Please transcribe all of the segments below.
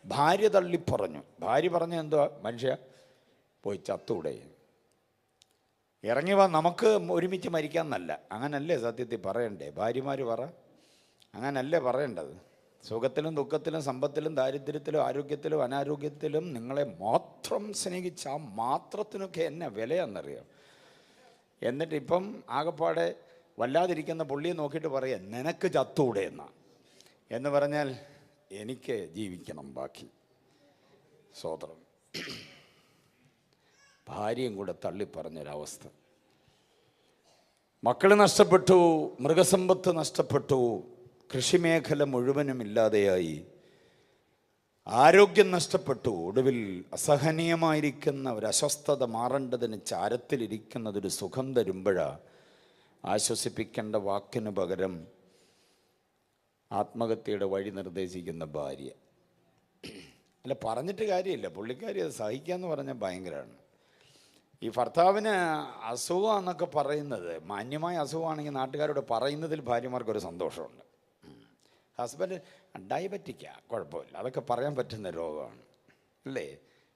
ഭാര്യ തള്ളിപ്പറഞ്ഞു. ഭാര്യ പറഞ്ഞ എന്തുവാ? മനുഷ്യ പോയി ചത്തൂടെ, ഇറങ്ങി വാ, നമുക്ക് ഒരുമിച്ച് മരിക്കാമെന്നല്ല. അങ്ങനല്ലേ സത്യത്തിൽ പറയണ്ടേ? ഭാര്യമാർ പറ, അങ്ങനല്ലേ പറയേണ്ടത്? സുഖത്തിലും ദുഃഖത്തിലും സമ്പത്തിലും ദാരിദ്ര്യത്തിലും ആരോഗ്യത്തിലും അനാരോഗ്യത്തിലും നിങ്ങളെ മാത്രം സ്നേഹിച്ച ആ മാത്രത്തിനൊക്കെ എന്നെ വിലയാണെന്നറിയാം. എന്നിട്ട് ഇപ്പം ആകപ്പാടെ വല്ലാതിരിക്കുന്ന പുള്ളിയെ നോക്കിയിട്ട് പറയുക നിനക്ക് ചത്തൂടെ എന്ന് പറഞ്ഞാൽ എനിക്ക് ജീവിക്കണം ബാക്കി. സ്വതന്ത്രം. ഭാര്യയും കൂടെ തള്ളിപ്പറഞ്ഞൊരവസ്ഥ. മക്കൾ നഷ്ടപ്പെട്ടു, മൃഗസമ്പത്ത് നഷ്ടപ്പെട്ടു, കൃഷിമേഖല മുഴുവനും ഇല്ലാതെയായി, ആരോഗ്യം നഷ്ടപ്പെട്ടു. ഒടുവിൽ അസഹനീയമായിരിക്കുന്ന ഒരു അസ്വസ്ഥത മാറേണ്ടതിന് ചാരത്തിലിരിക്കുന്നതൊരു സുഖം തരുമ്പോഴാണ് ആശ്വസിപ്പിക്കേണ്ട വാക്കിന് പകരം ആത്മഹത്യയുടെ വഴി നിർദ്ദേശിക്കുന്ന ഭാര്യ. അല്ല, പറഞ്ഞിട്ട് കാര്യമില്ല, പുള്ളിക്കാരി അത് സഹിക്കാമെന്ന് പറഞ്ഞാൽ ഭയങ്കരമാണ്. ഈ ഭർത്താവിന് അസുഖമാണെന്നൊക്കെ പറയുന്നത് മാന്യമായ അസുഖമാണെങ്കിൽ നാട്ടുകാരോട് പറയുന്നതിൽ ഭാര്യമാർക്കൊരു സന്തോഷമുണ്ട്. ഹസ്ബൻഡ് ഡയബറ്റിക്കാ, കുഴപ്പമില്ല, അതൊക്കെ പറയാൻ പറ്റുന്ന രോഗമാണ് അല്ലേ,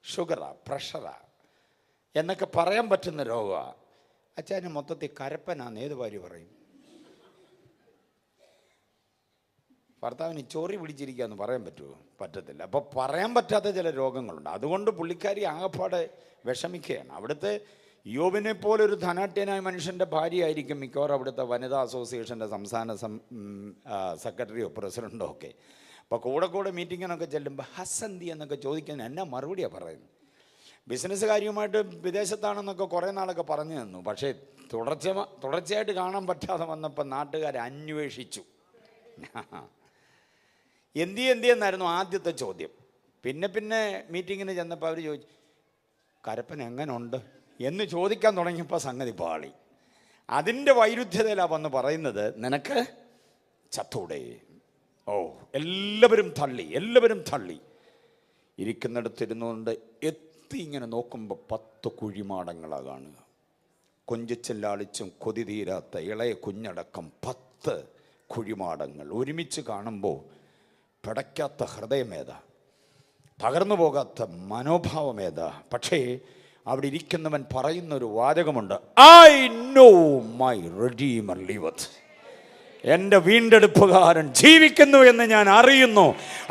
ഷുഗറാ പ്രഷറാ എന്നൊക്കെ പറയാൻ പറ്റുന്ന രോഗമാണ്. അച്ഛന് മൊത്തത്തിൽ കരപ്പനാന്ന് ഏത് ഭാര്യ പറയും? ഭർത്താവിന് ചോറി പിടിച്ചിരിക്കുകയെന്ന് പറയാൻ പറ്റുമോ? പറ്റത്തില്ല. അപ്പോൾ പറയാൻ പറ്റാത്ത ചില രോഗങ്ങളുണ്ട്. അതുകൊണ്ട് പുള്ളിക്കാരി ആകപ്പാടെ വിഷമിക്കുകയാണ്. അവിടുത്തെ യോബിനെ പോലൊരു ധനാഢ്യനായ മനുഷ്യൻ്റെ ഭാര്യയായിരിക്കും മിക്കവാറും അവിടുത്തെ വനിതാ അസോസിയേഷൻ്റെ സംസ്ഥാന സെക്രട്ടറിയോ പ്രസിഡൻറ്റോ ഒക്കെ. അപ്പോൾ കൂടെ മീറ്റിങ്ങിനൊക്കെ ചെല്ലുമ്പോൾ ഹസന്തി എന്നൊക്കെ ചോദിക്കാൻ എന്നാ മറുപടിയാണ് പറയുന്നത്? ബിസിനസ്സുകാരിയുമായിട്ട് വിദേശത്താണെന്നൊക്കെ കുറേ നാളൊക്കെ പറഞ്ഞു തന്നു. പക്ഷേ തുടർച്ചയായിട്ട് കാണാൻ പറ്റാതെ വന്നപ്പോൾ നാട്ടുകാർ അന്വേഷിച്ചു. എന്തിയെന്നായിരുന്നു ആദ്യത്തെ ചോദ്യം. പിന്നെ മീറ്റിങ്ങിന് ചെന്നപ്പോൾ അവർ ചോദിച്ചു കരപ്പൻ എങ്ങനെയുണ്ട് എന്ന് ചോദിക്കാൻ തുടങ്ങിയപ്പോൾ സംഗതി പാളി. അതിൻ്റെ വൈരുദ്ധ്യതയിലാണ് വന്ന് പറയുന്നത് നിനക്ക് ചത്തൂടെ. ഓ, എല്ലാവരും തള്ളി. ഇരിക്കുന്നിടത്തിരുന്നുകൊണ്ട് എത്തി ഇങ്ങനെ നോക്കുമ്പോൾ 10 കുഴിമാടങ്ങളാണ് കാണുക. കൊഞ്ചിച്ചും ലാളിച്ചും കൊതി തീരാത്ത ഇളയ കുഞ്ഞടക്കം 10 കുഴിമാടങ്ങൾ ഒരുമിച്ച് കാണുമ്പോൾ പിടയ്ക്കാത്ത ഹൃദയമേതാ, തകർന്നു പോകാത്ത മനോഭാവമേതാ. പക്ഷേ അവിടെ ഇരിക്കുന്നവൻ പറയുന്നൊരു വാചകമുണ്ട്, I know my redeemer liveth. എൻ്റെ വീണ്ടെടുപ്പുകാരൻ ജീവിക്കുന്നു എന്ന് ഞാൻ അറിയുന്നു.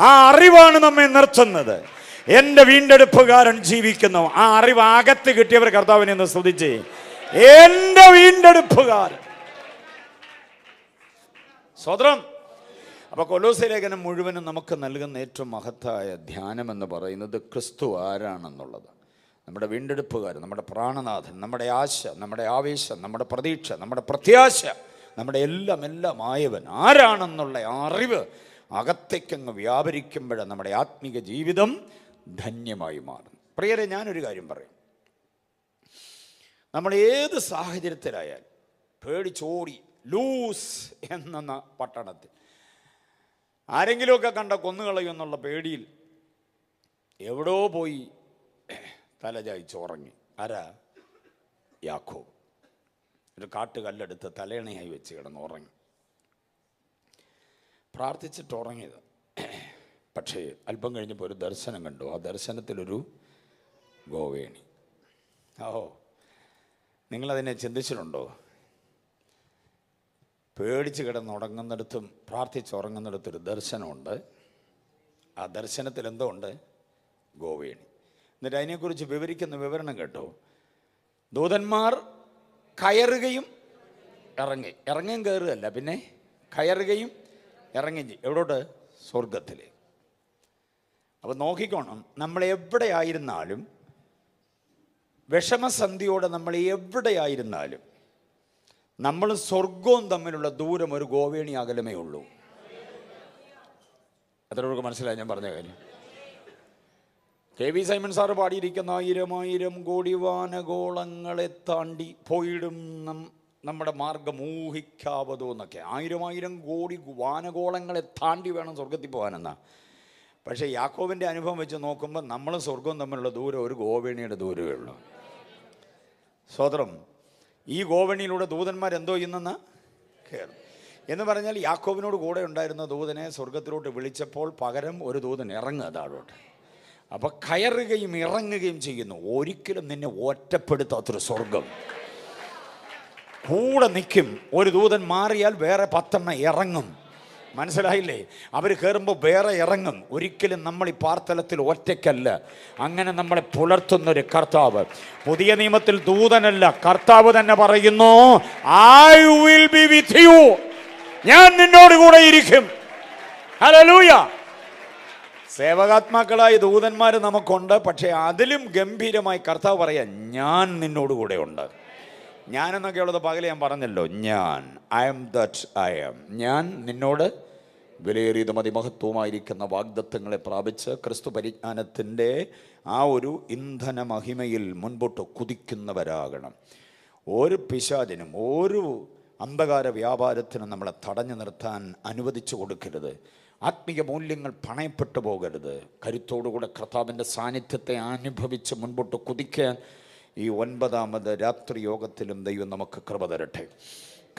ആ അറിവാണ് നമ്മെ നിർത്തുന്നത്. എൻ്റെ വീണ്ടെടുപ്പുകാരൻ ജീവിക്കുന്നു. ആ അറിവ് അകത്ത് കിട്ടിയവർ കർത്താവിനെ ഒന്ന് സ്തുതിച്ച്, എൻ്റെ വീണ്ടെടുപ്പുകാരൻ. സ്വതന്ത്രം. അപ്പോൾ കൊലോസ്യ ലേഖനം മുഴുവനും നമുക്ക് നൽകുന്ന ഏറ്റവും മഹത്തായ ധ്യാനം എന്ന് പറയുന്നത് ക്രിസ്തു ആരാണെന്നുള്ളത്. നമ്മുടെ വീണ്ടെടുപ്പുകാരൻ, നമ്മുടെ പ്രാണനാഥൻ, നമ്മുടെ ആശ, നമ്മുടെ ആവേശം, നമ്മുടെ പ്രതീക്ഷ, നമ്മുടെ പ്രത്യാശ, നമ്മുടെ എല്ലാം ആയവൻ ആരാണെന്നുള്ള അറിവ് അകത്തേക്കങ്ങ് വ്യാപരിക്കുമ്പോഴാണ് നമ്മുടെ ആത്മീക ജീവിതം ധന്യമായി മാറും. പ്രിയരെ, ഞാനൊരു കാര്യം പറയും. നമ്മൾ ഏത് സാഹചര്യത്തിലായാലും പേടിച്ചോടി ലൂസ് എന്ന പട്ടണത്തിൽ ആരെങ്കിലുമൊക്കെ കണ്ട കൊന്നുകളയുമെന്നുള്ള പേടിയിൽ എവിടോ പോയി തലചായ്ച്ചുറങ്ങി. ആരാ? യാക്കോബ്. ഒരു കാട്ടുകല്ലെടുത്ത് തലയണയായി വെച്ച് കിടന്ന് ഉറങ്ങി. പ്രാർത്ഥിച്ചിട്ട് ഉറങ്ങിയത്. പക്ഷേ അല്പം കഴിഞ്ഞപ്പോൾ ഒരു ദർശനം കണ്ടു. ആ ദർശനത്തിലൊരു ഗോവേണി. നിങ്ങളതിനെ ചിന്തിച്ചിട്ടുണ്ടോ? പേടിച്ച് കിടന്നുറങ്ങുന്നിടത്തും പ്രാർത്ഥിച്ചുറങ്ങുന്നിടത്തൊരു ദർശനമുണ്ട്. ആ ദർശനത്തിൽ എന്തോ ഉണ്ട്? ഗോവേണി. എന്നിട്ട് അതിനെക്കുറിച്ച് വിവരിക്കുന്ന വിവരണം കേട്ടോ. ദൂതന്മാർ കയറുകയും ഇറങ്ങുകയും കയറുകയല്ല, പിന്നെ കയറുകയും ഇറങ്ങുകയും ചെയ്യും. എവിടോട്ട്? സ്വർഗത്തിലേക്ക്. അപ്പോൾ നോക്കിക്കോണം, നമ്മൾ എവിടെയായിരുന്നാലും, വിഷമസന്ധിയോടെ നമ്മൾ എവിടെയായിരുന്നാലും, നമ്മൾ സ്വർഗവും തമ്മിലുള്ള ദൂരം ഒരു ഗോവേണി അകലമേ ഉള്ളൂ. എത്രയൊക്കെ മനസ്സിലായി ഞാൻ പറഞ്ഞ കാര്യം? കെ.വി. സൈമൺ സാറ് പാടിയിരിക്കുന്ന 1000 കോടി വാനഗോളങ്ങളെ താണ്ടി പോയിടും നമ്മുടെ മാർഗം ഊഹിക്കാവതോ എന്നൊക്കെ. 1000 കോടി വാനഗോളങ്ങളെ താണ്ടി വേണം സ്വർഗത്തിൽ പോകാനെന്നാ. പക്ഷേ യാക്കോബിൻ്റെ അനുഭവം വെച്ച് നോക്കുമ്പോൾ നമ്മളും സ്വർഗവും തമ്മിലുള്ള ദൂരം ഒരു ഗോവേണിയുടെ ദൂരമേ ഉള്ളൂ. സ്വതന്ത്രം. ഈ ഗോവണിയിലൂടെ ദൂതന്മാർ എന്തോ ചെയ്യുന്നെന്ന് കയറും. എന്ന് പറഞ്ഞാൽ യാക്കോബിനോട് കൂടെ ഉണ്ടായിരുന്ന ദൂതനെ സ്വർഗത്തിലോട്ട് വിളിച്ചപ്പോൾ പകരം ഒരു ദൂതൻ ഇറങ്ങുക താഴോട്ട്. അപ്പോൾ കയറുകയും ഇറങ്ങുകയും ചെയ്യുന്നു. ഒരിക്കലും നിന്നെ ഒറ്റപ്പെടുത്താത്തൊരു സ്വർഗം കൂടെ നിൽക്കും. ഒരു ദൂതൻ മാറിയാൽ വേറെ 10 ഇറങ്ങും. മനസ്സിലായില്ലേ? അവർ കയറുമ്പോൾ വേറെ ഇറങ്ങും. ഒരിക്കലും നമ്മൾ ഈ പാർത്തലത്തിൽ ഒറ്റയ്ക്കല്ല. അങ്ങനെ നമ്മളെ പുലർത്തുന്നൊരു കർത്താവ്. പുതിയ നിയമത്തിൽ ദൂതനല്ല, കർത്താവ് തന്നെ പറയുന്നു, I will be with you, ഞാൻ നിന്നോട് കൂടെ ഇരിക്കും. ഹല്ലേലൂയ. സേവകാത്മാക്കളായ ദൂതന്മാർ നമുക്കുണ്ട്. പക്ഷേ അതിലും ഗംഭീരമായി കർത്താവ് പറയാം, ഞാൻ നിന്നോട് കൂടെ ഉണ്ട്. ഞാൻ എന്നൊക്കെയുള്ളത് പകല് ഞാൻ പറഞ്ഞല്ലോ, ഞാൻ I M that I M. ഞാൻ നിന്നോട് വിലയേറിയതും അതിമഹത്വമായിരിക്കുന്ന വാഗ്ദത്തങ്ങളെ പ്രാപിച്ച് ക്രിസ്തു പരിജ്ഞാനത്തിൻ്റെ ആ ഒരു ഇന്ധന മഹിമയിൽ മുൻപോട്ട് കുതിക്കുന്നവരാകണം. ഒരു പിശാചിനും ഒരു അന്ധകാര വ്യാപാരത്തിനും നമ്മളെ തടഞ്ഞു നിർത്താൻ അനുവദിച്ചു കൊടുക്കരുത്. ആത്മീയ മൂല്യങ്ങൾ പണയപ്പെട്ടു പോകരുത്. കരുത്തോടുകൂടെ കർത്താവിൻ്റെ സാന്നിധ്യത്തെ അനുഭവിച്ച് മുൻപോട്ട് കുതിക്കാൻ ഈ 9ാമത് രാത്രി യോഗത്തിലും ദൈവം നമുക്ക് കൃപ തരട്ടെ.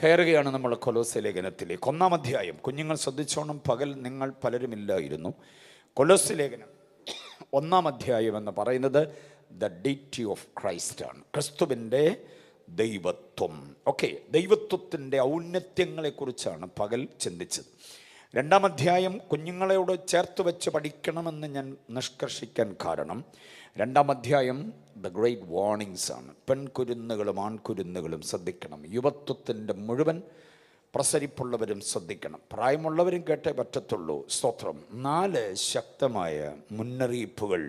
കയറുകയാണ് നമ്മൾ കൊലോസ്യ ലേഖനത്തിലേക്ക്. 1-ാം അധ്യായം. കുഞ്ഞുങ്ങൾ ശ്രദ്ധിച്ചോണം, പകൽ നിങ്ങൾ പലരുമില്ലായിരുന്നു. കൊലോസ്യ ലേഖനം 1-ാം അധ്യായം എന്ന് പറയുന്നത് ദ ഡീറ്റി ഓഫ് ക്രൈസ്റ്റ് ആണ്, ക്രിസ്തുവിൻ്റെ ദൈവത്വം. ഓക്കെ, ദൈവത്വത്തിൻ്റെ ഔന്നത്യങ്ങളെക്കുറിച്ചാണ് പകൽ ചിന്തിച്ചത്. 2-ാം അധ്യായം കുഞ്ഞുങ്ങളോട് ചേർത്ത് വെച്ച് പഠിക്കണമെന്ന് ഞാൻ നിഷ്കർഷിക്കാൻ കാരണം 2-ാം അധ്യായം ദ ഗ്രേറ്റ് വാർണിങ്സ് ആണ്. പെൺകുരുന്നുകളും ആൺകുരുന്നുകളും ശ്രദ്ധിക്കണം. യുവത്വത്തിൻ്റെ മുഴുവൻ പ്രസരിപ്പുള്ളവരും ശ്രദ്ധിക്കണം. പ്രായമുള്ളവരും കേട്ടേ പറ്റത്തുള്ളൂ. സ്തോത്രം. 4 ശക്തമായ മുന്നറിയിപ്പുകൾ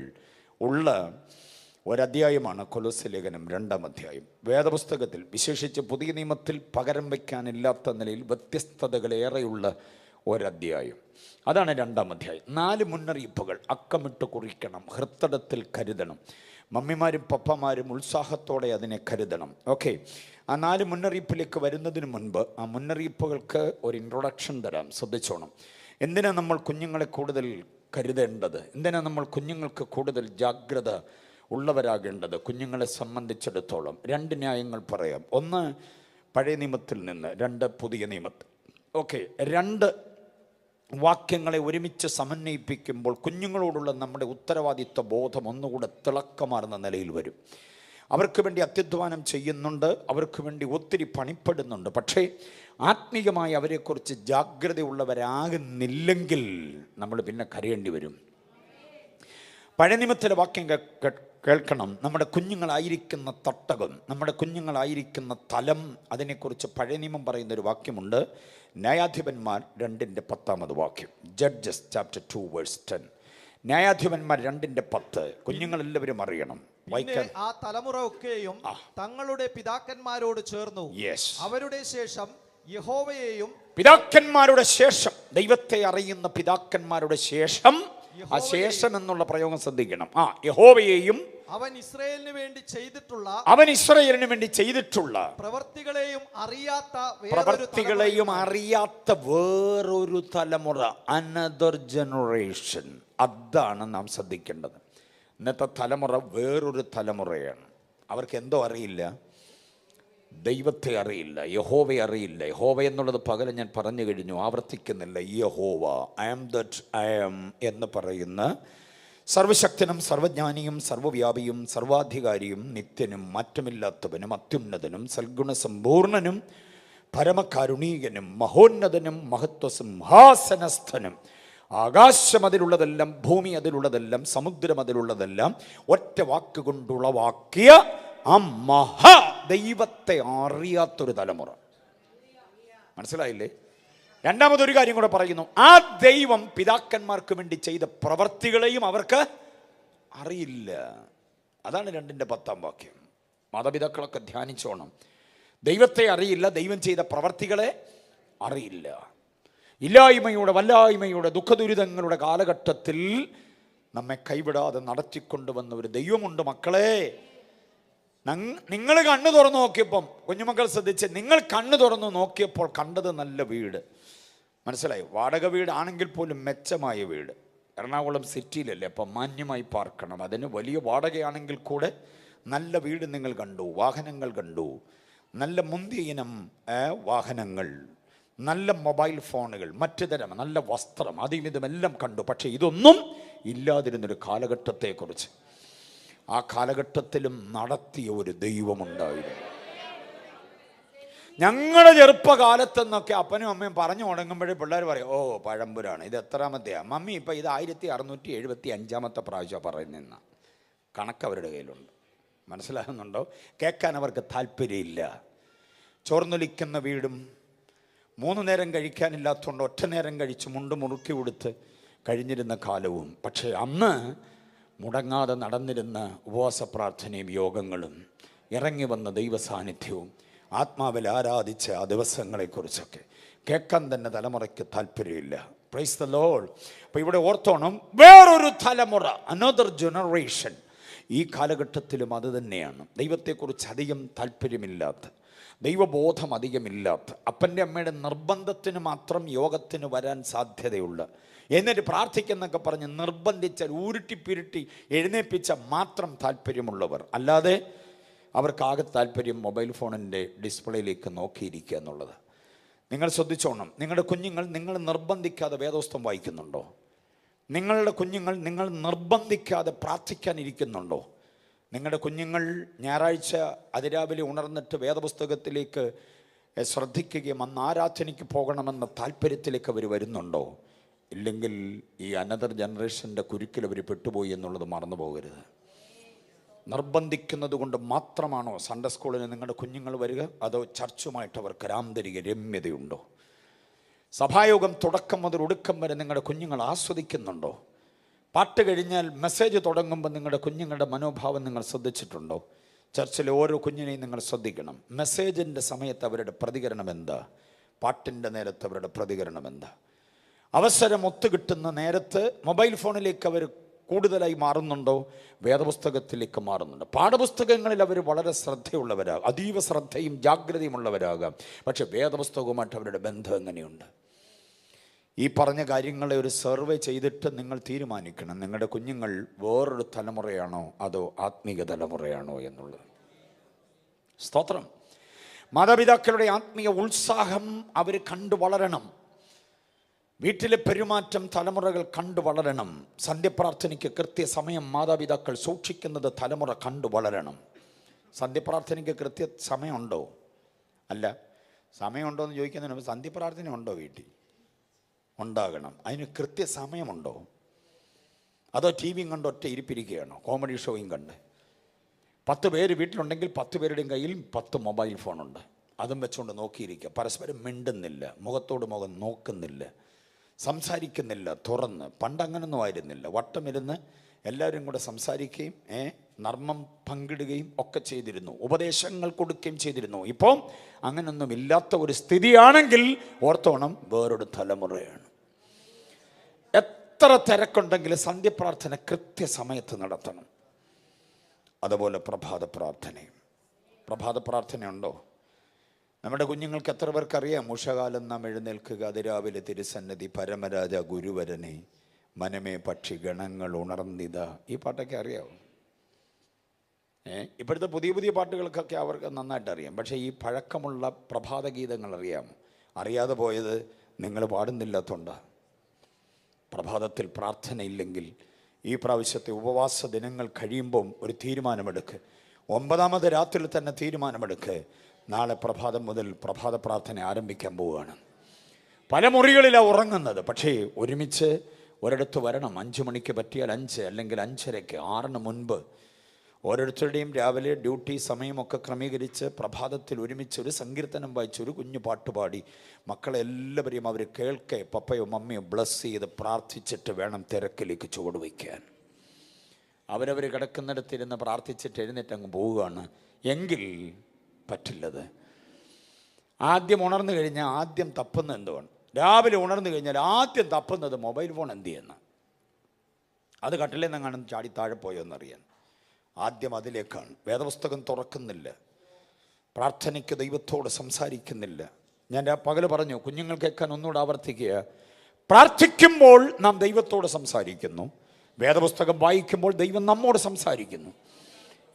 ഉള്ള ഒരധ്യായമാണ് കൊലോസ്യ ലേഖനം 2-ാം അധ്യായം. വേദപുസ്തകത്തിൽ വിശേഷിച്ച് പുതിയ നിയമത്തിൽ പകരം വയ്ക്കാനില്ലാത്ത നിലയിൽ വ്യത്യസ്തതകളേറെയുള്ള ഒരധ്യായം. അതാണ് 2-ാം അധ്യായം. 4 മുന്നറിയിപ്പുകൾ അക്കമിട്ട് കുറിക്കണം, ഹൃത്തടത്തിൽ കരുതണം. മമ്മിമാരും പപ്പമാരും ഉത്സാഹത്തോടെ അതിനെ കരുതണം. ഓക്കെ, ആ 4 മുന്നറിയിപ്പിലേക്ക് വരുന്നതിന് മുൻപ് ആ മുന്നറിയിപ്പുകൾക്ക് ഒരു ഇൻട്രൊഡക്ഷൻ തരാം. ശ്രദ്ധിച്ചോണം. എന്തിനാണ് നമ്മൾ കുഞ്ഞുങ്ങളെ കൂടുതൽ കരുതേണ്ടത്? എന്തിനാണ് നമ്മൾ കുഞ്ഞുങ്ങൾക്ക് കൂടുതൽ ജാഗ്രത ഉള്ളവരാകേണ്ടത്? കുഞ്ഞുങ്ങളെ സംബന്ധിച്ചിടത്തോളം 2 ന്യായങ്ങൾ പറയാം. 1 പഴയ നിയമത്തിൽ നിന്ന്, 2 പുതിയ നിയമത്തിൽ. ഓക്കെ, 2 വാക്യങ്ങളെ ഒരുമിച്ച് സമന്വയിപ്പിക്കുമ്പോൾ കുഞ്ഞുങ്ങളോടുള്ള നമ്മുടെ ഉത്തരവാദിത്വ ബോധം ഒന്നുകൂടെ തിളക്കമാർന്ന നിലയിൽ വരും. അവർക്ക് വേണ്ടി അത്യധ്വാനം ചെയ്യുന്നുണ്ട്, അവർക്ക് വേണ്ടി ഒത്തിരി പണിപ്പെടുന്നുണ്ട്. പക്ഷേ ആത്മീയമായി അവരെക്കുറിച്ച് ജാഗ്രതയുള്ളവരാകുന്നില്ലെങ്കിൽ നമ്മൾ പിന്നെ കരയേണ്ടി വരും. പഴയ നിയമത്തിലെ വാക്യം കേൾക്കണം. നമ്മുടെ കുഞ്ഞുങ്ങളായിരിക്കുന്ന തട്ടകം, നമ്മുടെ കുഞ്ഞുങ്ങളായിരിക്കുന്ന തലം, അതിനെക്കുറിച്ച് പഴയ നിയമം പറയുന്നൊരു വാക്യമുണ്ട്. ന്യായാധിപന്മാർ 2-10 വാക്യം. Judges chapter 2 verse 10. ന്യായാധിപന്മാർ 2-10. കുഞ്ഞുങ്ങളെല്ലാവരും അറിയണം. ആ തലമുറ ഒക്കെയും തങ്ങളുടെ പിതാക്കന്മാരോട് ചേർന്നു. അവരുടെ ശേഷം യഹോവയെയും, പിതാക്കന്മാരുടെ ശേഷം, ദൈവത്തെ അറിയുന്ന പിതാക്കന്മാരുടെ ശേഷം, ആ ശേഷം എന്നുള്ള പ്രയോഗം ശ്രദ്ധിക്കണം. യഹോവയെയും അവൻ ഇസ്രായേലിന് വേണ്ടി ചെയ്തിട്ടുള്ള പ്രവർത്തികളെയും അറിയാത്ത വേറൊരു തലമുറ, അനദർ ജനറേഷൻ. അതാണ് നാം ശ്രദ്ധിക്കേണ്ടത്. ഇന്നത്തെ തലമുറ വേറൊരു തലമുറയാണ്. അവർക്ക് എന്തോ അറിയില്ല, ദൈവത്തെ അറിയില്ല, യഹോവയെ അറിയില്ല. യഹോവ എന്നുള്ളത് പകരം ഞാൻ പറഞ്ഞു കഴിഞ്ഞു, ആവർത്തിക്കുന്നില്ല. Jehovah, I am that I am എന്ന് പറയുന്ന സർവശക്തനും സർവജ്ഞാനിയും സർവവ്യാപിയും സർവാധികാരിയും നിത്യനും മാറ്റമില്ലാത്തവനും അത്യുന്നതനും സൽഗുണസമ്പൂർണനും പരമകാരുണീകനും മഹോന്നതനും മഹത്വസിംഹാസനസ്ഥനും, ആകാശം അതിലുള്ളതെല്ലാം ഭൂമി അതിലുള്ളതെല്ലാം സമുദ്രം അതിലുള്ളതെല്ലാം ഒറ്റ വാക്കുകൊണ്ടുളവാക്കിയ ആ മഹാ ദൈവത്തെ അറിയാത്തൊരു തലമുറ. മനസ്സിലായില്ലേ? രണ്ടാമതൊരു കാര്യം കൂടെ പറയുന്നു. ആ ദൈവം പിതാക്കന്മാർക്ക് വേണ്ടി ചെയ്ത പ്രവർത്തികളെയും അവർക്ക് അറിയില്ല. അതാണ് 2-10 വാക്യം. മാതാപിതാക്കളൊക്കെ ധ്യാനിച്ചോണം. ദൈവത്തെ അറിയില്ല, ദൈവം ചെയ്ത പ്രവർത്തികളെ അറിയില്ല. ഇല്ലായ്മയുടെ വല്ലായ്മയുടെ ദുഃഖദുരിതങ്ങളുടെ കാലഘട്ടത്തിൽ നമ്മെ കൈവിടാതെ നടത്തിക്കൊണ്ടുവന്ന ഒരു ദൈവമുണ്ട്. മക്കളെ, നിങ്ങൾ കണ്ണു തുറന്നു നോക്കിയപ്പം, കുഞ്ഞുമക്കൾ ശ്രദ്ധിച്ച്, നിങ്ങൾ കണ്ണു തുറന്നു നോക്കിയപ്പോൾ കണ്ടത് നല്ല വീട്. മനസ്സിലായി? വാടക വീടാണെങ്കിൽ പോലും മെച്ചമായ വീട്. എറണാകുളം സിറ്റിയിലല്ലേ, അപ്പം മാന്യമായി പാർക്കണം. അതിന് വലിയ വാടകയാണെങ്കിൽ കൂടെ നല്ല വീട് നിങ്ങൾ കണ്ടു, വാഹനങ്ങൾ കണ്ടു, നല്ല മുന്തിയ ഇനം വാഹനങ്ങൾ, നല്ല മൊബൈൽ ഫോണുകൾ, മറ്റു തരം നല്ല വസ്ത്രം, അതും ഇതുമെല്ലാം കണ്ടു. പക്ഷേ ഇതൊന്നും ഇല്ലാതിരുന്നൊരു കാലഘട്ടത്തെക്കുറിച്ച് ആ കാലഘട്ടത്തിലും നടത്തിയ ഒരു ദൈവമുണ്ടായിരുന്നു. ഞങ്ങളുടെ ചെറുപ്പകാലത്തെന്നൊക്കെ അപ്പനും അമ്മയും പറഞ്ഞു തുടങ്ങുമ്പോഴേ പിള്ളേർ പറയും, ഓ പഴമ്പുരാണ്, ഇത് എത്രാമത്തെയാണ് മമ്മി, ഇപ്പം ഇത് 1675 പ്രാവശ്യം പറയുന്ന കണക്ക് അവരുടെ കയ്യിലുണ്ട്. മനസ്സിലാകുന്നുണ്ടോ? കേൾക്കാൻ അവർക്ക് താല്പര്യമില്ല. ചോർന്നൊലിക്കുന്ന വീടും 3 നേരം കഴിക്കാനില്ലാത്തതുകൊണ്ട് ഒറ്റ നേരം കഴിച്ച് മുണ്ട് മുറുക്കി കൊടുത്ത് കഴിഞ്ഞിരുന്ന കാലവും. പക്ഷേ അന്ന് മുടങ്ങാതെ നടന്നിരുന്ന ഉപവാസ പ്രാർത്ഥനയും യോഗങ്ങളും ഇറങ്ങി വന്ന ദൈവസാന്നിധ്യവും ആത്മാവിൽ ആരാധിച്ച ആ ദിവസങ്ങളെക്കുറിച്ചൊക്കെ കേൾക്കാൻ തന്നെ തലമുറയ്ക്ക് താല്പര്യമില്ല. Praise the Lord. അപ്പോൾ ഇവിടെ ഓർത്തോണം, വേറൊരു തലമുറ, അനദർ ജനറേഷൻ. ഈ കാലഘട്ടത്തിലും അത് തന്നെയാണ്. ദൈവത്തെക്കുറിച്ച് അധികം താല്പര്യമില്ലാത്ത, ദൈവബോധം അധികമില്ലാത്ത, അപ്പൻ്റെ അമ്മയുടെ നിർബന്ധത്തിന് മാത്രം യോഗത്തിന് വരാൻ സാധ്യതയുള്ള, എന്നിട്ട് പ്രാർത്ഥിക്കുന്നൊക്കെ പറഞ്ഞ് നിർബന്ധിച്ചാൽ ഉരുട്ടിപ്പിരുട്ടി എഴുന്നേൽപ്പിച്ച മാത്രം താല്പര്യമുള്ളവർ. അല്ലാതെ അവർക്കാകെ താല്പര്യം മൊബൈൽ ഫോണിൻ്റെ ഡിസ്പ്ലേയിലേക്ക് നോക്കിയിരിക്കുക എന്നുള്ളത്. നിങ്ങൾ ശ്രദ്ധിച്ചോണം, നിങ്ങളുടെ കുഞ്ഞുങ്ങൾ നിങ്ങൾ നിർബന്ധിക്കാതെ വേദോസ്തം വായിക്കുന്നുണ്ടോ? നിങ്ങളുടെ കുഞ്ഞുങ്ങൾ നിങ്ങൾ നിർബന്ധിക്കാതെ പ്രാർത്ഥിക്കാനിരിക്കുന്നുണ്ടോ? നിങ്ങളുടെ കുഞ്ഞുങ്ങൾ ഞായറാഴ്ച അതിരാവിലെ ഉണർന്നിട്ട് വേദപുസ്തകത്തിലേക്ക് ശ്രദ്ധിക്കുകയും അന്ന് ആരാധനയ്ക്ക് പോകണമെന്ന താല്പര്യത്തിലേക്ക് അവർ വരുന്നുണ്ടോ? ഇല്ലെങ്കിൽ ഈ അനദർ ജനറേഷൻ്റെ കുരുക്കിൽ അവർ പെട്ടുപോയി എന്നുള്ളത് മറന്നു പോകരുത്. നിർബന്ധിക്കുന്നത് കൊണ്ട് മാത്രമാണോ സൺഡേ സ്കൂളിന് നിങ്ങളുടെ കുഞ്ഞുങ്ങൾ വരിക? അതോ ചർച്ചുമായിട്ട് അവർക്ക് ആന്തരിക രമ്യതയുണ്ടോ? സഭായോഗം തുടക്കം മുതൽ ഒടുക്കം വരെ നിങ്ങളുടെ കുഞ്ഞുങ്ങൾ ആസ്വദിക്കുന്നുണ്ടോ? പാട്ട് കഴിഞ്ഞാൽ മെസ്സേജ് തുടങ്ങുമ്പോൾ നിങ്ങളുടെ കുഞ്ഞുങ്ങളുടെ മനോഭാവം നിങ്ങൾ ശ്രദ്ധിച്ചിട്ടുണ്ടോ? ചർച്ചിലെ ഓരോ കുഞ്ഞിനെയും നിങ്ങൾ ശ്രദ്ധിക്കണം. മെസ്സേജിൻ്റെ സമയത്ത് അവരുടെ പ്രതികരണം എന്താ? പാട്ടിൻ്റെ നേരത്ത് അവരുടെ പ്രതികരണം എന്താ? അവസരം ഒത്തുകിട്ടുന്ന നേരത്ത് മൊബൈൽ ഫോണിലേക്ക് അവർ കൂടുതലായി മാറുന്നുണ്ടോ? വേദപുസ്തകത്തിലേക്ക് മാറുന്നുണ്ടോ? പാഠപുസ്തകങ്ങളിൽ അവർ വളരെ ശ്രദ്ധയുള്ളവരാകാം, അതീവ ശ്രദ്ധയും ജാഗ്രതയുമുള്ളവരാകാം. പക്ഷെ വേദപുസ്തകവുമായിട്ട് അവരുടെ ബന്ധം എങ്ങനെയുണ്ട്? ഈ പറഞ്ഞ കാര്യങ്ങളെ ഒരു സർവേ ചെയ്തിട്ട് നിങ്ങൾ തീരുമാനിക്കണം, നിങ്ങളുടെ കുഞ്ഞുങ്ങൾ വേറൊരു തലമുറയാണോ അതോ ആത്മീക തലമുറയാണോ എന്നുള്ളത്. സ്തോത്രം. മാതാപിതാക്കളുടെ ആത്മീയ ഉത്സാഹം അവർ കണ്ടു വളരണം. വീട്ടിലെ പെരുമാറ്റം തലമുറകൾ കണ്ടു വളരണം. സന്ധ്യപ്രാർത്ഥനയ്ക്ക് കൃത്യസമയം മാതാപിതാക്കൾ സൂക്ഷിക്കുന്നത് തലമുറ കണ്ടു വളരണം. സന്ധ്യപ്രാർത്ഥനയ്ക്ക് കൃത്യ സമയമുണ്ടോ? അല്ല, സമയമുണ്ടോ എന്ന് ചോദിക്കുന്നതിന് മുമ്പ് സന്ധ്യപ്രാർത്ഥന ഉണ്ടോ വീട്ടിൽ? ഉണ്ടാകണം. അതിന് കൃത്യസമയമുണ്ടോ? അതോ ടി വിയും കണ്ട് ഒറ്റ ഇരിപ്പിരിക്കുകയാണോ? കോമഡി ഷോയും കണ്ട്? 10 പേര് വീട്ടിലുണ്ടെങ്കിൽ 10 പേരുടെയും കയ്യിൽ 10 മൊബൈൽ ഫോണുണ്ട്. അതും വെച്ചുകൊണ്ട് നോക്കിയിരിക്കുക. പരസ്പരം മിണ്ടുന്നില്ല, മുഖത്തോട് മുഖം നോക്കുന്നില്ല, സംസാരിക്കുന്നില്ല തുറന്ന്. പണ്ടങ്ങനൊന്നും ആയിരുന്നില്ല. വട്ടമിരുന്ന് എല്ലാവരും കൂടെ സംസാരിക്കുകയും നർമ്മം പങ്കിടുകയും ഒക്കെ ചെയ്തിരുന്നു, ഉപദേശങ്ങൾ കൊടുക്കുകയും ചെയ്തിരുന്നു. ഇപ്പം അങ്ങനൊന്നും ഇല്ലാത്ത ഒരു സ്ഥിതിയാണെങ്കിൽ ഓർത്തോണം, വേറൊരു തലമുറയാണ്. എത്ര തിരക്കുണ്ടെങ്കിലും സന്ധ്യപ്രാർത്ഥന കൃത്യസമയത്ത് നടത്തണം. അതുപോലെ പ്രഭാത പ്രാർത്ഥനയുണ്ടോ? നമ്മുടെ കുഞ്ഞുങ്ങൾക്ക് എത്ര പേർക്കറിയാം? ഉഷകാലം നാം എഴുന്നേൽക്കുക, അതിരാവിലെ തിരുസന്നിധി, പരമരാജ ഗുരുവരനെ, മനമേ പക്ഷി ഗണങ്ങൾ ഉണർന്നിത. ഈ പാട്ടൊക്കെ അറിയാമോ? ഇപ്പോഴത്തെ പുതിയ പാട്ടുകൾക്കൊക്കെ അവർക്ക് നന്നായിട്ട് അറിയാം. പക്ഷേ ഈ പഴക്കമുള്ള പ്രഭാത ഗീതങ്ങൾ അറിയാമോ? അറിയാതെ പോയത് നിങ്ങൾ പാടുന്നില്ലാത്തതുകൊണ്ടാണ്. പ്രഭാതത്തിൽ പ്രാർത്ഥനയില്ലെങ്കിൽ ഈ പ്രാവശ്യത്തെ ഉപവാസ ദിനങ്ങൾ കഴിയുമ്പം ഒരു തീരുമാനമെടുക്ക്. 9ാമത് രാത്രിയിൽ തന്നെ തീരുമാനമെടുക്ക്. നാളെ പ്രഭാതം മുതൽ പ്രഭാത പ്രാർത്ഥന ആരംഭിക്കാൻ പോവുകയാണ്. പല മുറികളിലാണ് ഉറങ്ങുന്നത്. പക്ഷേ ഒരുമിച്ച് ഒരിടത്ത് വരണം. 5 മണിക്ക് പറ്റിയാൽ 5, അല്ലെങ്കിൽ 5:30, 6 മുൻപ്. ഓരോരുത്തരുടെയും രാവിലെ ഡ്യൂട്ടി സമയമൊക്കെ ക്രമീകരിച്ച് പ്രഭാതത്തിൽ ഒരുമിച്ച് ഒരു സങ്കീർത്തനം വായിച്ച് ഒരു കുഞ്ഞു പാട്ടുപാടി മക്കളെല്ലാവരെയും അവർ കേൾക്കെ പപ്പയോ മമ്മിയോ ബ്ലസ് ചെയ്ത് പ്രാർത്ഥിച്ചിട്ട് വേണം തിരക്കിലേക്ക് ചുവടുവയ്ക്കാൻ. അവരവർ കിടക്കുന്നിടത്തിരുന്ന് പ്രാർത്ഥിച്ചിട്ട് എഴുന്നേറ്റ് അങ്ങ് പോവുകയാണ് എങ്കിൽ പറ്റില്ലത്. ആദ്യം ഉണർന്നു കഴിഞ്ഞാൽ ആദ്യം തപ്പുന്നത് എന്തുകൊണ്ട്? രാവിലെ ഉണർന്നു കഴിഞ്ഞാൽ ആദ്യം തപ്പുന്നത് മൊബൈൽ ഫോൺ എന്ത് ചെയ്യുന്ന, അത് കട്ടിലെന്നെങ്ങാനും ചാടി താഴെ പോയോ എന്നറിയാൻ ആദ്യം അതിലേക്കാണ്. വേദപുസ്തകം തുറക്കുന്നില്ല, പ്രാർത്ഥനയ്ക്ക് ദൈവത്തോട് സംസാരിക്കുന്നില്ല. ഞാൻ പകല് പറഞ്ഞു, കുഞ്ഞുങ്ങൾ കേൾക്കാൻ ഒന്നുകൂടെ ആവർത്തിക്കുക. പ്രാർത്ഥിക്കുമ്പോൾ നാം ദൈവത്തോട് സംസാരിക്കുന്നു, വേദപുസ്തകം വായിക്കുമ്പോൾ ദൈവം നമ്മോട് സംസാരിക്കുന്നു.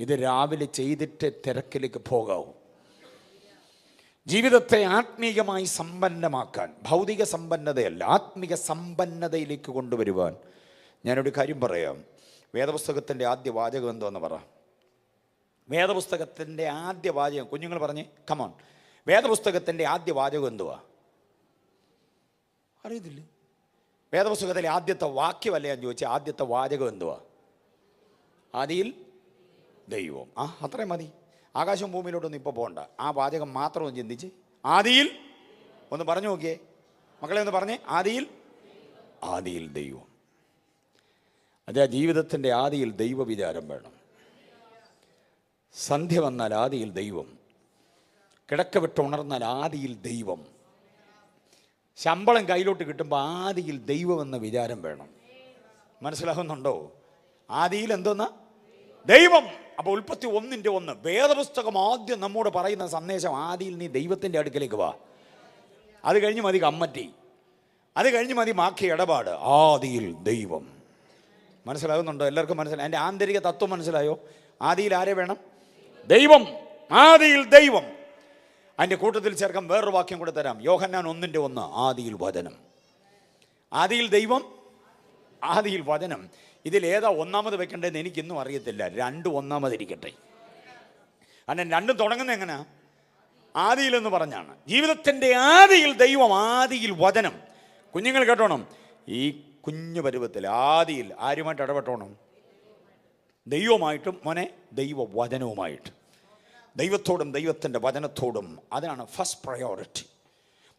ഇത് രാവിലെ ചെയ്തിട്ട് തിരക്കിലേക്ക് പോകാവൂ. ജീവിതത്തെ ആത്മീയമായി സമ്പന്നമാക്കാൻ, ഭൗതിക സമ്പന്നതയല്ല, ആത്മീയ സമ്പന്നതയിലേക്ക് കൊണ്ടുവരുവാൻ ഞാനൊരു കാര്യം പറയാം. വേദപുസ്തകത്തിൻ്റെ ആദ്യ വാചകം എന്തോന്ന് പറ. വേദപുസ്തകത്തിൻ്റെ ആദ്യ വാചകം, കുഞ്ഞുങ്ങൾ പറഞ്ഞേ, കമോൺ. വേദപുസ്തകത്തിൻ്റെ ആദ്യ വാചകം എന്തുവാ? അറിയത്തില്ല. വേദപുസ്തകത്തിലെ ആദ്യത്തെ വാക്യമല്ല ഞാൻ ചോദിച്ചാൽ, ആദ്യത്തെ വാചകം എന്തുവാ? ആദിയിൽ ദൈവം. അത്രയും മതി. ആകാശവും ഭൂമിയിലോട്ടൊന്നും ഇപ്പോൾ പോകണ്ട. ആ വാചകം മാത്രം ഒന്ന് ചിന്തിച്ച്, ആദിയിൽ ഒന്ന് പറഞ്ഞു നോക്കിയേ മക്കളെ, ഒന്ന് പറഞ്ഞേ, ആദിയിൽ ദൈവം. അതെ, ജീവിതത്തിൻ്റെ ആദിയിൽ ദൈവവിചാരം വേണം. സന്ധ്യ വന്നാൽ ആദിയിൽ ദൈവം, കിടക്ക വിട്ട് ഉണർന്നാൽ ആദിയിൽ ദൈവം, ശമ്പളം കയ്യിലോട്ട് കിട്ടുമ്പോൾ ആദിയിൽ ദൈവം എന്ന വിചാരം വേണം. മനസ്സിലാകുന്നുണ്ടോ? ആദിയിൽ എന്തോന്നാ? ദൈവം. അപ്പോൾ ഉൽപ്പത്തി 1:1 വേദപുസ്തകം ആദ്യം നമ്മോട് പറയുന്ന സന്ദേശം, ആദിയിൽ നീ ദൈവത്തിൻ്റെ അടുക്കലേക്ക് വാ. അത് കഴിഞ്ഞ് മതി കമ്മറ്റി, അത് കഴിഞ്ഞ് മതി ബാക്കി ഇടപാട്. ആദിയിൽ ദൈവം. മനസ്സിലാകുന്നുണ്ടോ? എല്ലാവർക്കും മനസ്സിലായി? എൻ്റെ ആന്തരിക തത്വം മനസ്സിലായോ? ആദിയിൽ ആരെ വേണം? ദൈവം. ആദിയിൽ ദൈവം. അതിൻ്റെ കൂട്ടത്തിൽ ചേർക്കാൻ വേറൊരു വാക്യം കൂടെ തരാം. യോഹന്നാൻ 1:1 ആദിയിൽ വചനം. ആദിയിൽ ദൈവം, ആദിയിൽ വചനം. ഇതിലേതാ ഒന്നാമത് വെക്കേണ്ടതെന്ന് എനിക്കിന്നും അറിയത്തില്ല. രണ്ടും ഒന്നാമതിരിക്കട്ടെ. കാരണം രണ്ടും തുടങ്ങുന്നത് എങ്ങനെയാ? ആദിയിലെന്ന് പറഞ്ഞാണ്. ജീവിതത്തിൻ്റെ ആദിയിൽ ദൈവം, ആദിയിൽ വചനം. കുഞ്ഞുങ്ങൾ കേട്ടോണം, ഈ കുഞ്ഞു പരുവത്തിൽ ആദിയിൽ ആരുമായിട്ട് ഇടപെട്ടോണം? ദൈവമായിട്ടും മോനെ, ദൈവവചനവുമായിട്ട്. ദൈവത്തോടും ദൈവത്തിൻ്റെ വചനത്തോടും. അതാണ് ഫസ്റ്റ് പ്രയോറിറ്റി.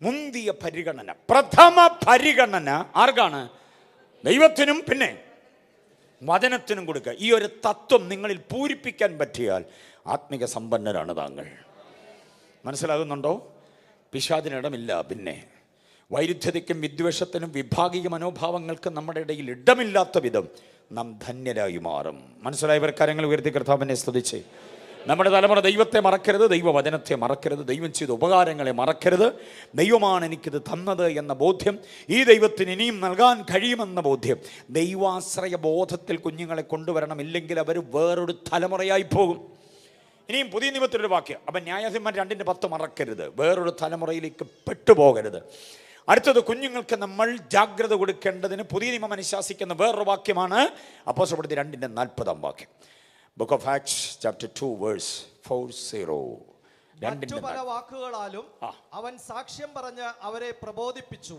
മുന്തിയ പരിഗണന, പ്രഥമ പരിഗണന ആർക്കാണ്? ദൈവത്തിനും പിന്നെ വചനത്തിനും കൊടുക്കുക. ഈ ഒരു തത്വം നിങ്ങളിൽ പൂരിപ്പിക്കാൻ പറ്റിയാൽ ആത്മിക സമ്പന്നരാണ് താങ്കൾ. മനസ്സിലാകുന്നുണ്ടോ? പിശാചിനിടമില്ല. പിന്നെ വൈരുദ്ധ്യതയ്ക്കും വിദ്വേഷത്തിനും വിഭാഗീയ മനോഭാവങ്ങൾക്കും നമ്മുടെ ഇടയിൽ ഇടമില്ലാത്ത വിധം നാം ധന്യരായി മാറും. മനസ്സിലായവർ കരങ്ങൾ ഉയർത്തി കർത്താവിനെ സ്തുതിച്ച്. നമ്മുടെ തലമുറ ദൈവത്തെ മറക്കരുത്, ദൈവവചനത്തെ മറക്കരുത്, ദൈവം ചെയ്ത ഉപകാരങ്ങളെ മറക്കരുത്. ദൈവമാണ് എനിക്കിത് തന്നത് എന്ന ബോധ്യം, ഈ ദൈവത്തിന് ഇനിയും നൽകാൻ കഴിയുമെന്ന ബോധ്യം, ദൈവാശ്രയ ബോധത്തിൽ കുഞ്ഞുങ്ങളെ കൊണ്ടുവരണം. ഇല്ലെങ്കിൽ അവർ വേറൊരു തലമുറയായി പോകും. ഇനിയും പുതിയ നിയമത്തിലൊരു വാക്യം, അപ്പം ന്യായാധിപന്മാർ 2:10 മറക്കരുത്. വേറൊരു തലമുറയിലേക്ക് പെട്ടുപോകരുത്. അടുത്തത്, കുഞ്ഞുങ്ങൾക്ക് നമ്മൾ ജാഗ്രത കൊടുക്കേണ്ടതിന് പുതിയ നിയമം അനുശാസിക്കുന്ന വേറൊരു വാക്യമാണ് അപ്പോസ്തലപ്രവൃത്തി 2:40 വാക്യം. Book of Acts chapter 2 verse 40. മറ്റു പല വാക്കുകളാലും അവൻ സാക്ഷ്യം പറഞ്ഞ് അവരെ പ്രബോധിപ്പിച്ചു.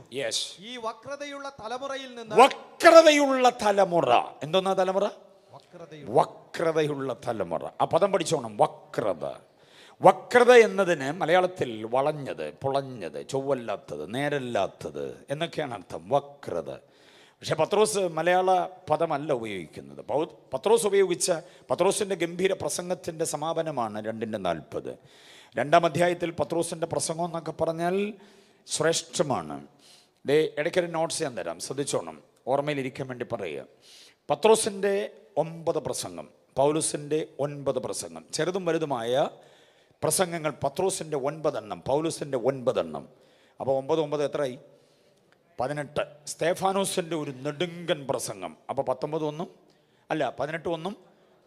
ഈ വക്രതയുള്ള തലമുറയിൽ നിന്ന്. വക്രതയുള്ള തലമുറ. എന്തോന്നാ തലമുറ? വക്രതയുള്ള തലമുറ. ആ പദം പഠിച്ചോണം, വക്രത. വക്രത എന്നതിന് മലയാളത്തിൽ വളഞ്ഞത്, പൊളഞ്ഞത്, ചൊവ്വല്ലാത്തത്, നേരല്ലാത്തത് എന്നൊക്കെയാണ് അർത്ഥം, വക്രത. പക്ഷെ പത്രോസ് മലയാള പദമല്ല ഉപയോഗിക്കുന്നത്. പത്രോസ് ഉപയോഗിച്ച പത്രോസിൻ്റെ ഗംഭീര പ്രസംഗത്തിൻ്റെ സമാപനമാണ് 2:40. 2-ാം അധ്യായത്തിൽ പത്രോസിൻ്റെ പ്രസംഗം എന്നൊക്കെ പറഞ്ഞാൽ ശ്രേഷ്ഠമാണ്. ഇടയ്ക്കൊരു നോട്ട്സ് ഞാൻ തരാം, ശ്രദ്ധിച്ചോണം, ഓർമ്മയിലിരിക്കാൻ വേണ്ടി പറയുക. പത്രോസിൻ്റെ 9 പ്രസംഗം, പൗലോസിൻ്റെ 9 പ്രസംഗം, ചെറുതും വലുതുമായ പ്രസംഗങ്ങൾ. പത്രോസിൻ്റെ 9 എണ്ണം, പൗലോസിൻ്റെ 9 എണ്ണം. അപ്പോൾ 9 എത്രയായി? 18. സ്തേഫാനോസിൻ്റെ ഒരു നെടുങ്കൻ പ്രസംഗം, അപ്പോൾ 19 അല്ല 18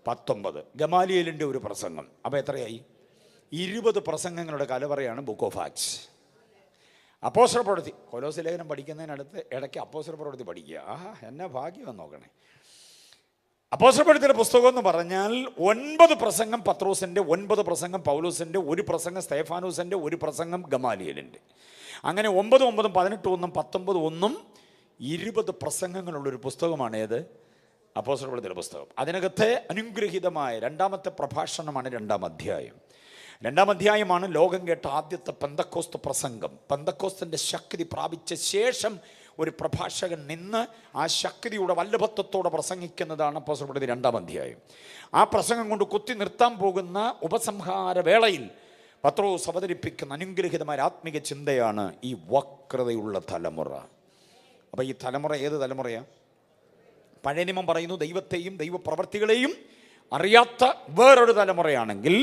19. ഗമാലിയേലിൻ്റെ ഒരു പ്രസംഗം, അപ്പോൾ എത്രയായി? 20 പ്രസംഗങ്ങളുടെ കലവറയാണ് ബുക്ക് ഓഫ് ആക്ട്സ്. അപ്പോസ്തലപ്രവൃത്തി, കൊലോസ്യ ലേഖനം പഠിക്കുന്നതിനടുത്ത് ഇടയ്ക്ക് അപ്പോസ്തലപ്രവൃത്തി പഠിക്കുക. എന്നാ ഭാഗ്യമെന്ന് നോക്കണേ. അപ്പോസ്തലപ്രവൃത്തിയുടെ പുസ്തകം എന്ന് പറഞ്ഞാൽ 9 പ്രസംഗം പത്രോസിൻ്റെ, 9 പ്രസംഗം പൗലോസിൻ്റെ, 1 പ്രസംഗം സ്തേഫാനോസിൻ്റെ, 1 പ്രസംഗം ഗമാലിയേലിൻ്റെ. അങ്ങനെ 9, 9, 18, 19, 20 പ്രസംഗങ്ങളുള്ളൊരു പുസ്തകമാണ് ഏത്? അപ്പോസ്തലപ്രവൃത്തിയുടെ പുസ്തകം. അതിനകത്തെ അനുഗ്രഹീതമായ 2-ാമത്തെ പ്രഭാഷണമാണ് 2-ാം അധ്യായം. 2-ാം അധ്യായമാണ് ലോകം കേട്ട ആദ്യത്തെ പെന്തക്കോസ്ത് പ്രസംഗം. പെന്തക്കോസ്തിൻ്റെ ശക്തി പ്രാപിച്ച ശേഷം ഒരു പ്രഭാഷകൻ നിന്ന് ആ ശക്തിയുടെ വല്ലഭത്വത്തോടെ പ്രസംഗിക്കുന്നതാണ് അപ്പോസ്തലപ്രവൃത്തി 2-ാം അധ്യായം. ആ പ്രസംഗം കൊണ്ട് കുത്തി നിർത്താൻ പോകുന്ന ഉപസംഹാര വേളയിൽ പത്രോസ് അവതരിപ്പിക്കുന്ന അനുഗ്രഹീതമായ ആത്മീക ചിന്തയാണ് ഈ വക്രതയുള്ള തലമുറ. അപ്പോൾ ഈ തലമുറ ഏത് തലമുറയാണ്? പഴയ നിയമം പറയുന്നു ദൈവത്തെയും ദൈവപ്രവർത്തികളെയും അറിയാത്ത വേറൊരു തലമുറയാണെങ്കിൽ,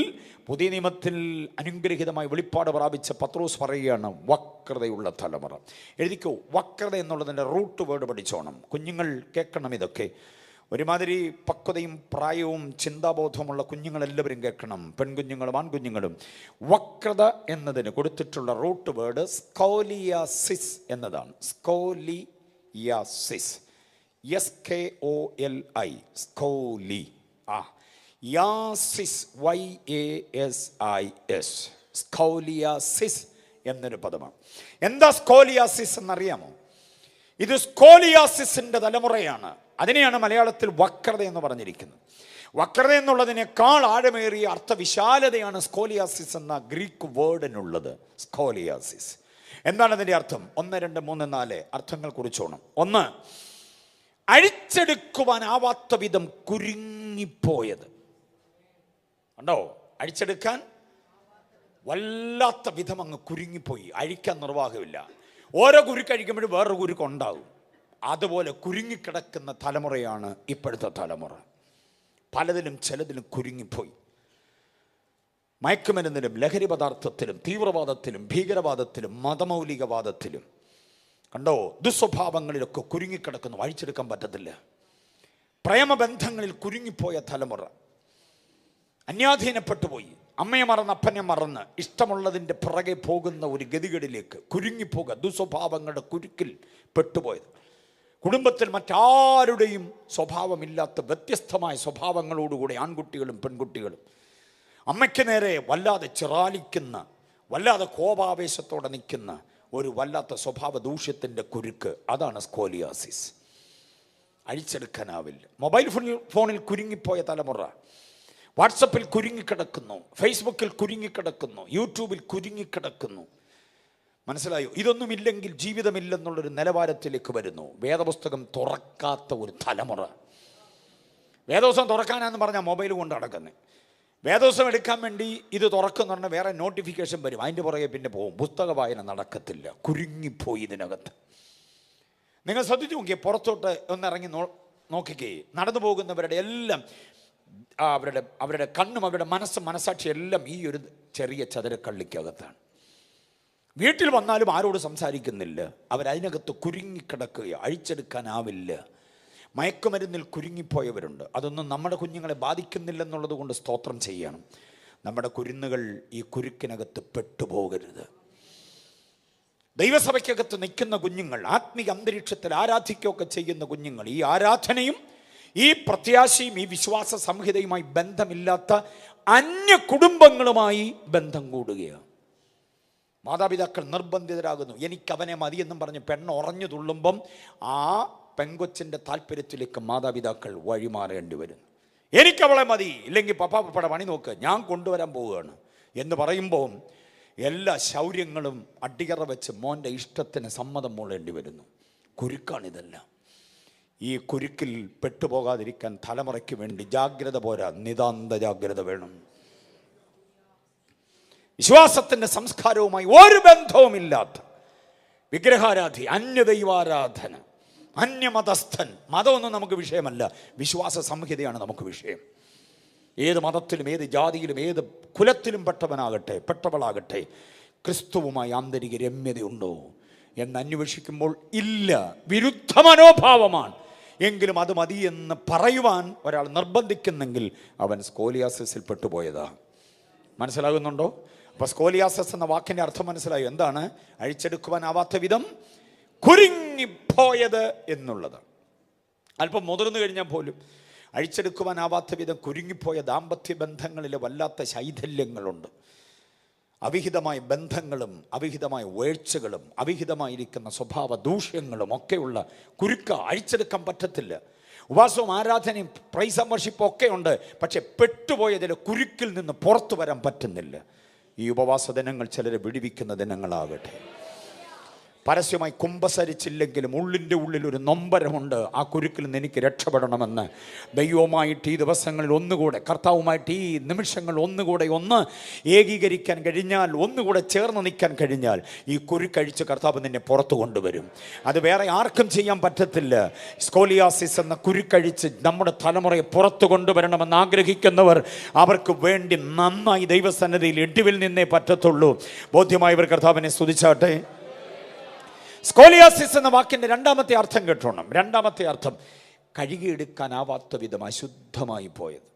പുതിയ നിയമത്തിൽ അനുഗ്രഹീതമായി വെളിപ്പാട് പ്രാപിച്ച പത്രോസ് പറയുകയാണ് വക്രതയുള്ള തലമുറ. എഴുതിക്കോ, വക്രത എന്നുള്ളതിൻ്റെ റൂട്ട് വേർഡ് പഠിച്ചോണം. കുഞ്ഞുങ്ങൾ കേൾക്കണം ഇതൊക്കെ. ഒരുമാതിരി പക്വതയും പ്രായവും ചിന്താബോധവുമുള്ള കുഞ്ഞുങ്ങളെല്ലാവരും കേൾക്കണം, പെൺകുഞ്ഞുങ്ങളും ആൺകുഞ്ഞുങ്ങളും. വക്രത എന്നതിന് കൊടുത്തിട്ടുള്ള റൂട്ട് വേർഡ് സ്കോലിയാസിസ് എന്നതാണ്. സ്കോലിയാസിസ്, SKOLI, സ്കോലി. യാസിസ്, YASIS, സ്കോലിയാസിസ് എന്നൊരു പദമാണ്. എന്താ സ്കോലിയാസിസ് എന്നറിയാമോ? ഇത് സ്കോലിയാസിസിന്റെ തലമുറയാണ്. അതിനെയാണ് മലയാളത്തിൽ വക്രത എന്ന് പറഞ്ഞിരിക്കുന്നത്. വക്രത എന്നുള്ളതിനേക്കാൾ ആഴമേറിയ അർത്ഥവിശാലതയാണ് സ്കോലിയാസിസ് എന്ന ഗ്രീക്ക് വേർഡിനുള്ളത്. സ്കോലിയാസിസ് എന്താണ് അതിൻ്റെ അർത്ഥം? 1, 2, 3, 4 അർത്ഥങ്ങൾ കുറിച്ചോണം. 1, അഴിച്ചെടുക്കുവാനാവാത്ത വിധം കുരുങ്ങിപ്പോയത്. കണ്ടോ? അഴിച്ചെടുക്കാൻ വല്ലാത്ത വിധം അങ്ങ് കുരുങ്ങിപ്പോയി, അഴിക്കാൻ നിർവാഹമില്ല. ഓരോ കുരുക്കഴിക്കുമ്പോഴും വേറൊരു കുരുക്കുണ്ടാകും. അതുപോലെ കുരുങ്ങിക്കിടക്കുന്ന തലമുറയാണ് ഇപ്പോഴത്തെ തലമുറ. പലതിലും ചിലതിലും കുരുങ്ങിപ്പോയി. മയക്കുമരുന്നിലും ലഹരി പദാർത്ഥത്തിലും തീവ്രവാദത്തിലും ഭീകരവാദത്തിലും മതമൗലികവാദത്തിലും, കണ്ടോ, ദുസ്വഭാവങ്ങളിലൊക്കെ കുരുങ്ങിക്കിടക്കുന്നു, അഴിച്ചെടുക്കാൻ പറ്റത്തില്ല. പ്രേമബന്ധങ്ങളിൽ കുരുങ്ങിപ്പോയ തലമുറ അന്യാധീനപ്പെട്ടുപോയി. അമ്മയെ മറന്ന് അപ്പനെ മറന്ന് ഇഷ്ടമുള്ളതിൻ്റെ പിറകെ പോകുന്ന ഒരു ഗതികേടിലേക്ക് കുരുങ്ങിപ്പോകുക, ദുസ്വഭാവങ്ങളുടെ കുരുക്കിൽ പെട്ടുപോയത്. കുടുംബത്തിൽ മറ്റാരുടെയും സ്വഭാവമില്ലാത്ത വ്യത്യസ്തമായ സ്വഭാവങ്ങളോടുകൂടി ആൺകുട്ടികളും പെൺകുട്ടികളും അമ്മയ്ക്ക് നേരെ വല്ലാതെ ചിറാലിക്കുന്ന, വല്ലാതെ കോപാവേശത്തോടെ നിൽക്കുന്ന ഒരു വല്ലാത്ത സ്വഭാവ ദൂഷ്യത്തിൻ്റെ കുരുക്ക്, അതാണ് സ്കോലിയാസിസ്. അഴിച്ചെടുക്കാനാവില്ല. മൊബൈൽ ഫോണിൽ കുരുങ്ങിപ്പോയ തലമുറ വാട്സപ്പിൽ കുരുങ്ങിക്കിടക്കുന്നു, ഫേസ്ബുക്കിൽ കുരുങ്ങിക്കിടക്കുന്നു, യൂട്യൂബിൽ കുരുങ്ങിക്കിടക്കുന്നു. മനസ്സിലായോ? ഇതൊന്നുമില്ലെങ്കിൽ ജീവിതമില്ലെന്നുള്ളൊരു നിലവാരത്തിലേക്ക് വരുന്നു. വേദപുസ്തകം തുറക്കാത്ത ഒരു തലമുറ. വേദപുസ്തകം തുറക്കാനാന്ന് പറഞ്ഞാൽ മൊബൈൽ കൊണ്ട് നടക്കുന്നത്. വേദപുസ്തകം എടുക്കാൻ വേണ്ടി ഇത് തുറക്കുന്ന പറഞ്ഞാൽ വേറെ നോട്ടിഫിക്കേഷൻ വരും, അതിൻ്റെ പുറകെ പിന്നെ പോകും. പുസ്തക വായന നടക്കത്തില്ല, കുരുങ്ങിപ്പോയി ഇതിനകത്ത്. നിങ്ങൾ ശ്രദ്ധിച്ചു നോക്കിയേ, പുറത്തോട്ട് ഒന്നിറങ്ങി നോക്കിക്കേ, നടന്നു പോകുന്നവരുടെ എല്ലാം അവരുടെ കണ്ണും അവരുടെ മനസ്സും മനസാക്ഷി എല്ലാം ഈ ഒരു ചെറിയ ചതുരക്കള്ളിക്കകത്താണ്. വീട്ടിൽ വന്നാലും ആരോട് സംസാരിക്കുന്നില്ല, അവരതിനകത്ത് കുരുങ്ങിക്കിടക്കുക, അഴിച്ചെടുക്കാനാവില്ല. മയക്കുമരുന്നിൽ കുരുങ്ങിപ്പോയവരുണ്ട്. അതൊന്നും നമ്മുടെ കുഞ്ഞുങ്ങളെ ബാധിക്കുന്നില്ലെന്നുള്ളത് കൊണ്ട് സ്തോത്രം ചെയ്യണം. നമ്മുടെ കുരുന്നുകൾ ഈ കുരുക്കിനകത്ത് പെട്ടുപോകരുത്. ദൈവസഭയ്ക്കകത്ത് നിൽക്കുന്ന കുഞ്ഞുങ്ങൾ, ആത്മീയ അന്തരീക്ഷത്തിൽ ആരാധിക്കുകയൊക്കെ ചെയ്യുന്ന കുഞ്ഞുങ്ങൾ, ഈ ആരാധനയും ഈ പ്രത്യാശയും ഈ വിശ്വാസ സംഹിതയുമായി ബന്ധമില്ലാത്ത അന്യ കുടുംബങ്ങളുമായി ബന്ധം കൂടുകയാണ്. മാതാപിതാക്കൾ നിർബന്ധിതരാകുന്നു. എനിക്കവനെ മതിയെന്നും പറഞ്ഞ് പെണ്ണ് ഉറഞ്ഞു തുള്ളുമ്പം ആ പെങ്കൊച്ചിൻ്റെ താല്പര്യത്തിലേക്ക് മാതാപിതാക്കൾ വഴിമാറേണ്ടി വരും. എനിക്കവളെ മതി, ഇല്ലെങ്കിൽ പപ്പയുടെ പണി നോക്ക്, ഞാൻ കൊണ്ടുവരാൻ പോവുകയാണ് എന്ന് പറയുമ്പോൾ എല്ലാ ശൗര്യങ്ങളും അടിയറ വെച്ച് മോൻ്റെ ഇഷ്ടത്തിന് സമ്മതം മൂളേണ്ടി വരുന്നു. കുരുക്കാണിതെല്ലാം. ഈ കുരുക്കിൽ പെട്ടുപോകാതിരിക്കാൻ തലമുറയ്ക്ക് വേണ്ടി ജാഗ്രത പോരാ, നിതാന്ത ജാഗ്രത വേണം. വിശ്വാസത്തിൻ്റെ സംസ്കാരവുമായി ഒരു ബന്ധവുമില്ലാത്ത വിഗ്രഹാരാധി, അന്യദൈവാരാധന, അന്യമതസ്ഥൻ, മതമൊന്നും നമുക്ക് വിഷയമല്ല, വിശ്വാസ സംഹിതയാണ് നമുക്ക് വിഷയം. ഏത് മതത്തിലും ഏത് ജാതിയിലും ഏത് കുലത്തിലും പെട്ടവളാകട്ടെ ക്രിസ്തുവുമായി ആന്തരിക രമ്യതയുണ്ടോ എന്ന് അന്വേഷിക്കുമ്പോൾ ഇല്ല, വിരുദ്ധ മനോഭാവമാണ്. എങ്കിലും അത് മതി എന്ന് പറയുവാൻ ഒരാൾ നിർബന്ധിക്കുന്നെങ്കിൽ അവൻ സ്കോലിയാസിസിൽ പെട്ടുപോയതാ. മനസ്സിലാകുന്നുണ്ടോ? അപ്പോൾ സ്കോലിയാസിസ് എന്ന വാക്കിൻ്റെ അർത്ഥം മനസ്സിലായോ? എന്താണ്? അഴിച്ചെടുക്കുവാനാവാത്ത വിധം കുരുങ്ങിപ്പോയത് എന്നുള്ളത്. അല്പം മുതിർന്നു കഴിഞ്ഞാൽ പോലും അഴിച്ചെടുക്കുവാനാവാത്ത വിധം കുരുങ്ങിപ്പോയ ദാമ്പത്യ ബന്ധങ്ങളിലെ വല്ലാത്ത ശൈഥല്യങ്ങളുണ്ട്. അവിഹിതമായ ബന്ധങ്ങളും അവിഹിതമായ വീഴ്ചകളും അവിഹിതമായിരിക്കുന്ന സ്വഭാവ ദൂഷ്യങ്ങളും ഒക്കെയുള്ള കുരുക്ക അഴിച്ചെടുക്കാൻ പറ്റത്തില്ല. ഉപവാസവും ആരാധനയും പ്രൈസ് ആൻഡ് വർഷിപ്പും ഒക്കെ ഉണ്ട്, പക്ഷെ പെട്ടുപോയതിൽ കുരുക്കിൽ നിന്ന് പുറത്തു വരാൻ പറ്റുന്നില്ല. ഈ ഉപവാസ ദിനങ്ങൾ ചിലരെ വിടുവിക്കുന്ന ദിനങ്ങളാകട്ടെ. പരസ്യമായി കുമ്പസരിച്ചില്ലെങ്കിലും ഉള്ളിൻ്റെ ഉള്ളിൽ ഒരു നൊമ്പരമുണ്ട്, ആ കുരുക്കിൽ നിന്ന് എനിക്ക് രക്ഷപ്പെടണമെന്ന്. ദൈവവുമായിട്ട് ഈ ദിവസങ്ങളിൽ ഒന്നുകൂടെ, കർത്താവുമായിട്ട് ഈ നിമിഷങ്ങൾ ഒന്നുകൂടെ ഒന്ന് ഏകീകരിക്കാൻ കഴിഞ്ഞാൽ, ഒന്നുകൂടെ ചേർന്ന് നിൽക്കാൻ കഴിഞ്ഞാൽ ഈ കുരുക്കഴിച്ച് കർത്താവ് നിന്നെ പുറത്തു കൊണ്ടുവരും. അത് വേറെ ആർക്കും ചെയ്യാൻ പറ്റത്തില്ല. സ്കോലിയാസിസ് എന്ന കുരുക്കഴിച്ച് നമ്മുടെ തലമുറയെ പുറത്തു കൊണ്ടുവരണമെന്ന് ആഗ്രഹിക്കുന്നവർ അവർക്ക് വേണ്ടി നന്നായി ദൈവസന്നിധിയിൽ ഇടിവിൽ നിന്നേ പറ്റത്തുള്ളൂ. ബോധ്യമായവർ കർത്താവിനെ സ്തുതിച്ചാട്ടെ. സ്കോലിയാസിസ് എന്ന വാക്കിൻ്റെ രണ്ടാമത്തെ അർത്ഥം കേട്ടോണം. രണ്ടാമത്തെ അർത്ഥം കഴുകിയെടുക്കാനാവാത്ത വിധം അശുദ്ധമായി പോയത്.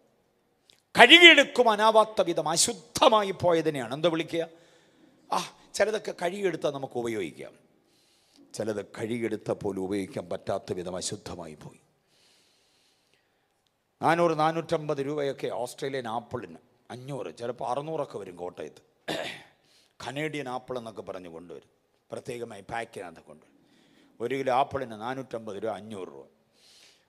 കഴുകിയെടുക്കുവാനാവാത്ത വിധം അശുദ്ധമായി പോയതിനെയാണ് എന്താ വിളിക്കുക? ചിലതൊക്കെ കഴുകിയെടുത്താൽ നമുക്ക് ഉപയോഗിക്കാം, ചിലത് കഴുകിയെടുത്താൽ പോലും ഉപയോഗിക്കാൻ പറ്റാത്ത വിധം അശുദ്ധമായി പോയി. 400-450 രൂപയൊക്കെ ഓസ്ട്രേലിയൻ ആപ്പിളിന്, 500 ചിലപ്പോൾ 600 വരും കോട്ടയത്ത്. കനേഡിയൻ ആപ്പിൾ എന്നൊക്കെ പറഞ്ഞ് കൊണ്ടുവരും, പ്രത്യേകമായി പാക്കിനകത്ത് കൊണ്ടുവരും. 1 കിലോ ആപ്പിളിന് 450 രൂപ, 500 രൂപ.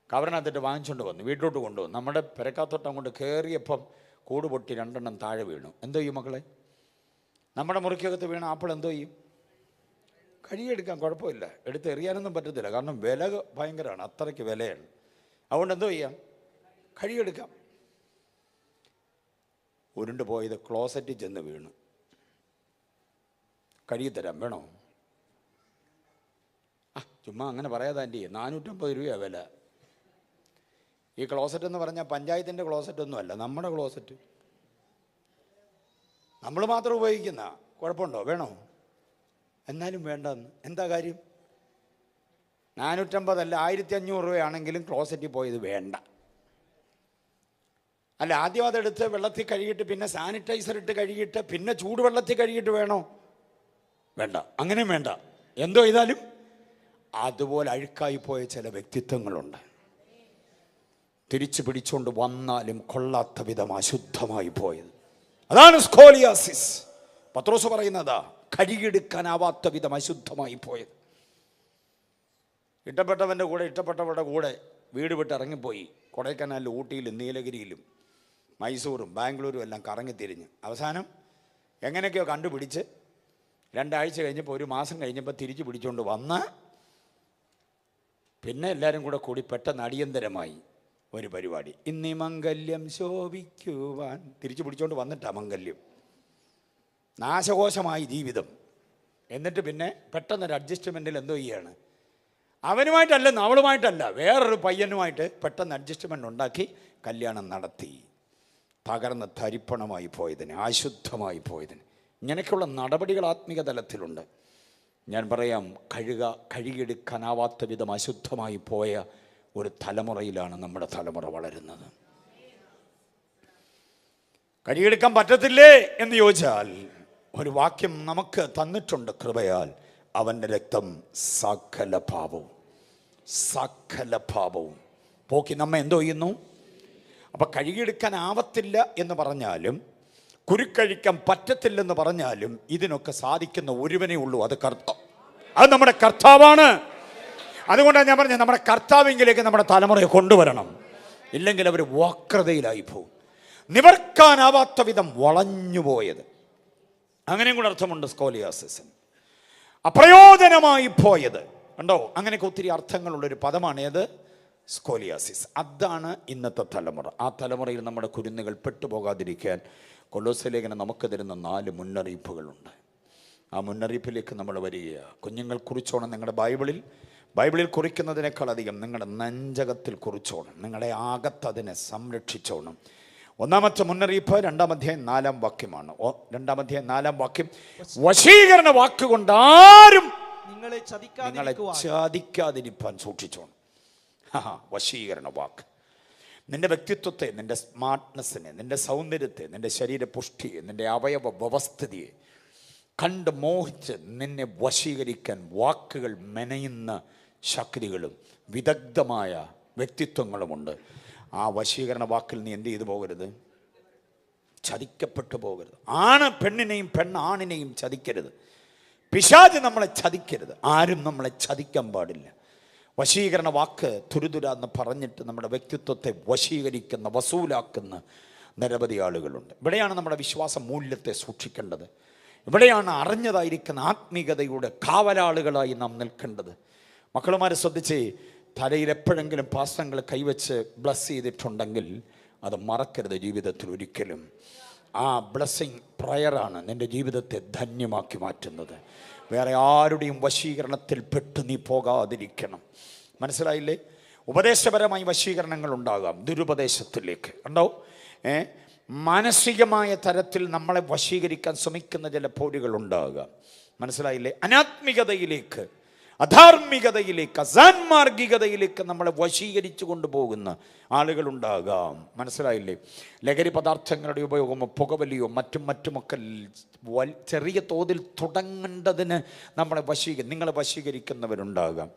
കവറിനകത്തിട്ട് വാങ്ങിച്ചുകൊണ്ട് വന്നു, വീട്ടിലോട്ട് കൊണ്ടുവന്നു. നമ്മുടെ പെരക്കാത്തോട്ടം കൊണ്ട് കയറിയപ്പം കൂട് പൊട്ടി 2 താഴെ വീണു. എന്തോ ചെയ്യും മക്കളെ? നമ്മുടെ മുറിക്കകത്ത് വീണ ആപ്പിൾ എന്തോ ചെയ്യും? കഴുകിയെടുക്കാൻ കുഴപ്പമില്ല, എടുത്ത് എറിയാനൊന്നും പറ്റത്തില്ല, കാരണം വില ഭയങ്കരമാണ്, അത്രയ്ക്ക് വിലയാണ്. അതുകൊണ്ട് എന്തോ ചെയ്യാം? കഴുകിയെടുക്കാം. ഉരുണ്ട് പോയത് ക്ലോസറ്റിൽ ചെന്ന് വീണു. കഴുകിത്തരാം, വേണോ? ചുമ്മാ അങ്ങനെ പറയാതെ ആൻറ്റി, 450 രൂപയാണ് വില. ഈ ക്ലോസറ്റ് എന്ന് പറഞ്ഞാൽ പഞ്ചായത്തിൻ്റെ ക്ലോസറ്റൊന്നും അല്ല, നമ്മുടെ ക്ലോസറ്റ്. നമ്മൾ മാത്രം ഉപയോഗിക്കുന്ന, കുഴപ്പമുണ്ടോ? വേണോ? എന്നാലും വേണ്ടെന്ന്. എന്താ കാര്യം? 450 അല്ല 1500 രൂപയാണെങ്കിലും ക്ലോസറ്റിൽ പോയത് വേണ്ട. അല്ല, ആദ്യം അതെടുത്ത് വെള്ളത്തിൽ കഴുകിയിട്ട് പിന്നെ സാനിറ്റൈസർ ഇട്ട് കഴുകിയിട്ട് പിന്നെ ചൂടുവെള്ളത്തിൽ കഴുകിയിട്ട് വേണോ? വേണ്ട, അങ്ങനെയും വേണ്ട. എന്തോ ചെയ്താലും അതുപോലെ അഴുക്കായി പോയ ചില വ്യക്തിത്വങ്ങളുണ്ട്. തിരിച്ചു പിടിച്ചുകൊണ്ട് വന്നാലും കൊള്ളാത്ത വിധം അശുദ്ധമായി പോയത്. അതാണ് സ്കോലിയാസിസ്. പത്രോസ് പറയുന്നതാ, കഴുകിയെടുക്കാനാവാത്ത വിധം അശുദ്ധമായി പോയത്. ഇഷ്ടപ്പെട്ടവരുടെ കൂടെ വീട് വിട്ട് ഇറങ്ങിപ്പോയി. കൊടൈക്കനാലിലും ഊട്ടിയിലും നീലഗിരിയിലും മൈസൂറും ബാംഗ്ലൂരും എല്ലാം കറങ്ങിത്തിരിഞ്ഞ് അവസാനം എങ്ങനെയൊക്കെയോ കണ്ടുപിടിച്ച് 2 ആഴ്ച കഴിഞ്ഞപ്പോൾ 1 മാസം കഴിഞ്ഞപ്പോൾ തിരിച്ചു പിടിച്ചുകൊണ്ട് വന്ന് പിന്നെ എല്ലാവരും കൂടി പെട്ടെന്ന് അടിയന്തരമായി ഒരു പരിപാടി. ഇന്നീ മംഗല്യം ശോഭിക്കുവാൻ തിരിച്ചു പിടിച്ചുകൊണ്ട് വന്നിട്ടാ മംഗല്യം. നാശകോശമായി ജീവിതം. എന്നിട്ട് പിന്നെ പെട്ടെന്നൊരു അഡ്ജസ്റ്റ്മെൻറ്റിൽ എന്തോ ചെയ്യാണ്? അവനുമായിട്ടല്ലെന്ന്, അവളുമായിട്ടല്ല, വേറൊരു പയ്യനുമായിട്ട് പെട്ടെന്ന് അഡ്ജസ്റ്റ്മെൻ്റ് ഉണ്ടാക്കി കല്യാണം നടത്തി. തകർന്ന് തരിപ്പണമായി പോയതിന്, അശുദ്ധമായി പോയതിന്. ഇങ്ങനെയൊക്കെയുള്ള നടപടികൾ ആത്മീക തലത്തിലുണ്ട്. ഞാൻ പറയാം, കഴുകിയെടുക്കാനാവാത്ത വിധം അശുദ്ധമായി പോയ ഒരു തലമുറയിലാണ് നമ്മുടെ തലമുറ വളരുന്നത്. കഴുകിയെടുക്കാൻ പറ്റത്തില്ലേ എന്ന് ചോദിച്ചാൽ ഒരു വാക്യം നമുക്ക് തന്നിട്ടുണ്ട്, കൃപയാൽ അവൻ്റെ രക്തം സകല പാപവും പോക്കി നമ്മെ എന്തോ ചെയ്യുന്നു. അപ്പം കഴുകിയെടുക്കാൻ ആവത്തില്ല എന്ന് പറഞ്ഞാലും കുരുക്കഴിക്കാൻ പറ്റത്തില്ലെന്ന് പറഞ്ഞാലും ഇതിനൊക്കെ സാധിക്കുന്ന ഒരുവനേ ഉള്ളൂ, അത് നമ്മുടെ കർത്താവാണ്. അതുകൊണ്ടാണ് ഞാൻ പറഞ്ഞത്, നമ്മുടെ കർത്താവിലേക്ക് നമ്മുടെ തലമുറയെ കൊണ്ടുവരണം. ഇല്ലെങ്കിൽ അവർ വക്രതയിലായി പോകും, നിവർക്കാനാവാത്ത വിധം വളഞ്ഞുപോയത്. അങ്ങനെയും കൂടെ അർത്ഥമുണ്ട് സ്കോലിയാസിന്. അപ്രയോജനമായി പോയത് കണ്ടോ? അങ്ങനെയൊക്കെ ഒത്തിരി അർത്ഥങ്ങളുള്ളൊരു പദമാണ് ഏത്? സ്കോലിയാസിസ്. അതാണ് ഇന്നത്തെ തലമുറ. ആ തലമുറയിൽ നമ്മുടെ കുരുന്നുകൾ പെട്ടുപോകാതിരിക്കാൻ കൊലോസ്യ ലേഖനം നമുക്ക് തരുന്ന 4 മുന്നറിയിപ്പുകളുണ്ട്. ആ മുന്നറിയിപ്പിലേക്ക് നമ്മൾ വരിക. കുഞ്ഞുങ്ങൾ കുറിച്ചോണം നിങ്ങളുടെ ബൈബിളിൽ കുറിക്കുന്നതിനേക്കാൾ അധികം നിങ്ങളുടെ നെഞ്ചകത്തിൽ കുറിച്ചോണം, നിങ്ങളുടെ അകത്തതിനെ സംരക്ഷിച്ചോണം. 1-ാമത്തെ മുന്നറിയിപ്പ് 2-ാം അധ്യായം 4-ാം വാക്യമാണ്. 2-ാം അധ്യായം 4-ാം വാക്യം, വശീകരണ വാക്കുകൊണ്ട് ആരും നിങ്ങളെ ചതിക്കാതിരിപ്പാൻ സൂക്ഷിച്ചോണം. വശീകരണ വാക്ക് നിന്റെ വ്യക്തിത്വത്തെ, നിന്റെ സ്മാർട്ട്നെസ്സിനെ, നിന്റെ സൗന്ദര്യത്തെ, നിന്റെ ശരീരപുഷ്ടിയെ, നിന്റെ അവയവ വ്യവസ്ഥിതിയെ കണ്ട് മോഹിച്ച് നിന്നെ വശീകരിക്കാൻ വാക്കുകൾ മെനയുന്ന ശക്തികളും വിദഗ്ധമായ വ്യക്തിത്വങ്ങളുമുണ്ട്. ആ വശീകരണ വാക്കിൽ നീ എന്ത് ചെയ്തു പോകരുത്? ചതിക്കപ്പെട്ടു പോകരുത്. ആണ് പെണ്ണിനെയും പെണ്ണ് ആണിനെയും ചതിക്കരുത്. പിശാച് നമ്മളെ ചതിക്കരുത്. ആരും നമ്മളെ ചതിക്കാൻ പാടില്ല. വശീകരണ വാക്ക് തുരുതുരാന്ന് പറഞ്ഞിട്ട് നമ്മുടെ വ്യക്തിത്വത്തെ വശീകരിക്കുന്ന, വസൂലാക്കുന്ന നിരവധി ആളുകളുണ്ട്. ഇവിടെയാണ് നമ്മുടെ വിശ്വാസ മൂല്യത്തെ സൂക്ഷിക്കേണ്ടത്. ഇവിടെയാണ് അറിഞ്ഞതായിരിക്കുന്ന ആത്മീകതയുടെ കാവലാളുകളായി നാം നിൽക്കേണ്ടത്. മക്കളുമാരെ ശ്രദ്ധിച്ച്, തലയിൽ എപ്പോഴെങ്കിലും പാസ്റ്റങ്ങൾ കൈവച്ച് ബ്ലസ് ചെയ്തിട്ടുണ്ടെങ്കിൽ അത് മറക്കരുത് ജീവിതത്തിൽ ഒരിക്കലും. ആ ബ്ലസ്സിങ് പ്രയറാണ് നിൻ്റെ ജീവിതത്തെ ധന്യമാക്കി മാറ്റുന്നത്. വേറെ ആരുടെയും വശീകരണത്തിൽ പെട്ട് നീ പോകാതിരിക്കണം. മനസ്സിലായില്ലേ? ഉപദേശപരമായി വശീകരണങ്ങൾ ഉണ്ടാകാം, ദുരുപദേശത്തിലേക്ക് ഉണ്ടാവും. മാനസികമായ തരത്തിൽ നമ്മളെ വശീകരിക്കാൻ ശ്രമിക്കുന്ന ചില പോരുകൾ ഉണ്ടാകാം. മനസ്സിലായില്ലേ? അനാത്മികതയിലേക്ക്, അധാർമികതയിലേക്ക്, അസാൻമാർഗികതയിലേക്ക് നമ്മളെ വശീകരിച്ചു കൊണ്ടുപോകുന്ന ആളുകളുണ്ടാകാം. മനസ്സിലായില്ലേ? ലഹരി പദാർത്ഥങ്ങളുടെ ഉപയോഗമോ പുകവലിയോ മറ്റുമൊക്കെ ചെറിയ തോതിൽ തുടങ്ങേണ്ടതിന് നിങ്ങളെ വശീകരിക്കുന്നവരുണ്ടാകാം.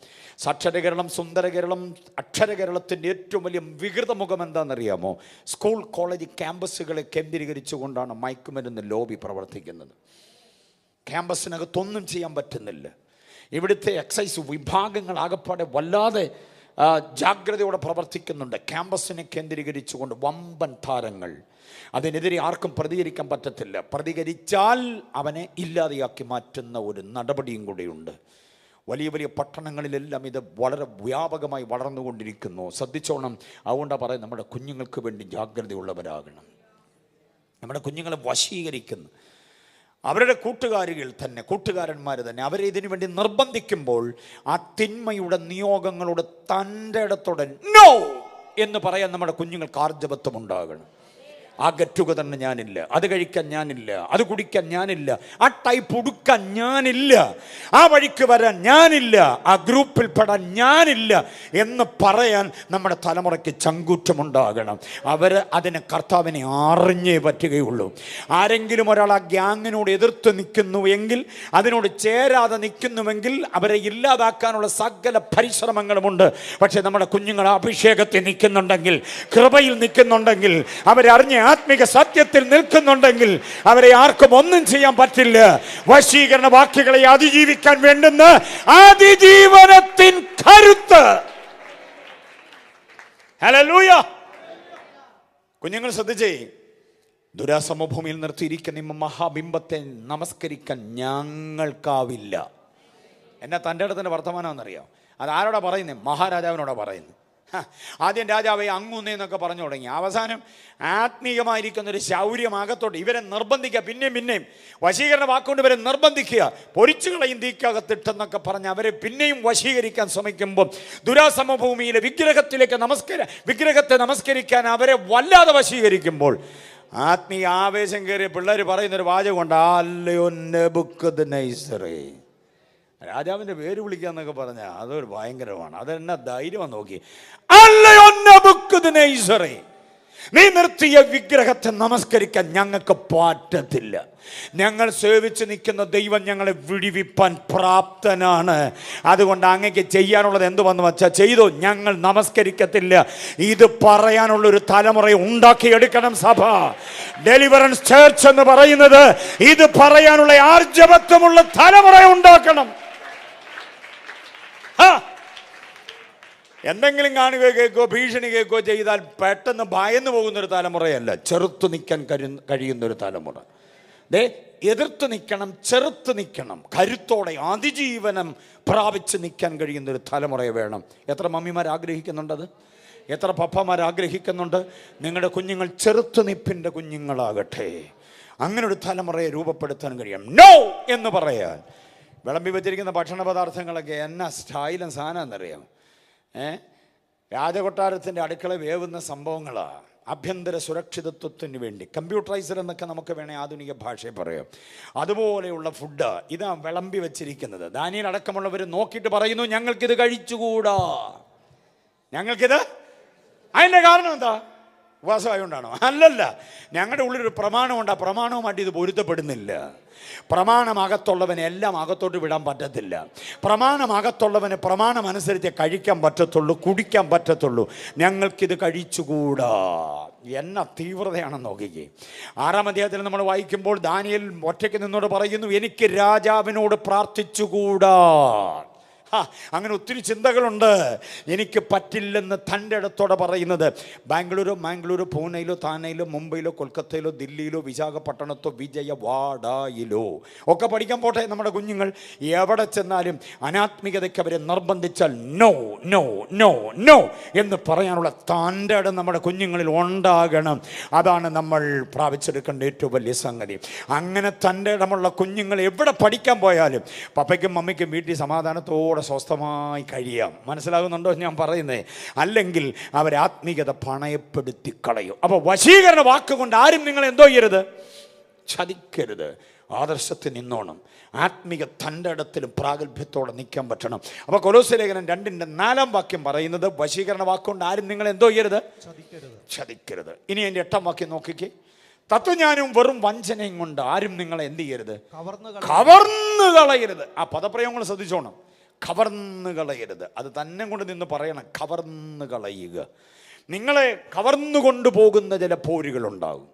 സാക്ഷര കേരളം, സുന്ദര കേരളം, അക്ഷര കേരളത്തിൻ്റെ ഏറ്റവും വലിയ വികൃത മുഖം എന്താണെന്നറിയാമോ? സ്കൂൾ കോളേജ് ക്യാമ്പസുകളെ കേന്ദ്രീകരിച്ചുകൊണ്ടാണ് മയക്കുമരുന്ന് ലോബി പ്രവർത്തിക്കുന്നത്. ക്യാമ്പസിനകത്തൊന്നും ചെയ്യാൻ പറ്റുന്നില്ല. ഇവിടുത്തെ എക്സൈസ് വിഭാഗങ്ങൾ ആകപ്പാടെ വല്ലാതെ ജാഗ്രതയോടെ പ്രവർത്തിക്കുന്നുണ്ട്. ക്യാമ്പസിനെ കേന്ദ്രീകരിച്ചുകൊണ്ട് വമ്പൻ താരങ്ങൾ. അതിനെതിരെ ആർക്കും പ്രതികരിക്കാൻ പറ്റത്തില്ല. പ്രതികരിച്ചാൽ അവനെ ഇല്ലാതെയാക്കി മാറ്റുന്ന ഒരു നടപടിയും കൂടെയുണ്ട്. വലിയ വലിയ പട്ടണങ്ങളിലെല്ലാം ഇത് വളരെ വ്യാപകമായി വളർന്നുകൊണ്ടിരിക്കുന്നു. ശ്രദ്ധിച്ചോണം. അതുകൊണ്ടാണ് പറയുന്നത്, നമ്മുടെ കുഞ്ഞുങ്ങൾക്ക് വേണ്ടി ജാഗ്രതയുള്ളവരാകണം. നമ്മുടെ കുഞ്ഞുങ്ങളെ വശീകരിക്കുന്നു അവരുടെ കൂട്ടുകാരന്മാർ തന്നെ അവരെ ഇതിനു വേണ്ടി നിർബന്ധിക്കുമ്പോൾ ആ തിന്മയുടെ നിയോഗങ്ങളോട് തൻ്റെ ഇടത്തോടെ നോ എന്ന് പറയാൻ നമ്മുടെ കുഞ്ഞുങ്ങൾക്ക് ആർജവത്വം ഉണ്ടാകണം. ആ ഗെറ്റുഗതറിന് ഞാനില്ല, അത് കഴിക്കാൻ ഞാനില്ല, അത് കുടിക്കാൻ ഞാനില്ല, ആ ടൈപ്പ് ഉടുക്കാൻ ഞാനില്ല, ആ വഴിക്ക് വരാൻ ഞാനില്ല, ആ ഗ്രൂപ്പിൽ പെടാൻ ഞാനില്ല എന്ന് പറയാൻ നമ്മുടെ തലമുറയ്ക്ക് ചങ്കൂറ്റമുണ്ടാകണം. അവർ അതിന് കർത്താവിനെ അറിഞ്ഞേ പറ്റുകയുള്ളൂ. ആരെങ്കിലും ഒരാൾ ആ ഗ്യാങ്ങിനോട് എതിർത്ത് നിൽക്കുന്നു എങ്കിൽ, അതിനോട് ചേരാതെ നിൽക്കുന്നുവെങ്കിൽ അവരെ ഇല്ലാതാക്കാനുള്ള സകല പരിശ്രമങ്ങളുമുണ്ട്. പക്ഷേ നമ്മുടെ കുഞ്ഞുങ്ങൾ അഭിഷേകത്തിൽ നിൽക്കുന്നുണ്ടെങ്കിൽ, കൃപയിൽ നിൽക്കുന്നുണ്ടെങ്കിൽ, അവരറിഞ്ഞ ആത്മിക സത്യത്തിൽ നിൽക്കുന്നുണ്ടെങ്കിൽ അവരെ ആർക്കും ഒന്നും ചെയ്യാൻ പറ്റില്ല. വശീകരണ വാക്കുകളെ അതിജീവിക്കാൻ വേണ്ടുന്ന അതിജീവനത്തിൻ കരുത്ത്. ഹല്ലേലൂയ. കുഞ്ഞുങ്ങൾ ശ്രദ്ധിച്ചേ, ദുരാസമഭൂമിയിൽ നിർത്തിയിരിക്കുന്ന മഹാബിംബത്തെ നമസ്കരിക്കാൻ ഞങ്ങൾക്കാവില്ല. എന്നാ തൻ്റെ അടുത്തന്നെ വർത്തമാനമെന്നറിയാം. അത് ആരോടാ പറയുന്നത്? മഹാരാജാവിനോടാ പറയുന്നത്. ആദ്യം രാജാവെ അങ്ങുന്നേന്നൊക്കെ പറഞ്ഞു തുടങ്ങി. അവസാനം ആത്മീയമായിരിക്കുന്നൊരു ശൗര്യമാകത്തോട്ട് ഇവരെ നിർബന്ധിക്കുക. പിന്നെയും വശീകരണ വാക്കുകൊണ്ട് ഇവരെ നിർബന്ധിക്കുക. പൊരിച്ചുകളയും തീക്കകത്തിട്ടെന്നൊക്കെ പറഞ്ഞ് അവരെ പിന്നെയും വശീകരിക്കാൻ ശ്രമിക്കുമ്പോൾ ദുരാസമഭൂമിയിലെ വിഗ്രഹത്തെ നമസ്കരിക്കാൻ അവരെ വല്ലാതെ വശീകരിക്കുമ്പോൾ ആത്മീയ ആവേശം കയറിയ പിള്ളേർ പറയുന്നൊരു വാചകമുണ്ട്, അല്ലയോ നെബൂഖദ്നേസറേ. രാജാവിൻ്റെ പേര് വിളിക്കാന്നൊക്കെ പറഞ്ഞാൽ അതൊരു ഭയങ്കരമാണ്. അതെന്നാ ധൈര്യമാണ് നോക്കി. അല്ലയോ നെബൂഖദ്നേസറേ, നീ നിർത്തിയ വിഗ്രഹത്തെ നമസ്കരിക്കാൻ ഞങ്ങൾക്ക് പറ്റത്തില്ല. ഞങ്ങൾ സേവിച്ച് നിൽക്കുന്ന ദൈവം ഞങ്ങളെ വിടിവിപ്പാൻ പ്രാപ്തനാണ്. അതുകൊണ്ട് അങ്ങക്ക് ചെയ്യാനുള്ളത് എന്തുവെന്ന് വെച്ചാൽ ചെയ്തോ, ഞങ്ങൾ നമസ്കരിക്കത്തില്ല. ഇത് പറയാനുള്ളൊരു തലമുറ ഉണ്ടാക്കിയെടുക്കണം സഭ. ഡെലിവറൻസ് ചർച്ച് എന്ന് പറയുന്നത് ഇത് പറയാനുള്ള ആർജവത്വമുള്ള തലമുറ ഉണ്ടാക്കണം. എന്തെങ്കിലും കാണുകയോ കേൾക്കുകയോ ഭീഷണി കേൾക്കുകയോ ചെയ്താൽ പെട്ടെന്ന് ഭയന്നു പോകുന്നൊരു തലമുറയല്ല, ചെറുത്തു നിൽക്കാൻ കഴിയുന്നൊരു തലമുറ. എതിർത്ത് നിൽക്കണം, ചെറുത്ത് നിൽക്കണം, കരുത്തോടെ അതിജീവനം പ്രാപിച്ച് നിൽക്കാൻ കഴിയുന്നൊരു തലമുറയെ വേണം. എത്ര മമ്മിമാർ ആഗ്രഹിക്കുന്നുണ്ടത്? എത്ര പപ്പമാർ ആഗ്രഹിക്കുന്നുണ്ട്? നിങ്ങളുടെ കുഞ്ഞുങ്ങൾ ചെറുത്തുനിപ്പിൻ്റെ കുഞ്ഞുങ്ങളാകട്ടെ. അങ്ങനെ ഒരു തലമുറയെ രൂപപ്പെടുത്താൻ കഴിയും. നോ എന്ന് പറയാൻ. വിളമ്പി വെച്ചിരിക്കുന്ന ഭക്ഷണ പദാർത്ഥങ്ങളൊക്കെ എന്നാ സ്റ്റൈലും സാധനം എന്നറിയാം. രാജകൊട്ടാരത്തിൻ്റെ അടുക്കള വേവുന്ന സംഭവങ്ങളാണ്. ആഭ്യന്തര സുരക്ഷിതത്വത്തിന് വേണ്ടി കമ്പ്യൂട്ടറൈസർ എന്നൊക്കെ നമുക്ക് വേണേൽ ആധുനിക ഭാഷയിൽ പറയാം. അതുപോലെയുള്ള ഫുഡ് ഇതാ വിളമ്പി വെച്ചിരിക്കുന്നത്. ദാനിയേൽ അടക്കമുള്ളവർ നോക്കിയിട്ട് പറയുന്നു, ഞങ്ങൾക്കിത് കഴിച്ചുകൂടാ. ഞങ്ങൾക്കിത് അതിൻ്റെ കാരണം എന്താ? ഉപവാസമായതുകൊണ്ടാണോ? അല്ലല്ല, ഞങ്ങളുടെ ഉള്ളിലൊരു പ്രമാണമുണ്ട്. ആ പ്രമാണവുമായിട്ട് ഇത് പൊരുത്തപ്പെടുന്നില്ല. പ്രമാണമകത്തുള്ളവനെ എല്ലാം അകത്തോട്ട് വിടാൻ പറ്റത്തില്ല. പ്രമാണമകത്തുള്ളവന് പ്രമാണം അനുസരിച്ച് കഴിക്കാൻ പറ്റത്തുള്ളൂ, കുടിക്കാൻ പറ്റത്തുള്ളൂ. ഞങ്ങൾക്കിത് കഴിച്ചുകൂടാ. എന്ന തീവ്രതയാണെന്ന് നോക്കിക്കേ. 6-ാം അധ്യായത്തിൽ നമ്മൾ വായിക്കുമ്പോൾ ദാനിയേൽ ഒറ്റയ്ക്ക് നിന്നോട് പറയുന്നു, എനിക്ക് രാജാവിനോട് പ്രാർത്ഥിച്ചുകൂടാ. അങ്ങനെ ഒത്തിരി ചിന്തകളുണ്ട്. എനിക്ക് പറ്റില്ലെന്ന് തൻ്റെ ഇടത്തോടെ പറയുന്നത്. മാംഗ്ലൂരോ പൂനെയിലോ താനെയിലോ മുംബൈയിലോ കൊൽക്കത്തയിലോ ദില്ലിയിലോ വിശാഖപട്ടണത്തോ വിജയവാഡയിലോ ഒക്കെ പഠിക്കാൻ പോട്ടെ. നമ്മുടെ കുഞ്ഞുങ്ങൾ എവിടെ ചെന്നാലും അനാത്മികതയ്ക്ക് അവരെ നിർബന്ധിച്ചാൽ നോ നോ നോ നോ എന്ന് പറയാനുള്ള തൻ്റെ ഇടം നമ്മുടെ കുഞ്ഞുങ്ങളിൽ ഉണ്ടാകണം. അതാണ് നമ്മൾ പ്രാപിച്ചെടുക്കേണ്ട ഏറ്റവും വലിയ സംഗതി. അങ്ങനെ തൻ്റെ ഇടമുള്ള കുഞ്ഞുങ്ങൾ എവിടെ പഠിക്കാൻ പോയാലും പപ്പയ്ക്കും മമ്മിക്കും വീട്ടിൽ സമാധാനത്തോടെ സ്വസ്ഥമായി കഴിയാം. മനസ്സിലാകുന്നുണ്ടോ ഞാൻ പറയുന്നത്? അല്ലെങ്കിൽ അവർ ആത്മീയത പണയപ്പെടുത്തി കളയും. അപ്പോൾ വശീകരണ വാക്കുകൊണ്ട് ആരും നിങ്ങൾ എന്തോ ചെയ്യരുത്, ചതിക്കരുത്. ആദർശത്തിൽ നിന്നോണം. ആത്മീക തൻ്റെ ഇടത്തിലും പ്രാഗൽഭ്യത്തോടെ നിൽക്കാൻ പറ്റണം. അപ്പോൾ കൊലോസ്യ ലേഖനം 2:4 പറയുന്നത്, വശീകരണ വാക്കുകൊണ്ട് ആരും നിങ്ങൾ എന്തോ ചെയ്യരുത്, ചതിക്കരുത്. ഇനി എൻ്റെ 8 നോക്കിക്കേ. തത്വജ്ഞാനവും വെറും വഞ്ചനയും കൊണ്ട് ആരും നിങ്ങളെ എന്ത് ചെയ്യരുത്, കവർന്നു കളയരുത്. ആ പദപ്രയോഗങ്ങൾ ശ്രദ്ധിച്ചോണം. കവർന്നു കളയരുത്. അത് തന്നെ കൊണ്ട് നിന്ന് പറയണം, കവർന്നു കളയുക. നിങ്ങളെ കവർന്നു കൊണ്ടുപോകുന്ന ചില പോരുകളുണ്ടാകും.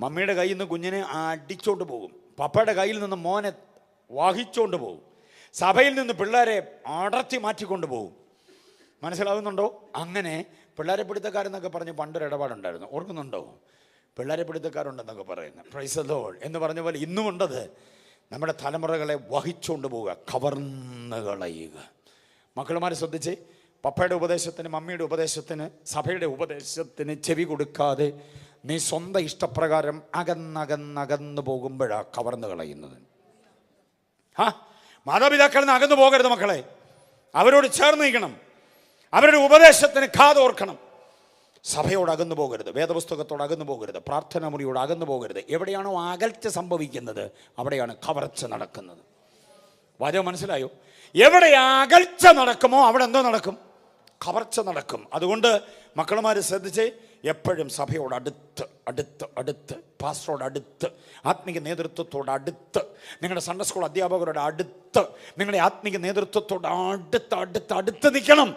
മമ്മിയുടെ കയ്യിൽ നിന്ന് കുഞ്ഞിനെ അടിച്ചോണ്ട് പോകും. പപ്പയുടെ കയ്യിൽ നിന്ന് മോനെ വഹിച്ചോണ്ട് പോകും. സഭയിൽ നിന്ന് പിള്ളേരെ അടർത്തി മാറ്റിക്കൊണ്ട് പോകും. മനസ്സിലാകുന്നുണ്ടോ? അങ്ങനെ പിള്ളേരെ പിടുത്തക്കാരെന്നൊക്കെ പറഞ്ഞ് പണ്ടൊരു ഇടപാടുണ്ടായിരുന്നു, ഓർക്കുന്നുണ്ടോ? പിള്ളേരെ പിടുത്തക്കാരുണ്ടെന്നൊക്കെ പറയുന്നത്. പ്രൈസ് ദി ലോർഡ് എന്ന് പറഞ്ഞ പോലെ ഇന്നും ഉണ്ടത്. നമ്മുടെ തലമുറകളെ വഹിച്ചുകൊണ്ട് പോവുക, കവർന്നു കളയുക. മക്കളുമാരെ ശ്രദ്ധിച്ച്, പപ്പയുടെ ഉപദേശത്തിന്, മമ്മിയുടെ ഉപദേശത്തിന്, സഭയുടെ ഉപദേശത്തിന് ചെവി കൊടുക്കാതെ നീ സ്വന്തം ഇഷ്ടപ്രകാരം അകന്നകന്നകന്നു പോകുമ്പോഴാണ് കവർന്നു കളയുന്നത്. മാതാപിതാക്കളിൽ നിന്ന് അകന്നു പോകരുത് മക്കളെ. അവരോട് ചേർന്ന് നിൽക്കണം. അവരുടെ ഉപദേശത്തിന് കാതോർക്കണം. സഭയോട് അകന്നു പോകരുത്, വേദപുസ്തകത്തോട് അകന്നു പോകരുത്, പ്രാർത്ഥനാ മുറിയോട് അകന്നു പോകരുത്. എവിടെയാണോ അകൽച്ച സംഭവിക്കുന്നത് അവിടെയാണ് കവർച്ച നടക്കുന്നത്. വാചകം മനസ്സിലായോ? എവിടെ അകൽച്ച നടക്കുമോ അവിടെ എന്തോ നടക്കും, കവർച്ച നടക്കും. അതുകൊണ്ട് മക്കളുമാർ ശ്രദ്ധിച്ച്, എപ്പോഴും സഭയോട് അടുത്ത് അടുത്ത് അടുത്ത്, പാസ്റ്ററോട് അടുത്ത്, ആത്മീക നേതൃത്വത്തോട് അടുത്ത്, നിങ്ങളുടെ സൺഡേ സ്കൂൾ അധ്യാപകരോട് അടുത്ത്, നിങ്ങളുടെ ആത്മീക നേതൃത്വത്തോട് അടുത്ത് അടുത്ത് അടുത്ത് നിൽക്കണം.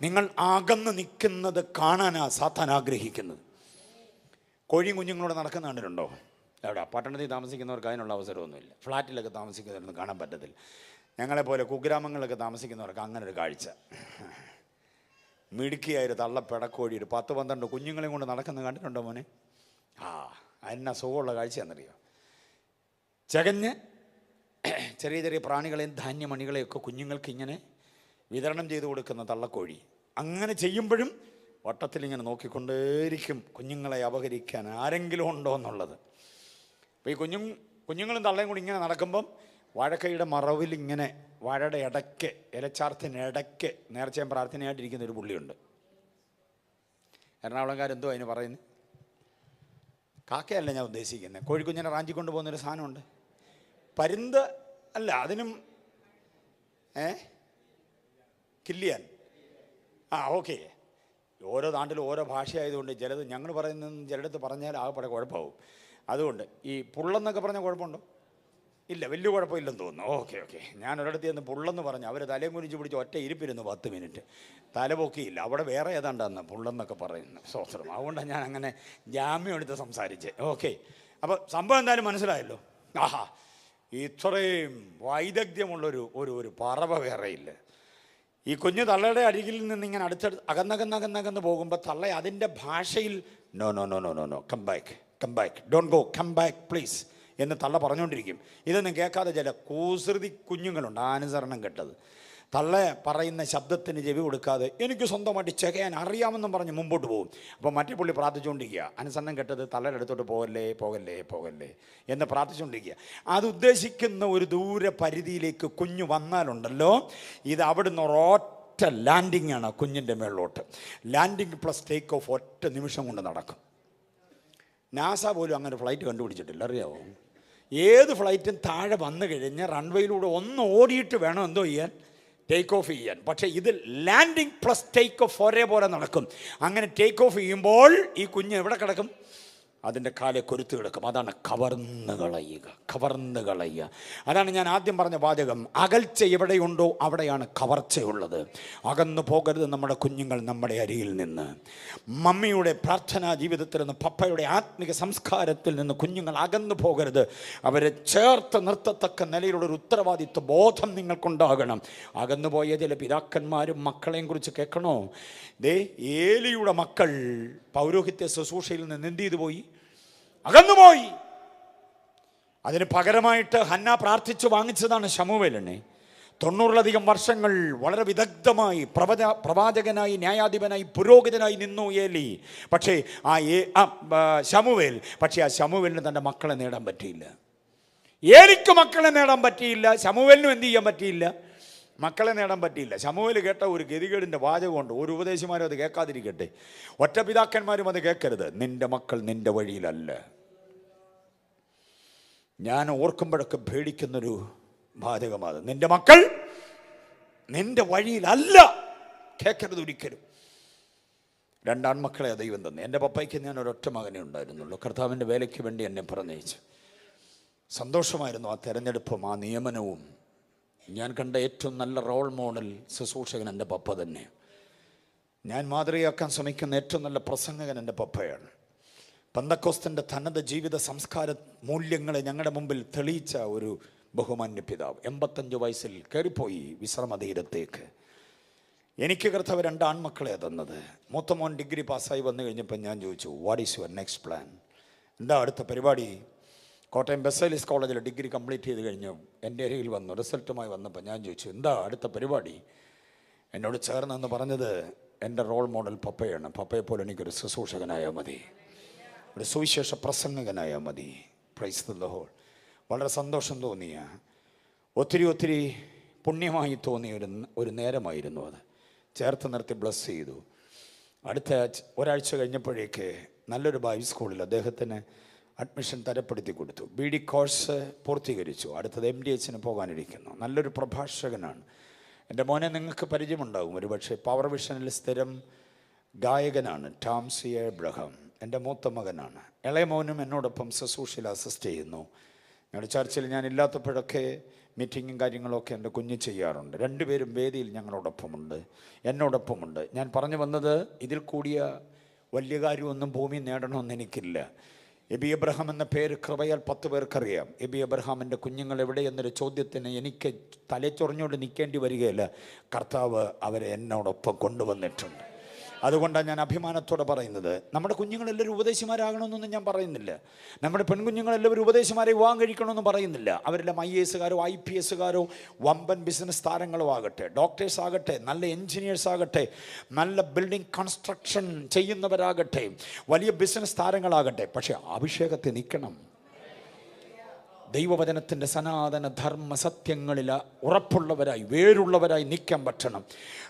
നിങ്ങൾ അകന്ന് നിൽക്കുന്നത് കാണാനാണ് സാത്താൻ ആഗ്രഹിക്കുന്നത്. കോഴിയും കുഞ്ഞുങ്ങളോട് നടക്കുന്ന കണ്ടിട്ടുണ്ടോ? എവിടെ? പട്ടണത്തിൽ താമസിക്കുന്നവർക്ക് അതിനുള്ള അവസരമൊന്നുമില്ല. ഫ്ലാറ്റിലൊക്കെ താമസിക്കുന്നവരൊന്നും കാണാൻ പറ്റത്തില്ല. ഞങ്ങളെപ്പോലെ കുഗ്രാമങ്ങളിലൊക്കെ താമസിക്കുന്നവർക്ക് അങ്ങനെ ഒരു കാഴ്ച. മിടുക്കിയായൊരു തള്ള പെടക്കോഴി ഒരു 10-12 കുഞ്ഞുങ്ങളെയും കൊണ്ട് നടക്കുന്നത് കണ്ടിട്ടുണ്ടോ മോനെ? അതിനാ സുഖമുള്ള കാഴ്ചയാണെന്നറിയോ? ചകഞ്ഞ് ചെറിയ ചെറിയ പ്രാണികളെയും ധാന്യമണികളെയൊക്കെ കുഞ്ഞുങ്ങൾക്ക് ഇങ്ങനെ വിതരണം ചെയ്ത് കൊടുക്കുന്ന തള്ളക്കോഴി. അങ്ങനെ ചെയ്യുമ്പോഴും വട്ടത്തിലിങ്ങനെ നോക്കിക്കൊണ്ടേയിരിക്കും കുഞ്ഞുങ്ങളെ അപഹരിക്കാൻ ആരെങ്കിലും ഉണ്ടോ എന്നുള്ളത്. അപ്പോൾ ഈ കുഞ്ഞുങ്ങളും തള്ളയും കൂടി ഇങ്ങനെ നടക്കുമ്പം വാഴക്കൈയുടെ മറവിൽ ഇങ്ങനെ വാഴയുടെ ഇടയ്ക്ക്, ഇലച്ചാർത്തിനിടയ്ക്ക് നേർച്ചയും പ്രാർത്ഥനയായിട്ടിരിക്കുന്ന ഒരു പുള്ളിയുണ്ട്. എറണാകുളംകാരെന്തോ അതിന് പറയുന്നത്? കാക്കയല്ല ഞാൻ ഉദ്ദേശിക്കുന്നത്. കോഴിക്കുഞ്ഞിനെ റാഞ്ചിക്കൊണ്ട് പോകുന്നൊരു സാധനമുണ്ട്. പരുന്ത് അല്ല, അതിനും കില്ലിയാൻ. ഓക്കെ. ഓരോ നാട്ടിലും ഓരോ ഭാഷയായതുകൊണ്ട് ചിലത് ഞങ്ങൾ പറയുന്നത് ചിലടത്ത് പറഞ്ഞാൽ ആകെപ്പാടെ കുഴപ്പമാവും. അതുകൊണ്ട് ഈ പുള്ളെന്നൊക്കെ പറഞ്ഞാൽ കുഴപ്പമുണ്ടോ? ഇല്ല, വലിയ കുഴപ്പമില്ലെന്ന് തോന്നുന്നു. ഓക്കെ. ഞാൻ ഒരിടത്ത് ചെന്ന് പുള്ളെന്ന് പറഞ്ഞു. അവർ തലയും കുനിച്ച് പിടിച്ച് ഒറ്റ ഇരിപ്പിരുന്നു 10 മിനിറ്റ്. തല പൊക്കിയില്ല. അവിടെ വേറെ ഏതാണ്ടാന്ന് പുള്ളെന്നൊക്കെ പറയുന്നത്. സ്വസ്ത്രം. അതുകൊണ്ടാണ് ഞാൻ അങ്ങനെ ജാമ്യം എടുത്ത് സംസാരിച്ചത്. ഓക്കെ. അപ്പോൾ സംഭവം എന്തായാലും മനസ്സിലായല്ലോ. ഇത്രയും വൈദഗ്ധ്യമുള്ളൊരു ഒരു പറവ വേറെയില്ല. ഈ കുഞ്ഞു തള്ളയുടെ അരികിൽ നിന്ന് ഇങ്ങനെ അടുത്തടുത്ത് അകന്നകന്നകന്നകന്ന് പോകുമ്പോൾ തള്ള അതിൻ്റെ ഭാഷയിൽ no come back don't go, come back please എന്ന് തള്ള പറഞ്ഞുകൊണ്ടിരിക്കും. ഇതൊന്നും കേൾക്കാതെ ചില കൂസൃതി കുഞ്ഞുങ്ങളുണ്ട്, അനുസരണം കെട്ടത്. തള്ള പറയുന്ന ശബ്ദത്തിന് ചെവി കൊടുക്കാതെ എനിക്ക് സ്വന്തമായിട്ട് ചെകയാൻ അറിയാമെന്നും പറഞ്ഞ് മുമ്പോട്ട് പോകും. അപ്പോൾ മറ്റേ പുള്ളി പ്രാർത്ഥിച്ചുകൊണ്ടിരിക്കുക, അനുസരണം കെട്ടത് തള്ളയുടെ അടുത്തോട്ട് പോകല്ലേ എന്ന് പ്രാർത്ഥിച്ചുകൊണ്ടിരിക്കുക. അത് ഉദ്ദേശിക്കുന്ന ഒരു ദൂര പരിധിയിലേക്ക് കുഞ്ഞു വന്നാലുണ്ടല്ലോ, ഇത് അവിടുന്ന് ഒരൊറ്റ ലാൻഡിങ് ആണ് കുഞ്ഞിൻ്റെ മേളിലോട്ട്. ലാൻഡിങ് പ്ലസ് ടേക്ക് ഓഫ് ഒറ്റ നിമിഷം കൊണ്ട് നടക്കും. നാസ പോലും അങ്ങനെ ഫ്ലൈറ്റ് കണ്ടുപിടിച്ചിട്ടില്ല, അറിയാമോ? ഏത് ഫ്ലൈറ്റും താഴെ വന്നു കഴിഞ്ഞ് റൺവേയിലൂടെ ഒന്ന് ഓടിയിട്ട് വേണം എന്തോ ചെയ്യാൻ, ടേക്ക് ഓഫ് ചെയ്യാൻ. പക്ഷേ ഇത് ലാൻഡിങ് പ്ലസ് ടേക്ക് ഓഫ് ഒരേപോലെ നടക്കും. അങ്ങനെ ടേക്ക് ഓഫ് ചെയ്യുമ്പോൾ ഈ കുഞ്ഞ് എവിടെ കിടക്കും? അതിൻ്റെ കാലെ കൊരുത്ത് കിടക്കും. അതാണ് കവർന്ന് കളയുക. അതാണ് ഞാൻ ആദ്യം പറഞ്ഞ വാചകം. അകൽച്ച എവിടെയുണ്ടോ അവിടെയാണ് കവർച്ചയുള്ളത്. അകന്നു പോകരുത് നമ്മുടെ കുഞ്ഞുങ്ങൾ നമ്മുടെ അരിയിൽ നിന്ന്. മമ്മിയുടെ പ്രാർത്ഥനാ ജീവിതത്തിൽ നിന്ന്, പപ്പയുടെ ആത്മിക സംസ്കാരത്തിൽ നിന്ന് കുഞ്ഞുങ്ങൾ അകന്നു പോകരുത്. അവരെ ചേർത്ത് നിർത്തത്തക്ക നിലയിലുള്ളൊരു ഉത്തരവാദിത്വ ബോധം നിങ്ങൾക്കുണ്ടാകണം. അകന്നുപോയ ചില പിതാക്കന്മാരും മക്കളെയും കുറിച്ച് കേൾക്കണോ? ഏലിയുടെ മക്കൾ പൗരോഹിത്യ ശുശ്രൂഷയിൽ നിന്ന് എന്ത് ചെയ്തു പോയി? അകന്നുപോയി. അതിന് പകരമായിട്ട് ഹന്ന പ്രാർത്ഥിച്ചു വാങ്ങിച്ചതാണ് ശമൂവേലിനെ. 90-ലധികം വർഷങ്ങൾ വളരെ വിദഗ്ധമായി പ്രവാചകനായി, ന്യായാധിപനായി, പുരോഹിതനായി നിന്നു ഏലി. പക്ഷേ ശമൂവേൽ ആ ശമൂവേലിന് തൻ്റെ മക്കളെ നേടാൻ പറ്റിയില്ല. ഏലിക്ക് മക്കളെ നേടാൻ പറ്റിയില്ല, ശമൂവേലിനും എന്ത് ചെയ്യാൻ പറ്റിയില്ല? മക്കളെ നേടാൻ പറ്റിയില്ല. ശമൂവേൽ കേട്ട ഒരു ഗതികേടിൻ്റെ വാചകമുണ്ട്. ഒരു ഉപദേശിമാരും അത് കേൾക്കാതിരിക്കട്ടെ, ഒറ്റ പിതാക്കന്മാരും അത് കേൾക്കരുത്. നിന്റെ മക്കൾ നിന്റെ വഴിയിലല്ല. ഞാൻ ഓർക്കുമ്പോഴൊക്കെ പേടിക്കുന്നൊരു ബാധകമാണ്. നിന്റെ മക്കൾ നിന്റെ വഴിയിലല്ല. കേൾക്കരുത് ഒരിക്കലും. 2 ആൺമക്കളെ ദൈവം തന്നെ. എൻ്റെ പപ്പയ്ക്ക് ഞാൻ ഒരൊറ്റ മകനേ ഉണ്ടായിരുന്നുള്ളൂ. കർത്താവിൻ്റെ വേലയ്ക്ക് വേണ്ടി എന്നെ പറഞ്ഞയച്ചു. സന്തോഷമായിരുന്നു ആ തെരഞ്ഞെടുപ്പും ആ നിയമനവും. ഞാൻ കണ്ട ഏറ്റവും നല്ല റോൾ മോഡൽ ശുശ്രൂഷകൻ എൻ്റെ പപ്പ തന്നെ. ഞാൻ മാതൃകയാക്കാൻ ശ്രമിക്കുന്ന ഏറ്റവും നല്ല പ്രസംഗകൻ എൻ്റെ പപ്പയാണ്. പെന്തക്കോസ്തിൻ്റെ തനത് ജീവിത സംസ്കാര മൂല്യങ്ങളെ ഞങ്ങളുടെ മുമ്പിൽ തെളിയിച്ച ഒരു ബഹുമാന്യ പിതാവ്. 85 വയസ്സിൽ കയറിപ്പോയി വിശ്രമതീരത്തേക്ക്. എനിക്ക് കർത്താവ് 2 ആൺമക്കളെ തന്നത്. മൂത്ത മോൻ ഡിഗ്രി പാസ്സായി വന്നു കഴിഞ്ഞപ്പോൾ ഞാൻ ചോദിച്ചു, what is your next plan? എന്താ അടുത്ത പരിപാടി? കോട്ടയം ബെസേലിസ് കോളേജിൽ ഡിഗ്രി കംപ്ലീറ്റ് ചെയ്ത് കഴിഞ്ഞു എൻ്റെ അരികിൽ വന്നു. റിസൾട്ടുമായി വന്നപ്പോൾ ഞാൻ ചോദിച്ചു, എന്താ അടുത്ത പരിപാടി? എന്നോട് ചേർന്നെന്ന് പറഞ്ഞത് എൻ്റെ റോൾ മോഡൽ പപ്പയാണ്. പപ്പയെപ്പോലെ എനിക്കൊരു ശുശ്രൂഷകനായാൽ മതി, ഒരു സുവിശേഷ പ്രസംഗകനായാൽ മതി. Price the Lord. വളരെ സന്തോഷം തോന്നിയ, ഒത്തിരി പുണ്യമായി തോന്നിയ ഒരു നേരമായിരുന്നു അത്. ചേർത്ത് നിർത്തി ബ്ലസ് ചെയ്തു. അടുത്ത ഒരാഴ്ച കഴിഞ്ഞപ്പോഴേക്ക് നല്ലൊരു ബൈബിൾ സ്കൂളിൽ അദ്ദേഹത്തിന് അഡ്മിഷൻ തരപ്പെടുത്തി കൊടുത്തു. BD കോഴ്സ് പൂർത്തീകരിച്ചു. അടുത്തത് MDHന് പോകാനിരിക്കുന്നു. നല്ലൊരു പ്രഭാഷകനാണ്. എൻ്റെ മോനെ നിങ്ങൾക്ക് പരിചയമുണ്ടാകും ഒരുപക്ഷെ. പവർ വിഷനിൽ സ്ഥിരം ഗായകനാണ്. ടോം സി എബ്രഹാം എൻ്റെ മൂത്ത മകനാണ്. ഇളയ മോനും എന്നോടൊപ്പം ശുശ്രൂഷയിൽ അസിസ്റ്റ് ചെയ്യുന്നു. ഞങ്ങളുടെ ചർച്ചിൽ ഞാൻ ഇല്ലാത്തപ്പോഴൊക്കെ മീറ്റിങ്ങും കാര്യങ്ങളൊക്കെ എൻ്റെ കുഞ്ഞ് ചെയ്യാറുണ്ട്. 2 പേരും വേദിയിൽ എന്നോടൊപ്പമുണ്ട്. ഞാൻ പറഞ്ഞു വന്നത്, ഇതിൽ കൂടിയ വലിയ കാര്യമൊന്നും ഭൂമി നേടണമെന്ന് എനിക്കില്ല. എബി എബ്രഹാം എന്ന പേര് കൃപയാൽ 10 പേർക്കറിയാം. എബി എബ്രഹാമിൻ്റെ കുഞ്ഞുങ്ങൾ എവിടെയെന്നൊരു ചോദ്യത്തിന് എനിക്ക് തലച്ചൊറിഞ്ഞുകൊണ്ട് നിൽക്കേണ്ടി വരികയില്ല. കർത്താവ് അവരെ എന്നോടൊപ്പം കൊണ്ടുവന്നിട്ടുണ്ട്. അതുകൊണ്ടാണ് ഞാൻ അഭിമാനത്തോടെ പറയുന്നത്. നമ്മുടെ കുഞ്ഞുങ്ങളെല്ലാവരും ഉപദേശിമാരാകണമെന്നൊന്നും ഞാൻ പറയുന്നില്ല. നമ്മുടെ പെൺകുഞ്ഞുങ്ങളെല്ലാവരും ഉപദേശിമാരെ വിവാഹം കഴിക്കണമെന്നും പറയുന്നില്ല. അവരെല്ലാം IASകാരോ IPSകാരോ വമ്പൻ ബിസിനസ് താരങ്ങളോ ആകട്ടെ, ഡോക്ടേഴ്സ് ആകട്ടെ, നല്ല എൻജിനീയേഴ്സ് ആകട്ടെ, നല്ല ബിൽഡിംഗ് കൺസ്ട്രക്ഷൻ ചെയ്യുന്നവരാകട്ടെ, വലിയ ബിസിനസ് താരങ്ങളാകട്ടെ, പക്ഷേ അഭിഷേകത്തിൽ നിൽക്കണം. ദൈവവചനത്തിൻ്റെ സനാതന ധർമ്മ സത്യങ്ങളിൽ ഉറപ്പുള്ളവരായി വേരുള്ളവരായി നിൽക്കാൻ പറ്റണം.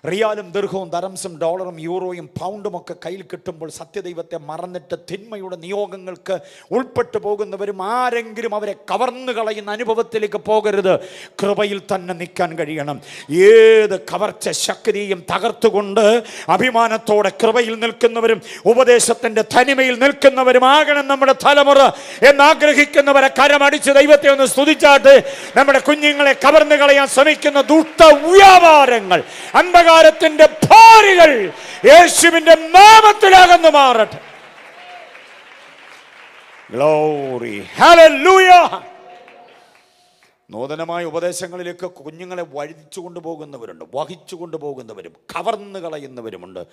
റിയാലും ദീർഘവും ദരംസും ഡോളറും യൂറോയും പൗണ്ടും ഒക്കെ കയ്യിൽ കിട്ടുമ്പോൾ സത്യദൈവത്തെ മറന്നിട്ട് തിന്മയുടെ നിയോഗങ്ങൾക്ക് ഉൾപ്പെട്ടു പോകുന്നവരും ആരെങ്കിലും അവരെ കവർന്നു കളയുന്ന അനുഭവത്തിലേക്ക് പോകരുത്. കൃപയിൽ തന്നെ നിൽക്കാൻ കഴിയണം. ഏത് കവർച്ച ശക്തിയും തകർത്തുകൊണ്ട് അഭിമാനത്തോടെ കൃപയിൽ നിൽക്കുന്നവരും ഉപദേശത്തിൻ്റെ തനിമയിൽ നിൽക്കുന്നവരുമാകണം നമ്മുടെ തലമുറ എന്നാഗ്രഹിക്കുന്നവരെ കരമടിച്ച് ദൈവത്തെ ഒന്ന് സ്തുതിച്ചാട്ട്. നമ്മുടെ കുഞ്ഞുങ്ങളെ കവർന്നു കളയാൻ ശ്രമിക്കുന്ന ദുഷ്ട വ്യാപാരങ്ങൾ, അന്ധകാരത്തിന്റെ ഭാരികൾ യേശുവിന്റെ നാമത്തിലകന്നു മാറട്ടെ. Glory, hallelujah. നൂതനമായ ഉപദേശങ്ങളിലേക്ക് കുഞ്ഞുങ്ങളെ വഹിച്ചു കൊണ്ടുപോകുന്നവരും കവർന്നു കളയുന്നവരുമുണ്ട്.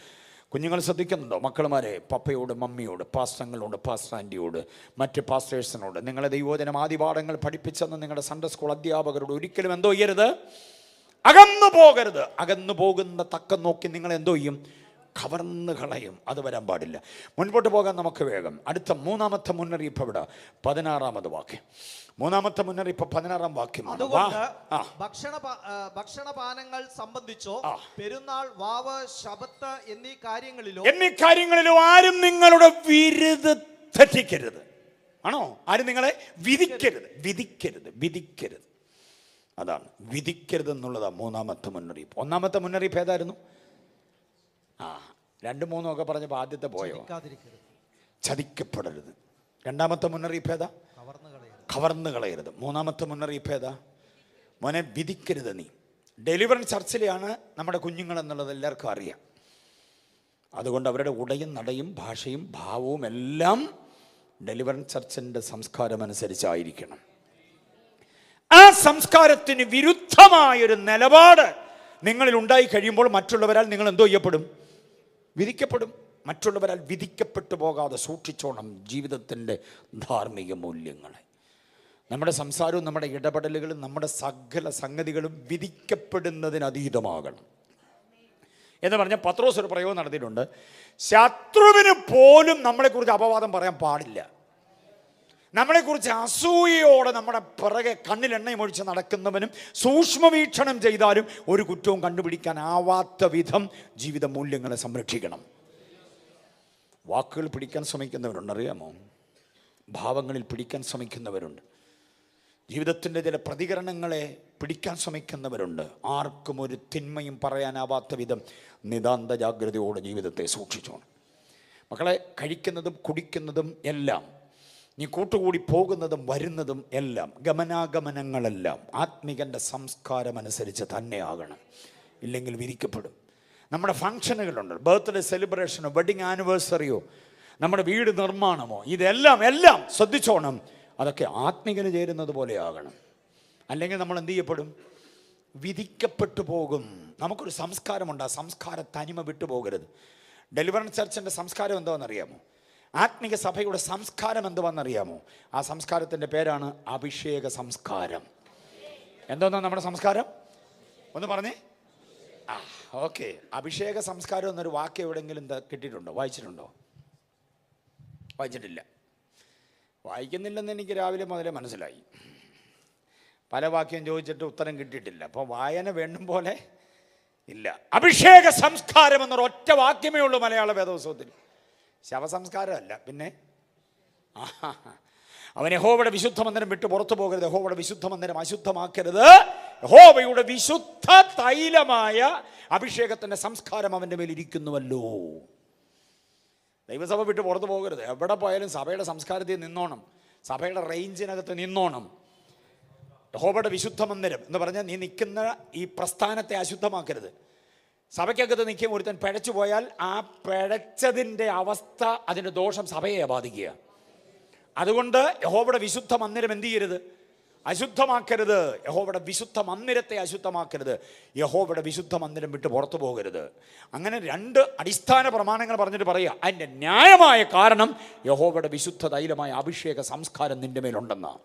കുഞ്ഞുങ്ങൾ ശ്രദ്ധിക്കുന്നുണ്ടോ? മക്കളുമാരെ, പപ്പയോട്, മമ്മിയോട്, പാസ്റ്റങ്ങളോട്, പാസ്റ്റർ ആൻറ്റിയോട്, മറ്റ് പാസ്റ്റേഴ്സിനോട്, നിങ്ങളെ ദൈവവചനം ആദിപാഠങ്ങൾ പഠിപ്പിച്ചെന്ന് നിങ്ങളുടെ സൺഡേ സ്കൂൾ അധ്യാപകരോട് ഒരിക്കലും എന്തോ ചെയ്യരുത്, അകന്നു പോകരുത്. അകന്നു പോകുന്ന തക്കം നോക്കി നിങ്ങൾ എന്തോ ചെയ്യും? കവർന്നു കളയും. അത് വരാൻ പാടില്ല. മുൻപോട്ട് പോകാൻ നമുക്ക് വേഗം. അടുത്ത 3ാമത്തെ മുന്നറിയിപ്പ് ഇവിടെ 16ാമത് വാക്യം. 3ാമത്തെ മുന്നറിയിപ്പ് 16ാം വാക്യം. ഭക്ഷണപാനങ്ങൾ സംബന്ധിച്ചോ പെരുന്നാൾ, വാവ്, ശബത്ത് എന്നീ കാര്യങ്ങളിലോ ആരും നിങ്ങളുടെ വിരുത് തെറ്റിക്കരുത്. ആണോ? ആരും നിങ്ങളെ വിധിക്കരുത്. അതാണ് വിധിക്കരുത് എന്നുള്ളതാണ് 3ാമത്തെ മുന്നറിയിപ്പ്. 1ാമത്തെ മുന്നറിയിപ്പ് ഏതായിരുന്നു? 2, 3 ഒക്കെ പറഞ്ഞപ്പോൾ ആദ്യത്തെ പോയോ? ചതിക്കപ്പെടരുത്. 2ാമത്തെ മുന്നറിയിപ്പ് ഏതാ? കവർന്നു കളയരുത്. 3ാമത്തെ മുന്നറിയിപ്പ് ഏതാ? മോനെ, വിധിക്കരുത്. നീ ഡെലിവറൻസ് ചർച്ചിലെയാണ് നമ്മുടെ കുഞ്ഞുങ്ങൾ എന്നുള്ളത് എല്ലാവർക്കും അറിയാം. അതുകൊണ്ട് അവരുടെ ഉടയും നടയും ഭാഷയും ഭാവവും എല്ലാം ഡെലിവറൻസ് ചർച്ചിൻ്റെ സംസ്കാരം അനുസരിച്ചായിരിക്കണം. ആ സംസ്കാരത്തിന് വിരുദ്ധമായൊരു നിലപാട് നിങ്ങളിൽ ഉണ്ടായി കഴിയുമ്പോൾ മറ്റുള്ളവരാൽ നിങ്ങൾ എന്തോ ചെയ്യപ്പെടും? വിധിക്കപ്പെടും. മറ്റുള്ളവരാൽ വിധിക്കപ്പെട്ടു പോകാതെ സൂക്ഷിച്ചോണം ജീവിതത്തിൻ്റെ ധാർമ്മിക മൂല്യങ്ങളെ. നമ്മുടെ സംസാരവും നമ്മുടെ ഇടപെടലുകളും നമ്മുടെ സകല സംഗതികളും വിധിക്കപ്പെടുന്നതിനതീതമാകണം എന്ന് പറഞ്ഞാൽ പത്രോസ് ഒരു പ്രയോഗം നടത്തിയിട്ടുണ്ട്. ശത്രുവിന് പോലും നമ്മളെക്കുറിച്ച് അപവാദം പറയാൻ പാടില്ല. നമ്മളെക്കുറിച്ച് അസൂയയോടെ നമ്മുടെ പിറകെ കണ്ണിൽ എണ്ണയൊഴിച്ച് നടക്കുന്നവനും സൂക്ഷ്മവീക്ഷണം ചെയ്താലും ഒരു കുറ്റവും കണ്ടുപിടിക്കാനാവാത്ത വിധം ജീവിത മൂല്യങ്ങളെ സംരക്ഷിക്കണം. വാക്കുകൾ പിടിക്കാൻ ശ്രമിക്കുന്നവരുണ്ട്, അറിയാമോ? ഭാവങ്ങളിൽ പിടിക്കാൻ ശ്രമിക്കുന്നവരുണ്ട്. ജീവിതത്തിൻ്റെ ചില പ്രതികരണങ്ങളെ പിടിക്കാൻ ശ്രമിക്കുന്നവരുണ്ട്. ആർക്കും ഒരു തിന്മയും പറയാനാവാത്ത വിധം നിതാന്ത ജാഗ്രതയോടെ ജീവിതത്തെ സൂക്ഷിച്ചോണം. മക്കളെ, കഴിക്കുന്നതും കുടിക്കുന്നതും എല്ലാം, നീ കൂട്ടുകൂടി പോകുന്നതും വരുന്നതും എല്ലാം, ഗമനാഗമനങ്ങളെല്ലാം ആത്മികൻ്റെ സംസ്കാരമനുസരിച്ച് തന്നെ ആകണം. ഇല്ലെങ്കിൽ വിരിക്കപ്പെടും. നമ്മുടെ ഫങ്ഷനുകളുണ്ട്, ബർത്ത്ഡേ സെലിബ്രേഷനോ വെഡിങ് ആനിവേഴ്സറിയോ നമ്മുടെ വീട് നിർമ്മാണമോ, ഇതെല്ലാം ശ്രദ്ധിച്ചോണം. അതൊക്കെ ആത്മികന് ചേരുന്നത് പോലെ ആകണം. അല്ലെങ്കിൽ നമ്മൾ എന്ത് ചെയ്യപ്പെടും? വിധിക്കപ്പെട്ടു പോകും. നമുക്കൊരു സംസ്കാരമുണ്ട്, ആ സംസ്കാര തനിമ വിട്ടുപോകരുത്. ഡെലിവറൻസ് ചർച്ചിൻ്റെ സംസ്കാരം എന്താണെന്നറിയാമോ? ആത്മിക സഭയുടെ സംസ്കാരം എന്തുവാണെന്നറിയാമോ? ആ സംസ്കാരത്തിൻ്റെ പേരാണ് അഭിഷേക സംസ്കാരം. എന്തോന്നാ നമ്മുടെ സംസ്കാരം? ഒന്ന് പറഞ്ഞേ. ഓക്കെ. അഭിഷേക സംസ്കാരം എന്നൊരു വാക്ക് എവിടെയെങ്കിലും കിട്ടിയിട്ടുണ്ടോ? വായിച്ചിട്ടുണ്ടോ? വായിച്ചിട്ടില്ല. വായിക്കുന്നില്ലെന്ന് എനിക്ക് രാവിലെ മുതലേ മനസ്സിലായി. പല വാക്യം ചോദിച്ചിട്ട് ഉത്തരം കിട്ടിയിട്ടില്ല. അപ്പോൾ വായന വേണ്ടും പോലെ ഇല്ല. അഭിഷേക സംസ്കാരം എന്നൊരു ഒറ്റ വാക്യമേ ഉള്ളൂ മലയാള വേദപുസ്തകത്തിൽ. ശവസംസ്കാരമല്ല. പിന്നെ അവൻ യഹോവയുടെ വിശുദ്ധ മന്ദിരം വിട്ട് പുറത്തു പോകരുത്, യഹോവയുടെ വിശുദ്ധ മന്ദിരം അശുദ്ധമാക്കരുത്. യഹോവയുടെ വിശുദ്ധ തൈലമായ അഭിഷേകത്തിൻ്റെ സംസ്കാരം അവൻ്റെ മേൽ ഇരിക്കുന്നുവല്ലോ. ദൈവസഭ വിട്ട് പുറത്തു പോകരുത്. എവിടെ പോയാലും സഭയുടെ സംസ്കാരത്തിൽ നിന്നോണം, സഭയുടെ റേഞ്ചിനകത്ത് നിന്നോണം. യഹോവയുടെ വിശുദ്ധ മന്ദിരം എന്ന് പറഞ്ഞാൽ നീ നിൽക്കുന്ന ഈ പ്രസ്ഥാനത്തെ അശുദ്ധമാക്കരുത്. സഭയ്ക്കകത്ത് നിൽക്കും ഒരുത്തൻ പിഴച്ചു പോയാൽ ആ പിഴച്ചതിൻ്റെ അവസ്ഥ, അതിൻ്റെ ദോഷം സഭയെ ബാധിക്കുക. അതുകൊണ്ട് യഹോവയുടെ വിശുദ്ധ മന്ദിരം എന്ത് ചെയ്യരുത്? അശുദ്ധമാക്കരുത്. യഹോവയുടെ വിശുദ്ധ മന്ദിരത്തെ അശുദ്ധമാക്കരുത്. യഹോവയുടെ വിശുദ്ധ മന്ദിരം വിട്ട് പുറത്തു പോകരുത്. അങ്ങനെ രണ്ട് അടിസ്ഥാന പ്രമാണങ്ങൾ പറഞ്ഞിട്ട് പറയുക. അതിൻ്റെ ന്യായമായ കാരണം യഹോവയുടെ വിശുദ്ധ തൈലമായ അഭിഷേക സംസ്കാരം നിൻ്റെ മേലുണ്ടെന്നാണ്.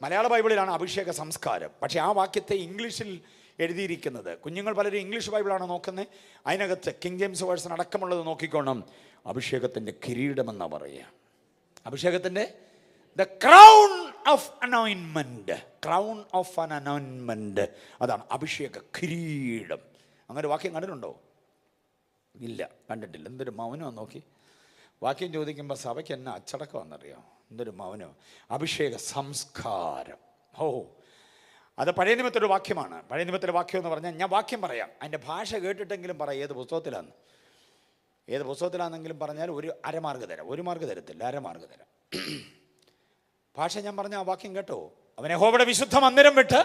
മലയാള ബൈബിളിലാണ് അഭിഷേക സംസ്കാരം. പക്ഷേ ആ വാക്യത്തെ ഇംഗ്ലീഷിൽ എഴുതിയിരിക്കുന്നത്, കുഞ്ഞുങ്ങൾ പലരും ഇംഗ്ലീഷ് ബൈബിളാണ് നോക്കുന്നത്, അതിനകത്ത് കിങ് ജെയിംസ് വേഴ്സൺ അടക്കമുള്ളത് നോക്കിക്കോണം. അഭിഷേകത്തിൻ്റെ കിരീടമെന്നാണ് പറയുക. അഭിഷേകത്തിൻ്റെ the crown of anointment, crown of an anointment, അതാണ് അഭിഷേക കിരീടം. അങ്ങനെ വാക്യം കണ്ടിട്ടുണ്ടോ? ഇല്ല, കണ്ടിട്ടില്ല. എന്തൊരു മൗനമാണ് നോക്കി. വാക്യം ചോദിക്കുമ്പോൾ സഭയ്ക്ക് എന്നാ അച്ചടക്കമാണെന്നറിയാം. എന്തൊരു മൗനം. അഭിഷേക സംസ്കാരം. അത് പഴയ നിയമത്തിലൊരു വാക്യമാണ്. പഴയ നിയമത്തിലെ വാക്യം എന്ന് പറഞ്ഞാൽ, ഞാൻ വാക്യം പറയാം, അതിൻ്റെ ഭാഷ കേട്ടിട്ടെങ്കിലും പറയാം ഏത് പുസ്തകത്തിലാന്ന്. ഏത് പുസ്തകത്തിലാണെന്നെങ്കിലും പറഞ്ഞാൽ ഒരു അരമാർക്ക് തരാം. ഒരു മാർക്ക് തരത്തില്ല, അരമാർക്ക് തരാം. ഭാഷ ഞാൻ പറഞ്ഞ ആ വാക്യം കേട്ടോ. അവൻ യഹോവയുടെ വിശുദ്ധ മന്ദിരം വിട്ട്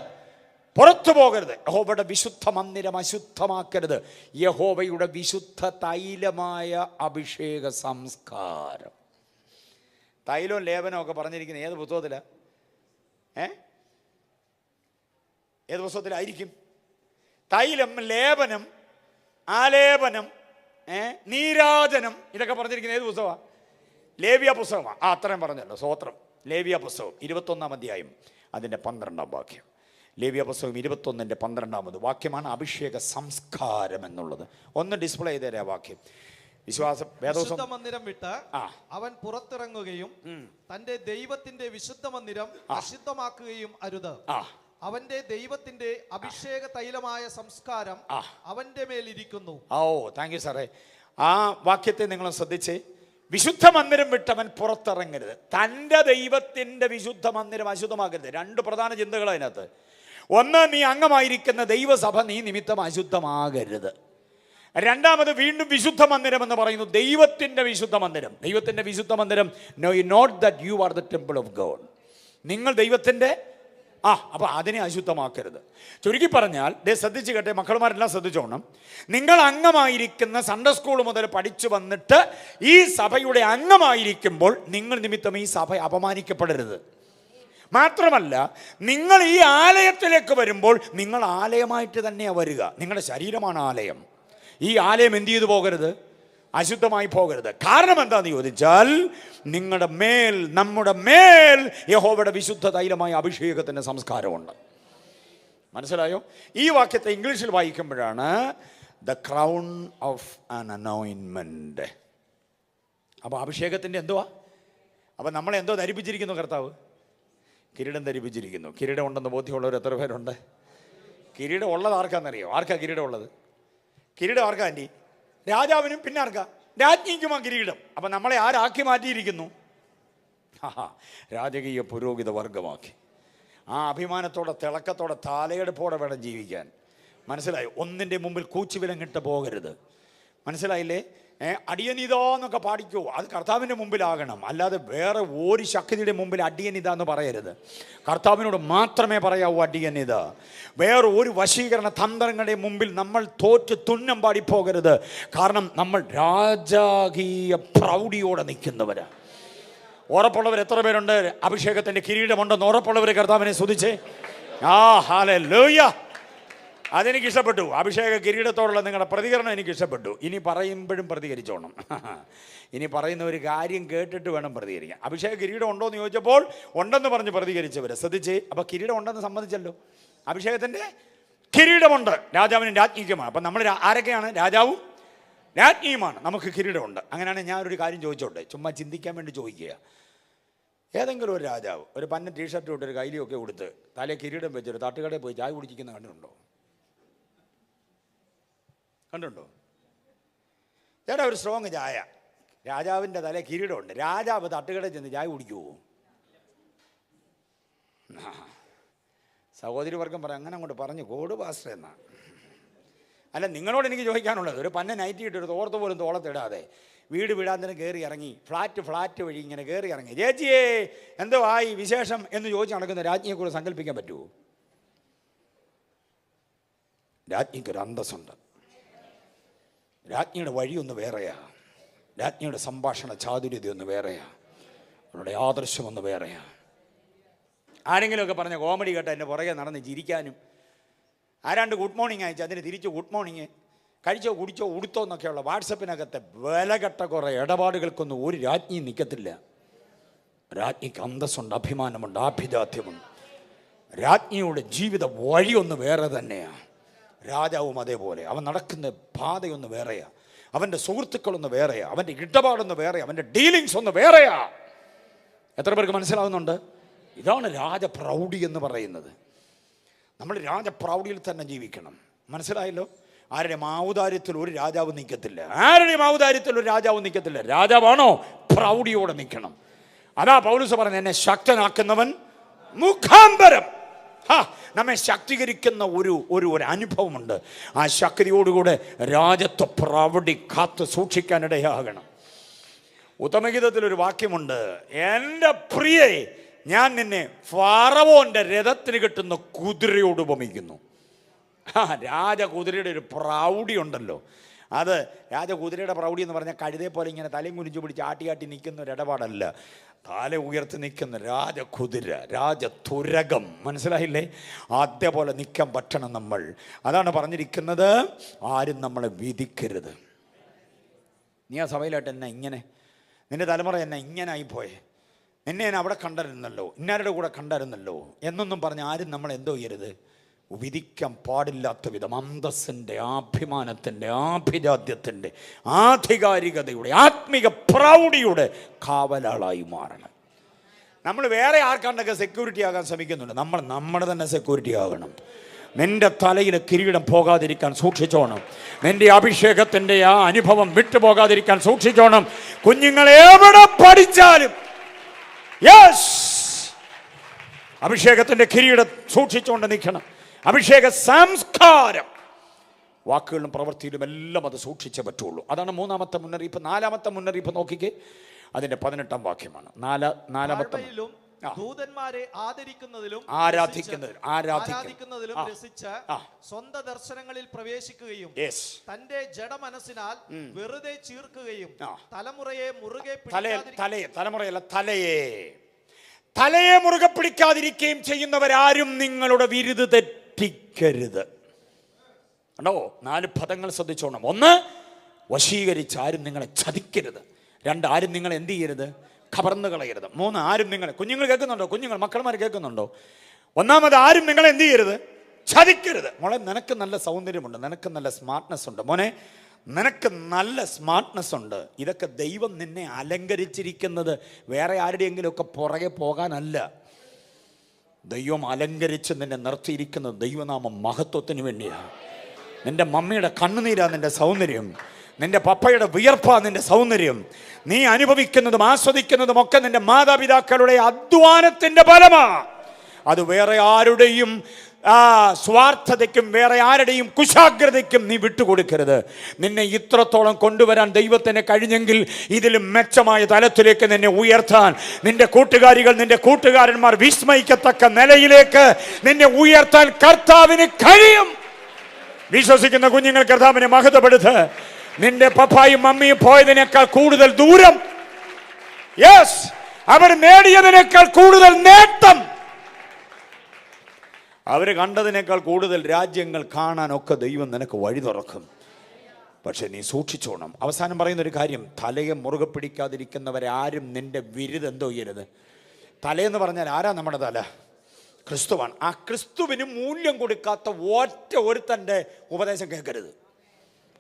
പുറത്തു പോകരുത്, യഹോവയുടെ വിശുദ്ധ മന്ദിരം അശുദ്ധമാക്കരുത്. യഹോവയുടെ വിശുദ്ധ തൈലമായ അഭിഷേക സംസ്കാരം. തൈലവും ലേപനവും ഒക്കെ പറഞ്ഞിരിക്കുന്നത് ഏത് പുസ്തകത്തിലാണ്? ഏത് പുസ്തകത്തിലായിരിക്കും? തൈലം, ലേപനം, ആലേപനം, നീരാജനം, ഇതൊക്കെ പറഞ്ഞിരിക്കുന്നത് ഏത് പുസ്തകമാണ്? ലേവ്യ പുസ്തകമാണ്. അത്രയും പറഞ്ഞല്ലോ, സ്വോത്രം. ലേവ്യ പുസ്തകം 21-ാം അധ്യായം അതിൻ്റെ 12-ാം വാക്യം. ലേവ്യ പുസ്തകം 21-ന്റെ 12-ാമത് വാക്യമാണ് അഭിഷേക സംസ്കാരം എന്നുള്ളത്. ഒന്ന് ഡിസ്പ്ലേ ചെയ്തേരെ ആ വാക്യം. വിശ്വാസം വിശുദ്ധ മന്ദിരം വിട്ട് അവൻ പുറത്തിറങ്ങുകയും തന്റെ ദൈവത്തിന്റെ വിശുദ്ധ മന്ദിരം അശുദ്ധമാക്കുകയും അരുത്. അവന്റെ ദൈവത്തിന്റെ അഭിഷേക തൈലമായ സംസ്കാരം അവന്റെ മേലിരിക്കുന്നു. താങ്ക് യു സാറേ. ആ വാക്യത്തെ നിങ്ങൾ ശ്രദ്ധിച്ചേ. വിശുദ്ധ മന്ദിരം വിട്ടവൻ പുറത്തിറങ്ങരുത്, തൻ്റെ ദൈവത്തിൻ്റെ വിശുദ്ധ മന്ദിരം അശുദ്ധമാക്കരുത്. രണ്ട് പ്രധാന ചിന്തകൾ അതിനകത്ത്. ഒന്ന്, നീ അംഗമായിരിക്കുന്ന ദൈവസഭ നീ നിമിത്തം അശുദ്ധമാകരുത്. രണ്ടാമത്, വീണ്ടും വിശുദ്ധ മന്ദിരം എന്ന് പറയുന്നു, ദൈവത്തിൻ്റെ വിശുദ്ധ മന്ദിരം. ദൈവത്തിൻ്റെ വിശുദ്ധ മന്ദിരം, know you not that you are the temple of God. നിങ്ങൾ ദൈവത്തിൻ്റെ അപ്പോൾ അതിനെ അശുദ്ധമാക്കരുത്. ചുരുക്കി പറഞ്ഞാൽ, ശ്രദ്ധിച്ച് കേട്ടെ മക്കളുമാരെല്ലാം ശ്രദ്ധിച്ചോണം. നിങ്ങൾ അംഗമായിരിക്കുന്ന സൺഡേ സ്കൂൾ മുതൽ പഠിച്ചു വന്നിട്ട് ഈ സഭയുടെ അംഗമായിരിക്കുമ്പോൾ നിങ്ങൾ നിമിത്തം ഈ സഭ അപമാനിക്കപ്പെടരുത്. മാത്രമല്ല, നിങ്ങൾ ഈ ആലയത്തിലേക്ക് വരുമ്പോൾ നിങ്ങൾ ആലയമായിട്ട് തന്നെയാണ് വരിക. നിങ്ങളുടെ ശരീരമാണ് ആലയം. ഈ ആലയം എന്ത് ചെയ്തു പോകരുത്? അശുദ്ധമായി പോകരുത്. കാരണം എന്താണെന്ന് ചോദിച്ചാൽ, നിങ്ങളുടെ മേൽ, നമ്മുടെ മേൽ യഹോവയുടെ വിശുദ്ധ തൈലമായ അഭിഷേകത്തിൻ്റെ സംസ്കാരമുണ്ട്. മനസ്സിലായോ? ഈ വാക്യത്തെ ഇംഗ്ലീഷിൽ വായിക്കുമ്പോഴാണ് the crown of an anointment. അപ്പോൾ അഭിഷേകത്തിൻ്റെ എന്തുവാ? അപ്പോൾ നമ്മളെ എന്തോ ധരിപ്പിച്ചിരിക്കുന്നു കർത്താവ്? കിരീടം ധരിപ്പിച്ചിരിക്കുന്നു. കിരീടം ഉണ്ടെന്ന് ബോധ്യമുള്ളവർ എത്ര പേരുണ്ട്? കിരീടം ഉള്ളത് ആർക്കാണെന്നറിയോ? ആർക്കാ കിരീടം ഉള്ളത്? കിരീടം ആർക്കാ ആൻറ്റി? രാജാവിനും. പിന്നെ ആർക്കാ? രാജ്ഞിക്കുമാ കിരീടം. അപ്പം നമ്മളെ ആരാക്കി മാറ്റിയിരിക്കുന്നു? രാജകീയ പുരോഹിത വർഗമാക്കി. ആ അഭിമാനത്തോടെ തിളക്കത്തോടെ തലയെടുപ്പോടെ വേണം ജീവിക്കാൻ. മനസ്സിലായി? ഒന്നിൻ്റെ മുമ്പിൽ കൂച്ചുവിലങ്ങിട്ട് പോകരുത്. മനസ്സിലായില്ലേ? അടിയനിതാന്നൊക്കെ പാടിക്കോ, അത് കർത്താവിൻ്റെ മുമ്പിലാകണം. അല്ലാതെ വേറെ ഒരു ശക്തിയുടെ മുമ്പിൽ അടിയനിത എന്ന് പറയരുത്. കർത്താവിനോട് മാത്രമേ പറയാവൂ അടിയനിത. വേറെ ഒരു വശീകരണ തന്ത്രങ്ങളുടെ മുമ്പിൽ നമ്മൾ തോറ്റ് തുന്നം പാടിപ്പോകരുത്. കാരണം നമ്മൾ രാജകീയ പ്രൗഢിയോടെ നിൽക്കുന്നവരാണ്. ഉറപ്പുള്ളവർ എത്ര പേരുണ്ട്? അഭിഷേകത്തിൻ്റെ കിരീടമുണ്ടെന്ന് ഉറപ്പുള്ളവർ കർത്താവിനെ സ്തുതിച്ചേ. ഹല്ലേലൂയ. അതെനിക്ക് ഇഷ്ടപ്പെട്ടു. അഭിഷേക കിരീടത്തോടുള്ള നിങ്ങളുടെ പ്രതികരണം എനിക്ക് ഇഷ്ടപ്പെട്ടു. ഇനി പറയുമ്പോഴും പ്രതികരിച്ചോണം. ഇനി പറയുന്ന ഒരു കാര്യം കേട്ടിട്ട് വേണം പ്രതികരിക്കാൻ. അഭിഷേക കിരീടം ഉണ്ടോ എന്ന് ചോദിച്ചപ്പോൾ ഉണ്ടെന്ന് പറഞ്ഞ് പ്രതികരിച്ചവർ ശ്രദ്ധിച്ച്. അപ്പോൾ കിരീടം ഉണ്ടെന്ന് സമ്മതിച്ചല്ലോ. അഭിഷേകത്തിൻ്റെ കിരീടമുണ്ട്, രാജാവിനും രാജ്ഞിക്കുമാണ്. അപ്പം നമ്മൾ ആരൊക്കെയാണ്? രാജാവും രാജ്ഞിയുമാണ്. നമുക്ക് കിരീടമുണ്ട്. അങ്ങനെയാണെങ്കിൽ ഞാനൊരു കാര്യം ചോദിച്ചോട്ടെ, ചുമ്മാ ചിന്തിക്കാൻ വേണ്ടി ചോദിക്കുക. ഏതെങ്കിലും ഒരു രാജാവ് ഒരു പന്ന ടീഷർട്ട് ഇട്ട് ഒരു കൈലിയൊക്കെ കൊടുത്ത് തലേ കിരീടം വെച്ചൊരു തട്ടുകടയിൽ പോയി ചായ കുടിക്കുന്ന കണ്ടിട്ടുണ്ടോ? കണ്ടുണ്ടോ? ചേട്ടാ ഒരു സ്ട്രോങ് ചായ, രാജാവിൻ്റെ തലേ കിരീടമുണ്ട്, രാജാവ് തട്ടുകടയിൽ ചെന്ന് ചായ കുടിക്കുമോ? സഹോദരി വർഗം പറയാം, അങ്ങനെ അങ്ങോട്ട് പറഞ്ഞു കോട് പാസ്റ്റർ എന്നാ. അല്ല, നിങ്ങളോട് എനിക്ക് ചോദിക്കാനുള്ളത്, ഒരു പന്ന നൈറ്റി ഇട്ടൊരു തോർത്ത് പോലും തോളത്തിടാതെ വീട് വീടാന്തരം കയറി ഇറങ്ങി ഫ്ലാറ്റ് വഴി ഇങ്ങനെ കയറി ഇറങ്ങി, ചേച്ചിയേ എന്തോ ആയി വിശേഷം എന്ന് ചോദിച്ച് നടക്കുന്ന രാജ്ഞിയെക്കൂടെ സങ്കല്പിക്കാൻ പറ്റുമോ? രാജ്ഞിക്കൊരു അന്തസ്സുണ്ട്. രാജ്ഞിയുടെ വഴിയൊന്ന് വേറെയാ, രാജ്ഞിയുടെ സംഭാഷണ ചാതുര്യതയൊന്ന് വേറെയാ, അവരുടെ ആദർശമൊന്ന് വേറെയാ. ആരെങ്കിലുമൊക്കെ പറഞ്ഞ കോമഡി കേട്ട എൻ്റെ പുറകെ നടന്ന് ചിരിക്കാനും, ആരാണ്ട് ഗുഡ് മോർണിംഗ് അയച്ചു അതിന് തിരിച്ച് ഗുഡ് മോർണിംഗ്, കഴിച്ചോ കുടിച്ചോ ഉടുത്തോ എന്നൊക്കെയുള്ള വാട്സപ്പിനകത്തെ വിലകെട്ട കുറേ ഇടപാടുകൾക്കൊന്നും ഒരു രാജ്ഞിയും നിൽക്കത്തില്ല. രാജ്ഞിക്ക് അന്തസ്സുണ്ട്, അഭിമാനമുണ്ട്, ആഭിജാത്യമുണ്ട്. രാജ്ഞിയുടെ ജീവിത വഴിയൊന്ന് വേറെ തന്നെയാണ്. രാജാവും അതേപോലെ. അവൻ നടക്കുന്ന പാതയൊന്ന് വേറെയാ, അവൻ്റെ സുഹൃത്തുക്കളൊന്ന് വേറെയാ, അവൻ്റെ ഇടപാടൊന്ന് വേറെയാ, അവൻ്റെ ഡീലിങ്സ് ഒന്ന് വേറെയാ. എത്ര പേർക്ക് മനസ്സിലാവുന്നുണ്ട്? ഇതാണ് രാജപ്രൗഢി എന്ന് പറയുന്നത്. നമ്മൾ രാജപ്രൗഢിയിൽ തന്നെ ജീവിക്കണം. മനസ്സിലായല്ലോ? ആരുടെയും ഔദാര്യത്തിൽ ഒരു രാജാവ് നിൽക്കത്തില്ല. ആരുടെയും ഔദാര്യത്തിൽ ഒരു രാജാവ് നിൽക്കത്തില്ല. രാജാവാണോ പ്രൗഢിയോടെ നിൽക്കണം. അതാ പൗലോസ് പറഞ്ഞത്, എന്നെ ശക്തനാക്കുന്നവൻ മുഖാന്തരം. നമ്മെ ശക്തീകരിക്കുന്ന ഒരു അനുഭവമുണ്ട്. ആ ശക്തിയോടുകൂടെ രാജത്വ പ്രൗഢി കാത്ത് സൂക്ഷിക്കാനിടയാകണം. ഉത്തമഗീതത്തിലൊരു വാക്യമുണ്ട്, എൻ്റെ പ്രിയേ ഞാൻ നിന്നെ ഫറവോന്റെ രഥത്തിന് കിട്ടുന്ന കുതിരയോട് ഉപമിക്കുന്നു. രാജകുതിരയുടെ ഒരു പ്രൗഢി ഉണ്ടല്ലോ. അത് രാജകുതിരയുടെ പ്രൗഢി എന്ന് പറഞ്ഞാൽ കഴുതയെ പോലെ ഇങ്ങനെ തലയും കുനിച്ചു പിടിച്ച് ആട്ടി നിൽക്കുന്ന ഒരു ഇടപാടല്ല. തല ഉയർത്തി നിൽക്കുന്ന രാജകുതിര, രാജതുരകം. മനസ്സിലായില്ലേ? അതേപോലെ നിൽക്കാൻ പറ്റണം നമ്മൾ. അതാണ് പറഞ്ഞിരിക്കുന്നത്, ആരും നമ്മളെ വിധിക്കരുത്. നീ ആ സഭയിലായിട്ട് എന്നെ ഇങ്ങനെ, നിന്റെ തലമുറ എന്നെ ഇങ്ങനെ ആയിപ്പോയെ, എന്നെ ഞാൻ അവിടെ കണ്ടായിരുന്നല്ലോ, ഇന്നാരുടെ കൂടെ കണ്ടായിരുന്നല്ലോ എന്നൊന്നും പറഞ്ഞ് ആരും നമ്മൾ എന്തോ ചെയ്യരുത്, വിധിക്കാൻ പാടില്ലാത്ത വിധം അന്തസ്സിൻ്റെ, അഭിമാനത്തിൻ്റെ, ആഭിജാത്യത്തിൻ്റെ, ആധികാരികതയുടെ, ആത്മിക പ്രൗഢിയുടെ കാവലാളായി മാറണം. നമ്മൾ വേറെ ആർക്കാണ്ടൊക്കെ സെക്യൂരിറ്റി ആകാൻ ശ്രമിക്കുന്നുണ്ട്. നമ്മൾ നമ്മുടെ തന്നെ സെക്യൂരിറ്റി ആകണം. നിന്റെ തലയിൽ കിരീടം പോകാതിരിക്കാൻ സൂക്ഷിച്ചോണം. നിന്റെ അഭിഷേകത്തിൻ്റെ ആ അനുഭവം വിട്ടുപോകാതിരിക്കാൻ സൂക്ഷിച്ചോണം. കുഞ്ഞുങ്ങൾ എവിടെ പഠിച്ചാലും അഭിഷേകത്തിൻ്റെ കിരീടം സൂക്ഷിച്ചുകൊണ്ട് നിൽക്കണം. അഭിഷേക സംസ്കാരം വാക്കുകളിലും പ്രവൃത്തിയിലും എല്ലാം അത് സൂക്ഷിച്ചേ പറ്റുള്ളൂ. അതാണ് മൂന്നാമത്തെ മുന്നറിയിപ്പ്. നാലാമത്തെ മുന്നറിയിപ്പ് നോക്കിക്കേ, അതിന്റെ 18-ാം വാക്യമാണ്. നാലാമത്തെ ദൂതന്മാരെ ആദരിക്കുന്നതിലും ആരാധിക്കുന്നതിലും രസിച്ച് സ്വന്തം ദർശനങ്ങളിൽ പ്രവേശിക്കുകയും തന്റെ ജഡമനസ്സിനാൽ വെറുതെ ചീർക്കുകയും തലമുറയെ മുറുകെ തലയെ മുറുകെ പിടിക്കാതിരിക്കുകയും ചെയ്യുന്നവരാരും നിങ്ങളുടെ വിരുദ് തെറ്റിക്കരുത്. കണ്ടോ? 4 പദങ്ങൾ ശ്രദ്ധിച്ചോണം. 1, വശീകരിച്ച് ആരും നിങ്ങളെ ചതിക്കരുത്. 2, ആരും നിങ്ങൾ എന്ത് ചെയ്യരുത്, കവർന്നു കളയരുത്. 3, ആരും നിങ്ങളെ, കുഞ്ഞുങ്ങൾ കേൾക്കുന്നുണ്ടോ? കുഞ്ഞുങ്ങൾ മക്കളമാർ കേൾക്കുന്നുണ്ടോ? 1, ആരും നിങ്ങളെ എന്ത് ചെയ്യരുത്, ചതിക്കരുത്. മോളെ, നിനക്ക് നല്ല സൗന്ദര്യമുണ്ട്, നിനക്ക് നല്ല സ്മാർട്ട്നെസ് ഉണ്ട്. മോനെ, നിനക്ക് നല്ല സ്മാർട്ട്നെസ് ഉണ്ട്. ഇതൊക്കെ ദൈവം നിന്നെ അലങ്കരിച്ചിരിക്കുന്നത് വേറെ ആരുടെയെങ്കിലുമൊക്കെ പുറകെ പോകാനല്ല. ദൈവം അലങ്കരിച്ച് നിന്നെ നിർത്തിയിരിക്കുന്നത് ദൈവനാമ മഹത്വത്തിന് വേണ്ടിയാണ്. നിന്റെ മമ്മിയുടെ കണ്ണുനീരാ നിന്റെ സൗന്ദര്യം, നിന്റെ പപ്പയുടെ വിയർപ്പാ നിന്റെ സൗന്ദര്യം. നീ അനുഭവിക്കുന്നതും ആസ്വദിക്കുന്നതും ഒക്കെ നിന്റെ മാതാപിതാക്കളുടെ അധ്വാനത്തിന്റെ ഫലമാ. അത് വേറെ ആരുടെയും സ്വാർത്ഥതയ്ക്കും വേറെ ആരുടെയും കുശാഗ്രതയ്ക്കും നീ വിട്ടുകൊടുക്കരുത്. നിന്നെ ഇത്രത്തോളം കൊണ്ടുവരാൻ ദൈവത്തിന് കഴിഞ്ഞെങ്കിൽ ഇതിലും മെച്ചമായ തലത്തിലേക്ക് നിന്നെ ഉയർത്താൻ നിന്റെ കൂട്ടുകാരികൾ, നിന്റെ കൂട്ടുകാരന്മാർ വിസ്മയിക്കത്തക്ക നിലയിലേക്ക് നിന്നെ ഉയർത്താൻ കർത്താവിന് കഴിയും. വിശ്വസിക്കുന്ന കുഞ്ഞുങ്ങൾ കർത്താവിനെ മഹത്വപ്പെടുത്ത്. നിന്റെ പപ്പായും മമ്മിയും പോയതിനേക്കാൾ കൂടുതൽ ദൂരം, യെസ്, അവർ നേടിയതിനേക്കാൾ കൂടുതൽ നേട്ടം, അവർ കണ്ടതിനേക്കാൾ കൂടുതൽ രാജ്യങ്ങൾ കാണാനൊക്കെ ദൈവം നിനക്ക് വഴി തുറക്കും. പക്ഷെ നീ സൂക്ഷിച്ചോണം. അവസാനം പറയുന്നൊരു കാര്യം, തലയെ മുറുകെ പിടിക്കാതിരിക്കുന്നവരെ ആരും നിന്റെ വിരുദെന്തോ ചെയ്യരുത്. തലയെന്ന് പറഞ്ഞാൽ ആരാ? നമ്മുടെ തല ക്രിസ്തുവാണ്. ആ ക്രിസ്തുവിന് മൂല്യം കൊടുക്കാത്ത ഒറ്റ ഒരുത്തൻ്റെ ഉപദേശം കേൾക്കരുത്.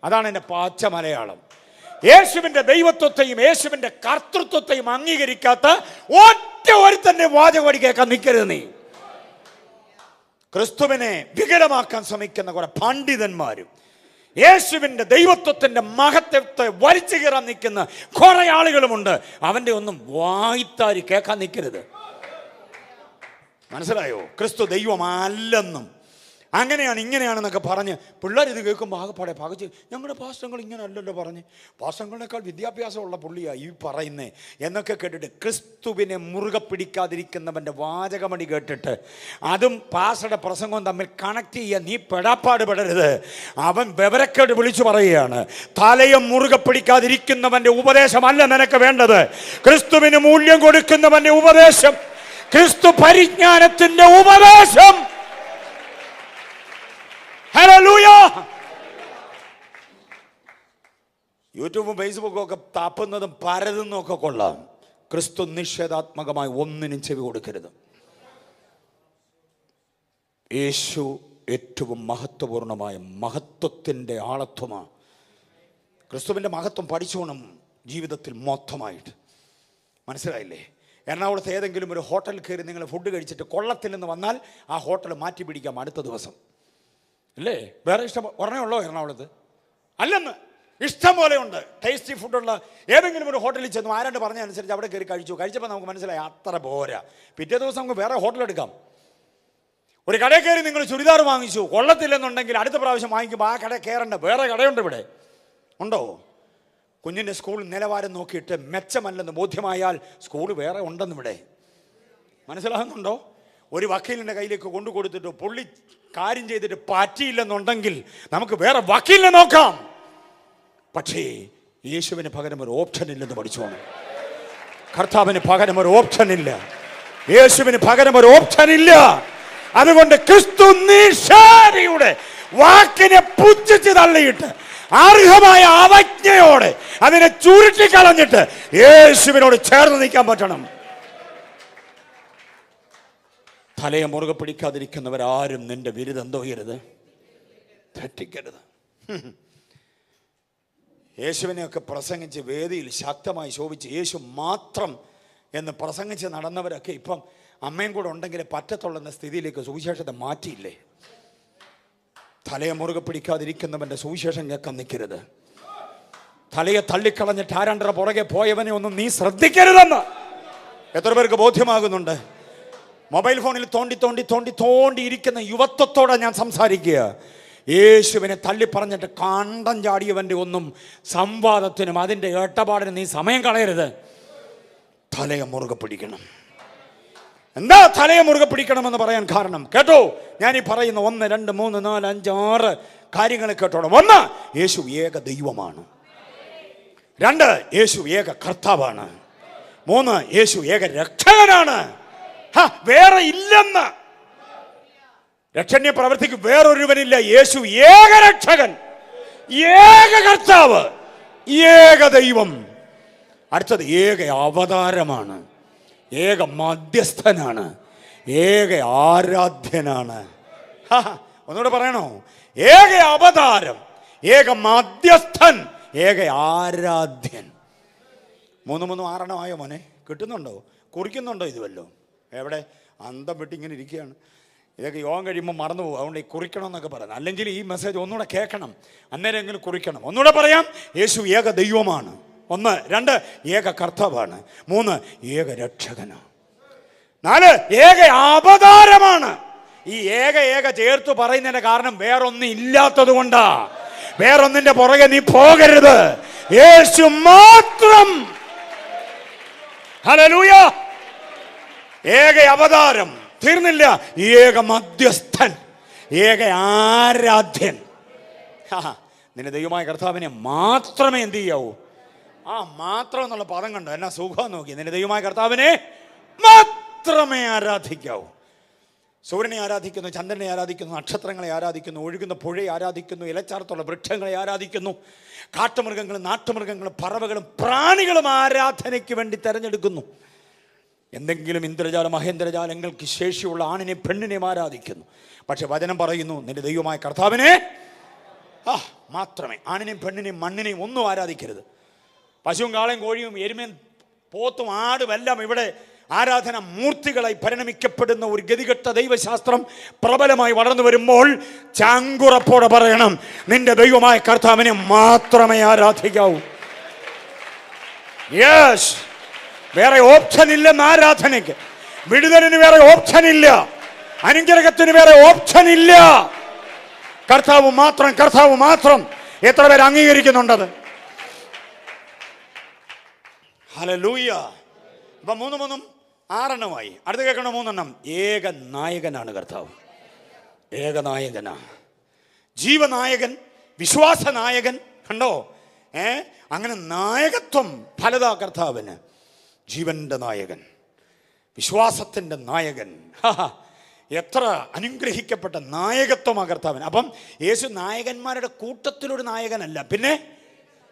അതാണ് എൻ്റെ പാച്ച മലയാളം. യേശുവിൻ്റെ ദൈവത്വത്തെയും യേശുവിൻ്റെ കർത്തൃത്വത്തെയും അംഗീകരിക്കാത്ത ഒറ്റ ഒരുത്തൻ്റെ വാചകടി കേൾക്കാൻ നിൽക്കരുത് നീ. ക്രിസ്തുവിനെ വികലമാക്കാൻ ശ്രമിക്കുന്ന കുറെ പണ്ഡിതന്മാരും യേശുവിൻ്റെ ദൈവത്വത്തിൻ്റെ മഹത്വത്തെ വലിച്ചു കയറാൻ നിൽക്കുന്ന കുറെ ആളുകളുമുണ്ട്. അവൻ്റെ ഒന്നും വായ്ത്താരി കേൾക്കാൻ നിൽക്കരുത്. മനസ്സിലായോ? ക്രിസ്തു ദൈവമല്ലെന്നും അങ്ങനെയാണ് ഇങ്ങനെയാണെന്നൊക്കെ പറഞ്ഞ് പിള്ളേർ ഇത് കേൾക്കുമ്പോൾ ആകെപ്പാടെ പകച്ച്, ഞങ്ങളുടെ പാസ്റ്റങ്ങൾ ഇങ്ങനെ അല്ലല്ലോ പറഞ്ഞ്, പാസ്റ്റങ്ങളെക്കാൾ വിദ്യാഭ്യാസമുള്ള പുള്ളിയാണ് ഈ പറയുന്നേ എന്നൊക്കെ കേട്ടിട്ട് ക്രിസ്തുവിനെ മുറുകെ പിടിക്കാതിരിക്കുന്നവൻ്റെ വാചകമണി കേട്ടിട്ട് അതും പാസ്റ്ററുടെ പ്രസംഗവും തമ്മിൽ കണക്ട് ചെയ്യാൻ നീ പെടാപ്പാട് പെടരുത്. അവൻ വിവരക്കേട് വിളിച്ചു പറയുകയാണ്. തലയെ മുറുകെ പിടിക്കാതിരിക്കുന്നവൻ്റെ ഉപദേശമല്ല നിനക്ക് വേണ്ടത്, ക്രിസ്തുവിന് മൂല്യം കൊടുക്കുന്നവൻ്റെ ഉപദേശം, ക്രിസ്തു പരിജ്ഞാനത്തിൻ്റെ ഉപദേശം. ഹല്ലേലൂയ. യൂട്യൂബും ഫേസ്ബുക്കും ഒക്കെ താപ്പുന്നതും പരതുന്നതും ഒക്കെ കൊള്ളാം. ക്രിസ്തു നിഷേധാത്മകമായി ഒന്നിനും ചെവി കൊടുക്കരുത്. യേശു ഏറ്റവും മഹത്വപൂർണമായ മഹത്വത്തിൻ്റെ ആളത്വമാണ്. ക്രിസ്തുവിൻ്റെ മഹത്വം പഠിച്ചോണം ജീവിതത്തിൽ മൊത്തമായിട്ട്. മനസ്സിലായില്ലേ? എറണാകുളത്ത് ഏതെങ്കിലും ഒരു ഹോട്ടലിൽ കയറി നിങ്ങൾ ഫുഡ് കഴിച്ചിട്ട് കൊള്ളത്തില്ലെന്ന് വന്നാൽ ആ ഹോട്ടൽ മാറ്റി പിടിക്കാം അടുത്ത ദിവസം, അല്ലേ? വേറെ ഇഷ്ടം ഒരെണ്ണേ ഉള്ളോ എറണാകുളത്ത്? അല്ലെന്ന്, ഇഷ്ടം പോലെ ഉണ്ട് ടേസ്റ്റി ഫുഡുള്ള ഏതെങ്കിലും ഒരു ഹോട്ടലിൽ ചെന്നു ആരാണ്ട് പറഞ്ഞ അനുസരിച്ച് അവിടെ കയറി കഴിച്ചപ്പോൾ നമുക്ക് മനസ്സിലായി അത്ര പോരാ. പിറ്റേ ദിവസം നമുക്ക് വേറെ ഹോട്ടൽ എടുക്കാം. ഒരു കടയിൽ കയറി നിങ്ങൾ ചുരിദാർ വാങ്ങിച്ചു, കൊള്ളത്തില്ലെന്നുണ്ടെങ്കിൽ അടുത്ത പ്രാവശ്യം വാങ്ങിക്കുമ്പോൾ ആ കട കയറണ്ട, വേറെ കടയുണ്ട് ഇവിടെ. ഉണ്ടോ? കുഞ്ഞിൻ്റെ സ്കൂൾ നിലവാരം നോക്കിയിട്ട് മെച്ചമല്ലെന്ന് ബോധ്യമായാൽ സ്കൂൾ വേറെ ഉണ്ടെന്ന് ഇവിടെ. മനസ്സിലാകുന്നുണ്ടോ? ഒരു വക്കീലിൻ്റെ കയ്യിലേക്ക് കൊണ്ടു കൊടുത്തിട്ട് പുള്ളി കാര്യം ചെയ്തിട്ട് പറ്റിയില്ലെന്നുണ്ടെങ്കിൽ നമുക്ക് വേറെ വക്കീലിനെ നോക്കാം. പക്ഷേ യേശുവിന് പകരം ഒരു ഓപ്ഷൻ ഇല്ലെന്ന് പഠിച്ചോണം. കർത്താവിന് പകരം ഒരു ഓപ്ഷൻ ഇല്ല, യേശുവിന് പകരം ഒരു ഓപ്ഷൻ ഇല്ല. അതുകൊണ്ട് ക്രിസ്തു നിഷേധിയുടെ വാക്കിനെ പുച്ഛിച്ച് തള്ളിയിട്ട് അർഹമായ അവജ്ഞയോടെ അതിനെ ചുരുട്ടിക്കളഞ്ഞിട്ട് യേശുവിനോട് ചേർന്ന് നിൽക്കാൻ പറ്റണം. തലയെ മുറുകെ പിടിക്കാതിരിക്കുന്നവരാരും നിന്റെ വിരുദെന്തോ ചെയ്യരുത്, തെറ്റിക്കരുത്. യേശുവിനെയൊക്കെ പ്രസംഗിച്ച് വേദിയിൽ ശക്തമായി ശോഭിച്ച് യേശു മാത്രം എന്ന് പ്രസംഗിച്ച് നടന്നവരൊക്കെ ഇപ്പം അമ്മയും കൂടെ ഉണ്ടെങ്കിൽ പറ്റത്തുള്ളെന്ന സ്ഥിതിയിലേക്ക് സുവിശേഷത്തെ മാറ്റിയില്ലേ? തലയെ മുറുകെ പിടിക്കാതിരിക്കുന്നവൻ്റെ സുവിശേഷം കേൾക്കാൻ നിൽക്കരുത്. തലയെ തള്ളിക്കളഞ്ഞിട്ട് ആരാണ്ടര പുറകെ പോയവനെ ഒന്നും നീ ശ്രദ്ധിക്കരുതെന്ന് എത്ര പേർക്ക് ബോധ്യമാകുന്നുണ്ട്? മൊബൈൽ ഫോണിൽ തോണ്ടി തോണ്ടി തോണ്ടി തോണ്ടി ഇരിക്കുന്ന യുവത്വത്തോടെ ഞാൻ സംസാരിക്കുക. യേശുവിനെ തള്ളിപ്പറഞ്ഞിട്ട് കണ്ടം ചാടിയവൻ്റെ ഒന്നും സംവാദത്തിനും അതിൻ്റെ ഏട്ടപാടിനും നീ സമയം കളയരുത്. തലയെ മുറുകെ പിടിക്കണം. എന്താ തലയെ മുറുകെ പിടിക്കണമെന്ന് പറയാൻ കാരണം കേട്ടോ? ഞാൻ ഈ പറയുന്ന 1, 2, 3, 4, 5, 6 കാര്യങ്ങൾ കേട്ടോണം. 1, യേശു ഏക ദൈവമാണ്. 2, യേശു ഏക കർത്താവാണ്. 3, യേശു ഏക രക്ഷകനാണ്. വേറെ ഇല്ലെന്ന്. രക്ഷണ്യ പ്രവൃത്തിക്ക് വേറൊരുവനില്ല. യേശു ഏക രക്ഷകൻ, ഏക കർത്താവ്, ഏക ദൈവം. അടുത്തത് ഏക അവതാരമാണ്, ഏക മധ്യസ്ഥനാണ്, ഏക ആരാധ്യനാണ്. ഒന്നുകൂടെ പറയണോ? ഏക അവതാരം, ഏക മധ്യസ്ഥൻ, ഏക ആരാധ്യൻ. 3, 3, 6 ആയോ മോനെ? കിട്ടുന്നുണ്ടോ? കുറിക്കുന്നുണ്ടോ? ഇത് വല്ലോ എവിടെ? അന്തം വിട്ട് ഇങ്ങനെ ഇരിക്കുകയാണ്. ഇതൊക്കെ യോഗം കഴിയുമ്പോൾ മറന്നു പോകും. അതുകൊണ്ട് ഈ കുറിക്കണമെന്നൊക്കെ പറയുന്നത്. അല്ലെങ്കിൽ ഈ മെസ്സേജ് ഒന്നുകൂടെ കേൾക്കണം, അന്നേരമെങ്കിലും കുറിക്കണം. ഒന്നുകൂടെ പറയാം, യേശു ഏക ദൈവമാണ്. 1, 2 ഏക കർത്താവാണ്. 3 ഏക രക്ഷകനാണ്. 4 ഏക അവതാരമാണ്. ഈ ഏക ചേർത്ത് പറയുന്നതിന്റെ കാരണം വേറൊന്നും ഇല്ലാത്തത് കൊണ്ടാ. വേറൊന്നിന്റെ പുറകെ നീ പോകരുത്, യേശു മാത്രം. ഹല്ലേലൂയ. ഏക അവതാരം, തീർന്നില്ല, ഏക മധ്യസ്ഥൻ, ഏക ആരാധ്യൻ. നിന്റെ ദൈവമായ കർത്താവിനെ മാത്രമേ എന്ത് ചെയ്യാവൂ? മാത്രം എന്നുള്ള പദം കണ്ടോ, എന്നാ സുഖം നോക്കി. നിന്റെ ദൈവമായ കർത്താവിനെ മാത്രമേ ആരാധിക്കാവൂ. സൂര്യനെ ആരാധിക്കുന്നു, ചന്ദ്രനെ ആരാധിക്കുന്നു, നക്ഷത്രങ്ങളെ ആരാധിക്കുന്നു, ഒഴുകുന്ന പുഴയെ ആരാധിക്കുന്നു, ഇലച്ചാർത്തുള്ള വൃക്ഷങ്ങളെ ആരാധിക്കുന്നു, കാട്ടുമൃഗങ്ങളും നാട്ടുമൃഗങ്ങളും പറവകളും പ്രാണികളും ആരാധനയ്ക്ക് വേണ്ടി തിരഞ്ഞെടുക്കുന്നു. എന്തെങ്കിലും ഇന്ദ്രജാല മഹേന്ദ്രജാലങ്ങൾക്ക് ശേഷിയുള്ള ആണിനെ പെണ്ണിനെയും ആരാധിക്കുന്നു. പക്ഷെ വചനം പറയുന്നു, നിന്റെ ദൈവമായ കർത്താവിനെ മാത്രമേ. ആണിനെയും പെണ്ണിനെയും മണ്ണിനെയും ഒന്നും ആരാധിക്കരുത്. പശുവും കാളയും കോഴിയും എരുമയും പോത്തും ആടും എല്ലാം ഇവിടെ ആരാധന മൂർത്തികളായി പരിണമിക്കപ്പെടുന്ന ഒരു ഗതികെട്ട ദൈവശാസ്ത്രം പ്രബലമായി വളർന്നു വരുമ്പോൾ ചാങ്കുറപ്പോടെ പറയണം, നിന്റെ ദൈവമായ കർത്താവിനെ മാത്രമേ ആരാധിക്കാവൂ. യെസ്, വേറെ ഓപ്ഷൻ ഇല്ലെന്ന് ആരാധനയ്ക്ക്. വിടുതലിന് വേറെ ഓപ്ഷൻ ഇല്ല, അനുഗ്രഹത്തിന് വേറെ ഓപ്ഷൻ ഇല്ല. കർത്താവ് മാത്രം, കർത്താവ് മാത്രം. എത്ര പേര് അംഗീകരിക്കുന്നുണ്ടത്? ഹല്ലേലൂയ. അപ്പൊ 3 6 അടുത്ത് കേൾക്കണം. 3 ഏക നായകനാണ് കർത്താവ്. ഏക നായകനാ, ജീവനായകൻ, വിശ്വാസനായകൻ. കണ്ടോ? അങ്ങനെ നായകത്വം ഫലതാ കർത്താവിന്. ജീവന്റെ നായകൻ, വിശ്വാസത്തിന്റെ നായകൻ. എത്ര അനുഗ്രഹിക്കപ്പെട്ട നായകത്വമാ കർത്താവിന്. അപ്പം യേശു നായകന്മാരുടെ കൂട്ടത്തിലൊരു നായകനല്ല, പിന്നെ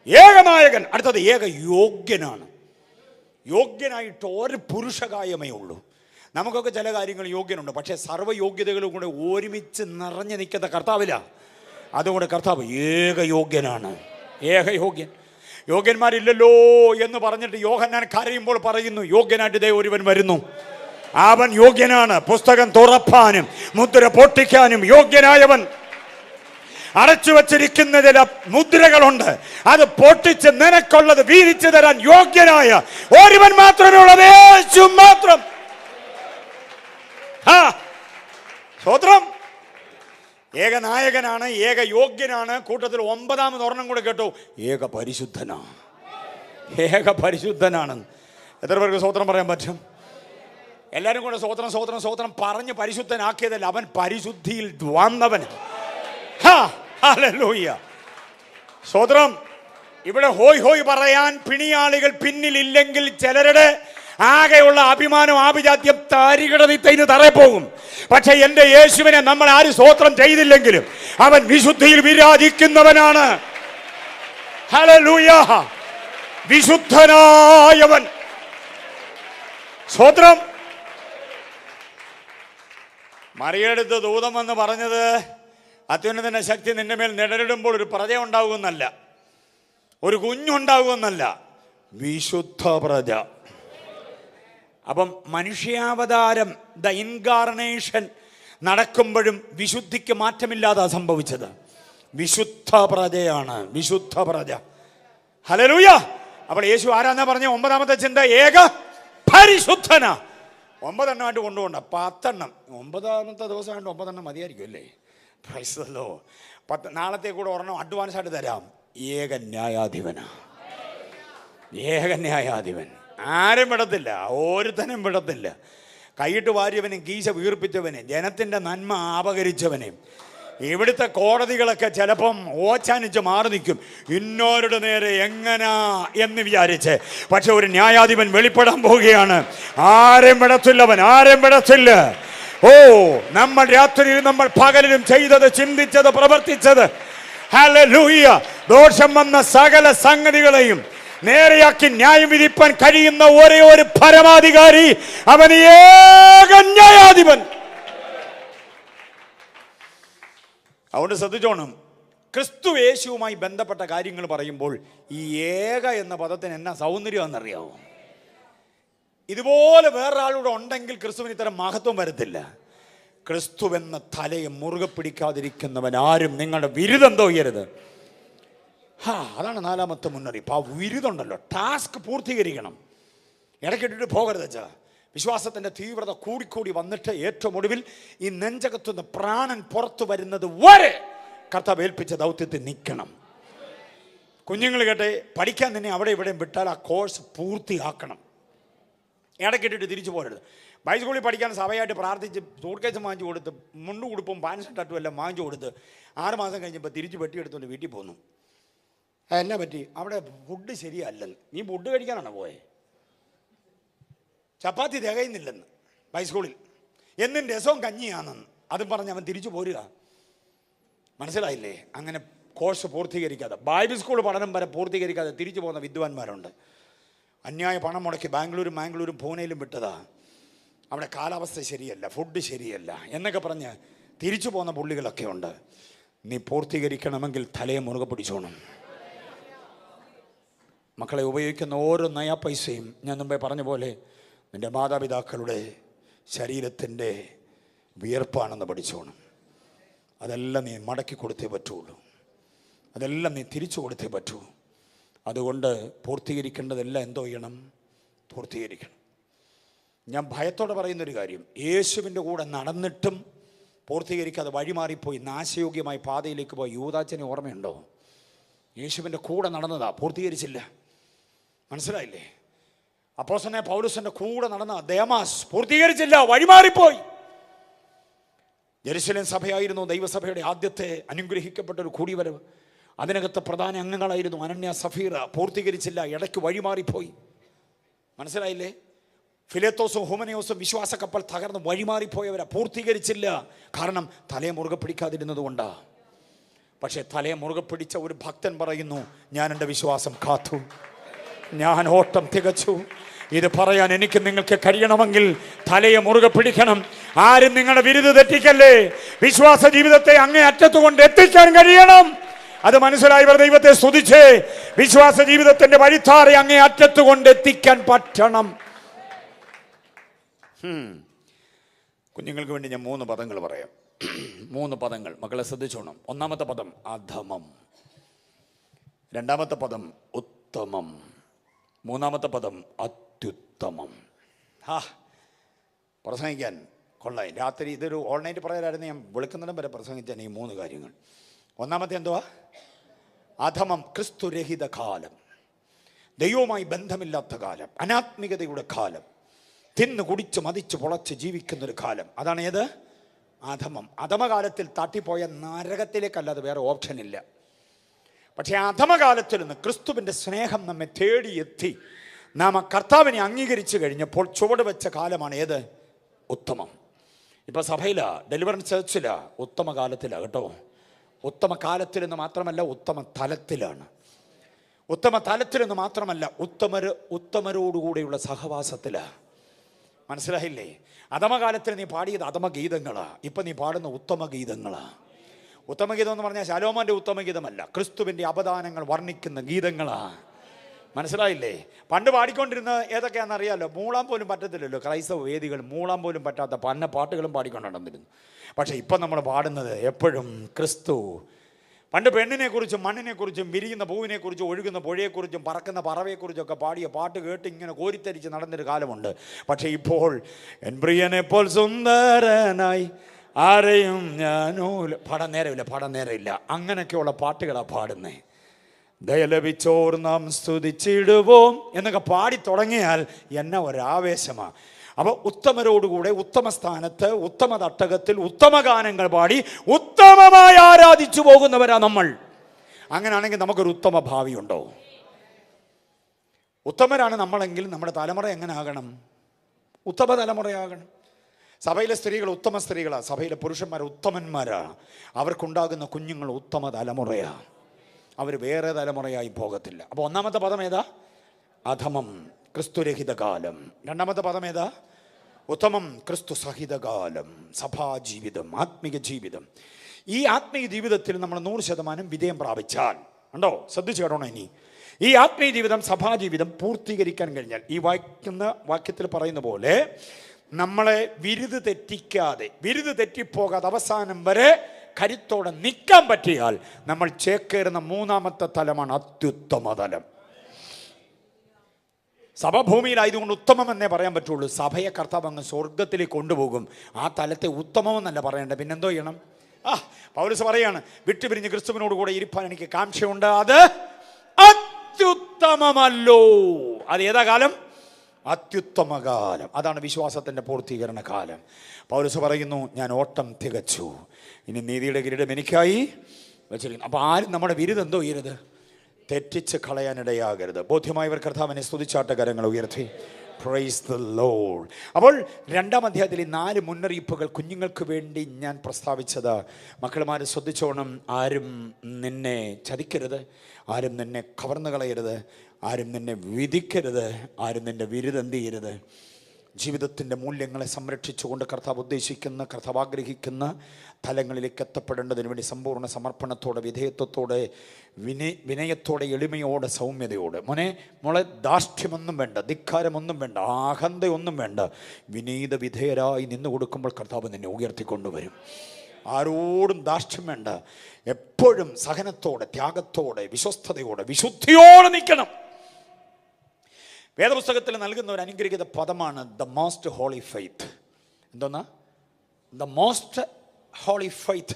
ഏക നായകൻ. അടുത്തത് ഏക യോഗ്യനാണ്. യോഗ്യനായിട്ട് ഒരു പുരുഷകായമേ ഉള്ളൂ. നമുക്കൊക്കെ ചില കാര്യങ്ങൾ യോഗ്യനുണ്ട്, പക്ഷേ സർവ്വയോഗ്യതകളും കൂടെ ഒരുമിച്ച് നിറഞ്ഞു നിൽക്കുന്ന കർത്താവില്ല. അതുകൊണ്ട് കർത്താവ് ഏക യോഗ്യനാണ്. ഏക യോഗ്യൻ. യോഗ്യന്മാരില്ലല്ലോ എന്ന് പറഞ്ഞിട്ട് യോഹന്നാൻ കരയുമ്പോൾ പറയുന്നു, യോഗ്യനായിട്ട് ദേ ഒരുവൻ വരുന്നു, അവൻ യോഗ്യനാണ്. പുസ്തകം തുറപ്പാനും മുദ്ര പൊട്ടിക്കാനും യോഗ്യനായവൻ. അടച്ചു വച്ചിരിക്കുന്ന ചില മുദ്രകളുണ്ട്, അത് പൊട്ടിച്ച് നിനക്കുള്ളത് വീതിച്ചു തരാൻ യോഗ്യനായ ഒരുവൻ മാത്രമേ ഉള്ളത്, യേശു മാത്രം. സ്തോത്രം. ഏക നായകനാണ്, ഏക യോഗ്യനാണ്. കൂട്ടത്തിൽ 9ാമത് ഒരെണ്ണം കൂടെ കേട്ടോ, ഏക പരിശുദ്ധനാണ്. ഏക പരിശുദ്ധനാണെന്ന് എത്ര പേർക്ക് സ്തോത്രം പറയാൻ പറ്റും? എല്ലാവരും കൂടെ സ്തോത്രം സ്തോത്രം സ്തോത്രം പറഞ്ഞ് പരിശുദ്ധനാക്കിയതല്ല, അവൻ പരിശുദ്ധിയിൽ വന്നവൻ. ഹല്ലേലൂയ. സ്തോത്രം. ഇവിടെ ഹോയ് ഹോയ് പറയാൻ പിണിയാളികൾ പിന്നിലില്ലെങ്കിൽ ചിലരുടെ ആകെയുള്ള അഭിമാനം ആഭിജാത്യം താരികടനിത്തൈന് തറയെ പോകും. പക്ഷെ എൻ്റെ യേശുവിനെ നമ്മൾ ആരും സ്തോത്രം ചെയ്തില്ലെങ്കിലും അവൻ വിശുദ്ധിയിൽ വിരാജിക്കുന്നവനാണ്. ഹല്ലേലൂയ. വിശുദ്ധനായവൻ. സ്തോത്രം. മറിയടുത്ത് ദൂതം എന്ന് പറഞ്ഞത്, അത്യുന്നതന്റെ ശക്തി നിന്റെ മേൽ നിഴലിടുമ്പോൾ ഒരു പ്രജ ഉണ്ടാകുമെന്നല്ല, ഒരു കുഞ്ഞുണ്ടാകുമെന്നല്ല, വിശുദ്ധ പ്രജ. അപ്പം മനുഷ്യാവതാരം, ദ ഇൻകാർണേഷൻ നടക്കുമ്പോഴും വിശുദ്ധിക്ക് മാറ്റമില്ലാതെ സംഭവിച്ചത്. വിശുദ്ധ പ്രജയാണ്, വിശുദ്ധ പ്രജ. ഹല്ലേലൂയ. അപ്പോൾ യേശു ആരാന്നാ പറഞ്ഞ? 9ാമത്തെ ചിന്ത, ഏക പരിശുദ്ധന. 9 എണ്ണമായിട്ട് കൊണ്ടുപോകണ്ട, 10 എണ്ണം. 9ാമത്തെ ദിവസമായിട്ട് 9 എണ്ണം മതിയായിരിക്കും അല്ലേ? പ്രൈസല്ലോ. 10 നാളത്തെ കൂടെ ഒരെണ്ണം അഡ്വാൻസ് ആയിട്ട് തരാം. ഏക ന്യായാധിപനാ. ഏക ന്യായാധിപൻ. ആരും വിടത്തില്ല, ഒരുത്തനും വിടത്തില്ല. കൈയിട്ട് വാരിയവനും കീശ വീർപ്പിച്ചവനെ, ജനത്തിൻ്റെ നന്മ അപകരിച്ചവനെ. ഇവിടുത്തെ കോടതികളൊക്കെ ചിലപ്പം ഓച്ചാനിച്ച് മാറി നിൽക്കും, ഇന്നോരുടെ നേരെ എങ്ങനാ എന്ന് വിചാരിച്ച്. പക്ഷെ ഒരു ന്യായാധിപൻ വെളിപ്പെടാൻ പോവുകയാണ്. ആരും വിടത്തില്ലവൻ, ആരും വിടത്തില്ല. ഓ, നമ്മൾ രാത്രിയിൽ നമ്മൾ പകലിലും ചെയ്തത്, ചിന്തിച്ചത്, പ്രവർത്തിച്ചത്, ഹല്ലേലൂയ, ദോഷം വന്ന സകല സംഗതികളെയും നേരെയാക്കി ന്യായം വിധിപ്പാൻ കഴിയുന്ന ഒരേ ഒരു പരമാധികാരി, അവൻ ഏക ന്യായാധിപൻ. അതുകൊണ്ട് ശ്രദ്ധിച്ചോണം, ക്രിസ്തു യേശുവുമായി ബന്ധപ്പെട്ട കാര്യങ്ങൾ പറയുമ്പോൾ ഈ ഏക എന്ന പദത്തിന് എന്നാ സൗന്ദര്യം എന്നറിയാമോ? ഇതുപോലെ വേറൊരാളൂടെ ഉണ്ടെങ്കിൽ ക്രിസ്തുവിന് ഇത്തരം മഹത്വം വരത്തില്ല. ക്രിസ്തുവെന്ന തലയെ മുറുകെ പിടിക്കാതിരിക്കുന്നവൻ ആരും നിങ്ങളുടെ വിരുദെന്തോ ചെയ്യരുത്. അതാണ് നാലാമത്തെ മുന്നറിയിപ്പ്. ആ വിരുദുണ്ടല്ലോ, ടാസ്ക് പൂർത്തീകരിക്കണം. ഇടയ്ക്കിട്ടിട്ട് പോകരുത് വെച്ചാ. വിശ്വാസത്തിൻ്റെ തീവ്രത കൂടിക്കൂടി വന്നിട്ട് ഏറ്റവും ഒടുവിൽ ഈ നെഞ്ചകത്തുനിന്ന് പ്രാണൻ പുറത്തു വരുന്നത് വരെ കർത്താവ് ഏൽപ്പിച്ച ദൗത്യത്തിൽ നിൽക്കണം. കുഞ്ഞുങ്ങൾ കേട്ടെ, പഠിക്കാൻ തന്നെ അവിടെ ഇവിടെയും വിട്ടാൽ ആ കോഴ്സ് പൂർത്തിയാക്കണം. ഇടയ്ക്കിട്ടിട്ട് തിരിച്ചു പോരരുത്. ബൈസ്കൂളിൽ പഠിക്കാൻ സഭയായിട്ട് പ്രാർത്ഥിച്ച് സൂട്ട്കേസ് വാങ്ങിച്ചു കൊടുത്ത് മുണ്ടു ഉടുപ്പും പാൻസ് ഷർട്ടും എല്ലാം വാങ്ങിച്ചു കൊടുത്ത് 6 മാസം കഴിഞ്ഞപ്പോൾ തിരിച്ച് വെട്ടിയെടുത്തുകൊണ്ട് വീട്ടിൽ പോന്നു. എന്നാ പറ്റി? അവിടെ ഫുഡ് ശരിയല്ലെന്ന്. നീ ഫുഡ് കഴിക്കാനാണോ പോയെ? ചപ്പാത്തി തികയുന്നില്ലെന്ന് ബൈസ്കൂളിൽ, എന്നും രസവും കഞ്ഞിയാണെന്ന് അതും പറഞ്ഞ് അവൻ തിരിച്ചു പോരുക. മനസ്സിലായില്ലേ? അങ്ങനെ കോഴ്സ് പൂർത്തീകരിക്കാതെ, ബൈബിൾ സ്കൂൾ പഠനം വരെ പൂർത്തീകരിക്കാതെ തിരിച്ചു പോകുന്ന വിദ്വാൻമാരുണ്ട്. അന്യായ പണം മുടക്കി മാംഗ്ലൂരും പൂനെയിലും വിട്ടതാ. അവിടെ കാലാവസ്ഥ ശരിയല്ല, ഫുഡ് ശരിയല്ല എന്നൊക്കെ പറഞ്ഞ് തിരിച്ചു പോകുന്ന പുള്ളികളൊക്കെ ഉണ്ട്. നീ പൂർത്തീകരിക്കണമെങ്കിൽ തലയെ മുറുകെ പിടിച്ചോണം. മക്കളെ ഉപയോഗിക്കുന്ന ഓരോ നയാ പൈസയും ഞാൻ മുമ്പേ പറഞ്ഞ പോലെ നിൻ്റെ മാതാപിതാക്കളുടെ ശരീരത്തിൻ്റെ വിയർപ്പാണെന്ന് പഠിച്ചോണം. അതെല്ലാം നീ മടക്കി കൊടുത്തേ പറ്റുള്ളൂ, അതെല്ലാം നീ തിരിച്ചു കൊടുത്തേ പറ്റൂ. അതുകൊണ്ട് പൂർത്തീകരിക്കേണ്ടതെല്ലാം എന്തോ ചെയ്യണം? പൂർത്തീകരിക്കണം. ഞാൻ ഭയത്തോടെ പറയുന്നൊരു കാര്യം, യേശുവിൻ്റെ കൂടെ നടന്നിട്ടും പൂർത്തീകരിക്കാതെ വഴിമാറിപ്പോയി നാശയോഗ്യമായ പാതയിലേക്ക് പോയി യൂദാച്ചനെ ഓർമ്മയുണ്ടോ? യേശുവിൻ്റെ കൂടെ നടന്നതാ, പൂർത്തീകരിച്ചില്ല. മനസ്സിലായില്ലേ? അപ്പോസ്തലനായ പൗലോസിന്റെ കൂടെ നടന്ന ദേമാസ് പൂർത്തീകരിച്ചില്ല, വഴിമാറിപ്പോയി. യെരുശലേം സഭയായിരുന്നു ദൈവസഭയുടെ ആദ്യത്തെ അനുഗ്രഹിക്കപ്പെട്ട ഒരു കൂടിവരവ്. അതിനകത്ത് പ്രധാന അംഗങ്ങളായിരുന്നു അനന്യ, സഫീറ. പൂർത്തീകരിച്ചില്ല, ഇടയ്ക്ക് വഴിമാറിപ്പോയി. മനസ്സിലായില്ലേ? ഫിലേത്തോസും ഹുമനയോസും വിശ്വാസ കപ്പൽ തകർന്ന് വഴിമാറിപ്പോയവരാ, പൂർത്തീകരിച്ചില്ല. കാരണം തലയെ മുറുകെ പിടിക്കാതിരുന്നത് കൊണ്ടാ. പക്ഷെ തലയെ മുറുകെ പിടിച്ച ഒരു ഭക്തൻ പറയുന്നു, ഞാൻ എൻ്റെ വിശ്വാസം കാത്തു, ഞാൻ ഓട്ടം തികച്ചു. ഇത് പറയാൻ എനിക്ക് നിങ്ങൾക്ക് കഴിയണമെങ്കിൽ തലയെ മുറുകെ പിടിക്കണം. ആരും നിങ്ങളുടെ വിരുദ് തെറ്റിക്കല്ലേ. വിശ്വാസ ജീവിതത്തെ അങ്ങേ അറ്റത്തുകൊണ്ട് എത്തിക്കാൻ കഴിയണം. അത് മനസ്സിലായവർ ദൈവത്തെ സ്തുതിച്ചേ. വിശ്വാസ ജീവിതത്തിന്റെ വഴിത്താറെ അങ്ങേ അറ്റത്തുകൊണ്ട് എത്തിക്കാൻ പറ്റണം. കുഞ്ഞുങ്ങൾക്ക് വേണ്ടി ഞാൻ 3 പദങ്ങൾ പറയാം. 3 പദങ്ങൾ മക്കളെ ശ്രദ്ധിച്ചോണം. ഒന്നാമത്തെ പദം അധമം, രണ്ടാമത്തെ പദം ഉത്തമം, മൂന്നാമത്തെ പദം അത്യുത്തമം. പ്രസംഗിക്കാൻ കൊള്ളാം. രാത്രി ഇതൊരു ഓൺലൈനിൽ പറയാനായിരുന്നു, ഞാൻ വെളുക്കുന്നിടം വരെ പ്രസംഗിച്ചാൽ ഈ 3 കാര്യങ്ങൾ. ഒന്നാമത്തെ എന്തുവാ? അധമം, ക്രിസ്തുരഹിത കാലം, ദൈവവുമായി ബന്ധമില്ലാത്ത കാലം, അനാത്മികതയുടെ കാലം, തിന്ന് കുടിച്ച് മതിച്ച് പൊളച്ച് ജീവിക്കുന്നൊരു കാലം. അതാണ് ഏത്? അധമം. അധമകാലത്തിൽ തട്ടിപ്പോയ നരകത്തിലേക്കല്ലാതെ വേറെ ഓപ്ഷനില്ല. പക്ഷേ അധമകാലത്തിൽ നിന്ന് ക്രിസ്തുവിൻ്റെ സ്നേഹം നമ്മെ തേടിയെത്തി നാം ആ കർത്താവിനെ അംഗീകരിച്ചു കഴിഞ്ഞപ്പോൾ ചുവട് വെച്ച കാലമാണ് ഏത്? ഉത്തമം. ഇപ്പം സഭയിലാ, ഡെലിവറൻസ് ചർച്ചിലാ, ഉത്തമ കാലത്തിലാണ് കേട്ടോ. ഉത്തമ കാലത്തിൽ നിന്ന് മാത്രമല്ല, ഉത്തമ തലത്തിലാണ്. ഉത്തമ തലത്തിൽ നിന്ന് മാത്രമല്ല, ഉത്തമരോടുകൂടെയുള്ള സഹവാസത്തിലാണ്. മനസ്സിലായില്ലേ? അധമകാലത്തിൽ നീ പാടിയത് അധമഗീതങ്ങളാ, ഇപ്പം നീ പാടുന്ന ഉത്തമ ഗീതങ്ങളാ. ഉത്തമഗീതം എന്ന് പറഞ്ഞാൽ ശലോമോന്റെ ഉത്തമഗീതമല്ല, ക്രിസ്തുവിൻ്റെ അപദാനങ്ങൾ വർണ്ണിക്കുന്ന ഗീതങ്ങളാ. മനസ്സിലായില്ലേ? പണ്ട് പാടിക്കൊണ്ടിരുന്ന ഏതൊക്കെയാണെന്നറിയാമല്ലോ? മൂളാൻ പോലും പറ്റത്തില്ലല്ലോ. ക്രൈസ്തവ വേദികൾ മൂളാൻ പോലും പറ്റാത്ത പന്ന പാട്ടുകളും പാടിക്കൊണ്ടിരുന്നു. പക്ഷേ ഇപ്പം നമ്മൾ പാടുന്നത് എപ്പോഴും ക്രിസ്തു. പണ്ട് പെണ്ണിനെക്കുറിച്ചും മണ്ണിനെക്കുറിച്ചും വിരിയുന്ന പൂവിനെക്കുറിച്ചും ഒഴുകുന്ന പുഴയെക്കുറിച്ചും പറക്കുന്ന പറവയെക്കുറിച്ചൊക്കെ പാടിയ പാട്ട് കേട്ട് ഇങ്ങനെ കോരിത്തരിച്ച് നടന്നൊരു കാലമുണ്ട്. പക്ഷേ ഇപ്പോൾ എൻ പ്രിയനെപ്പോൾ സുന്ദരനായി ആരെയും ഞാനൂല, പാടാൻ നേരമില്ല. അങ്ങനെയൊക്കെയുള്ള പാട്ടുകളാണ് പാടുന്നേ. ദയലഭിച്ചോർ നാം സ്തുതിച്ചിടുவோം എന്നൊക്കെ പാടി തുടങ്ങിയാൽ എന്നെ ഒരാവേശമാണ്. അപ്പോൾ ഉത്തമരോടുകൂടെ ഉത്തമ സ്ഥാനത്ത് ഉത്തമ തട്ടകത്തിൽ ഉത്തമ ഗാനങ്ങൾ പാടി ഉത്തമമായി ആരാധിച്ചു പോകുന്നവരാ നമ്മൾ. അങ്ങനെയാണെങ്കിൽ നമുക്കൊരു ഉത്തമ ഭാവിയുണ്ടോ? ഉത്തമരാണ് നമ്മളെങ്കിൽ നമ്മുടെ തലമുറ എങ്ങനെ ആകണം? ഉത്തമ തലമുറയാകണം. സഭയിലെ സ്ത്രീകൾ ഉത്തമ സ്ത്രീകളാണ്, സഭയിലെ പുരുഷന്മാർ ഉത്തമന്മാരാണ്. അവർക്കുണ്ടാകുന്ന കുഞ്ഞുങ്ങൾ ഉത്തമ തലമുറയാണ്. അവർ വേറെ തലമുറയായി പോകത്തില്ല. അപ്പോൾ ഒന്നാമത്തെ പദം ഏതാ? അധമം, ക്രിസ്തുരഹിത കാലം. രണ്ടാമത്തെ പദം ഏതാ? ഉത്തമം, ക്രിസ്തു സഹിതകാലം, സഭാജീവിതം, ആത്മീക ജീവിതം. ഈ ആത്മീയ ജീവിതത്തിൽ നമ്മൾ 100% വിജയം പ്രാപിച്ചാൽ ഉണ്ടോ? ശ്രദ്ധിച്ചു കേട്ടോണോ. ഇനി ഈ ആത്മീയ ജീവിതം, സഭാജീവിതം പൂർത്തീകരിക്കാൻ കഴിഞ്ഞാൽ ഈ വാക്യത്തിൽ പറയുന്ന പോലെ നമ്മളെ വിരുത് തെറ്റിപ്പോകാതെ അവസാനം വരെ കരുത്തോടെ നിൽക്കാൻ പറ്റിയാൽ നമ്മൾ ചേക്കേറുന്ന മൂന്നാമത്തെ തലമാണ് അത്യുത്തമ തലം. സഭഭൂമിയിലായതുകൊണ്ട് ഉത്തമം എന്നേ പറയാൻ പറ്റുള്ളൂ. സഭയെ കർത്താവ് അങ്ങ് സ്വർഗത്തിലേക്ക് കൊണ്ടുപോകും. ആ തലത്തെ ഉത്തമമെന്നല്ല പറയേണ്ടത്, പിന്നെന്തോ ചെയ്യണം? പൗലോസ് പറയാണ്, വിട്ടുപിരിഞ്ഞ് ക്രിസ്തുവിനോട് കൂടെ ഇരിപ്പാൻ എനിക്ക് കാംക്ഷയുണ്ട്, അത് അത്യുത്തമമല്ലോ. അത് ഏതാ കാലം? അത്യുത്തമ കാലം. അതാണ് വിശ്വാസത്തിൻ്റെ പൂർത്തീകരണ കാലം. പൗലോസ് പറയുന്നു, ഞാൻ ഓട്ടം തികച്ചു, ഇനി നീതിയുടെ കിരീടം എനിക്കായി വെച്ചിരിക്കുന്നു. അപ്പോൾ ആരും നമ്മുടെ വിരുദ് എന്തോ ചെയ്യരുത്, തെറ്റിച്ച് കളയാനിടയാകരുത്. ബോധ്യമായവർ കർത്താവിനെ സ്തുതിച്ചാട്ട കരങ്ങൾ ഉയർത്തി. Praise the Lord. അപ്പോൾ 2-ാം അധ്യായത്തിൽ 4 മുന്നറിയിപ്പുകൾ കുഞ്ഞുങ്ങൾക്ക് വേണ്ടി ഞാൻ പ്രസ്താവിച്ചത് മക്കളുമാരെ ശ്രദ്ധിച്ചോണം. ആരും നിന്നെ ചതിക്കരുത്, ആരും നിന്നെ കവർന്നു കളയരുത്, ആരും നിന്നെ വിധിക്കരുത്, ആരും നിന്റെ വിരുദ് എന്ത് ചെയ്യരുത്. ജീവിതത്തിൻ്റെ മൂല്യങ്ങളെ സംരക്ഷിച്ചുകൊണ്ട് കർത്താവ് ഉദ്ദേശിക്കുന്ന, കർത്താവ് ആഗ്രഹിക്കുന്ന തലങ്ങളിലേക്ക് എത്തപ്പെടേണ്ടതിന് വേണ്ടി സമ്പൂർണ്ണ സമർപ്പണത്തോടെ, വിധേയത്വത്തോടെ, വിനയത്തോടെ, എളിമയോടെ, സൗമ്യതയോടെ, മോളെ ധാർഷ്ട്യമൊന്നും വേണ്ട, ധിക്കാരമൊന്നും വേണ്ട, അഹന്തയൊന്നും വേണ്ട. വിനീത വിധേയരായി നിന്ന് കൊടുക്കുമ്പോൾ കർത്താവ് നിന്നെ ഉയർത്തിക്കൊണ്ടുവരും. ആരോടും ധാർഷ്ട്യം വേണ്ട. എപ്പോഴും സഹനത്തോടെ, ത്യാഗത്തോടെ, വിശ്വസ്തയോടെ, വിശുദ്ധിയോടെ നിൽക്കണം. വേദപുസ്തകത്തിൽ നൽകുന്ന ഒരു അനുഗ്രഹീത പദമാണ് ദ മോസ്റ്റ് ഹോളി ഫെയ്ത്ത്. എന്തോന്നാ? ദ മോസ്റ്റ് ഹോളി ഫെയ്ത്ത്,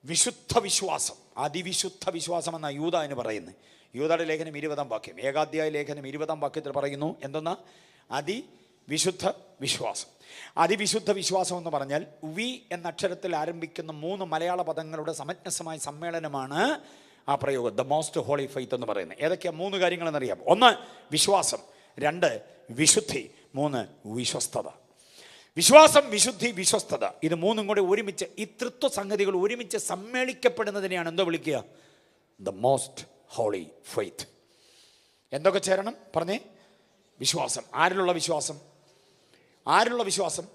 വിശുദ്ധ വിശ്വാസം, അതിവിശുദ്ധ വിശ്വാസം എന്നാണ് യൂദ എന്ന് പറയുന്നത്. യൂദയുടെ ലേഖനം 20-ാം വാക്യം, ഏകാധ്യായ ലേഖനം 20-ാം വാക്യത്തിൽ പറയുന്നു, എന്തെന്നാ? അതിവിശുദ്ധ വിശ്വാസം. അതിവിശുദ്ധ വിശ്വാസം എന്ന് പറഞ്ഞാൽ വി എന്ന അക്ഷരത്തിൽ ആരംഭിക്കുന്ന 3 മലയാള പദങ്ങളുടെ സമഞ്ജസമായ സമ്മേളനമാണ് ആ പ്രയോഗം, ദ മോസ്റ്റ് ഹോളി ഫെയ്ത്ത് എന്ന് പറയുന്നത്. ഏതൊക്കെയാണ് 3 കാര്യങ്ങളെന്നറിയാം? 1 വിശ്വാസം, 2 വിശുദ്ധി, 3 വിശ്വസ്തത. വിശ്വാസം, വിശുദ്ധി, വിശ്വസ്തത, ഇത് 3ഉം കൂടി ഒരുമിച്ച്, ഈ തൃത്വ സംഗതികൾ ഒരുമിച്ച് സമ്മേളിക്കപ്പെടുന്നതിനെയാണ് എന്തോ വിളിക്കുക? The most holy faith. എന്തൊക്കെ ചേരണം പറഞ്ഞേ? വിശ്വാസം. ആരിലുള്ള വിശ്വാസം? ആരിലുള്ള വിശ്വാസം?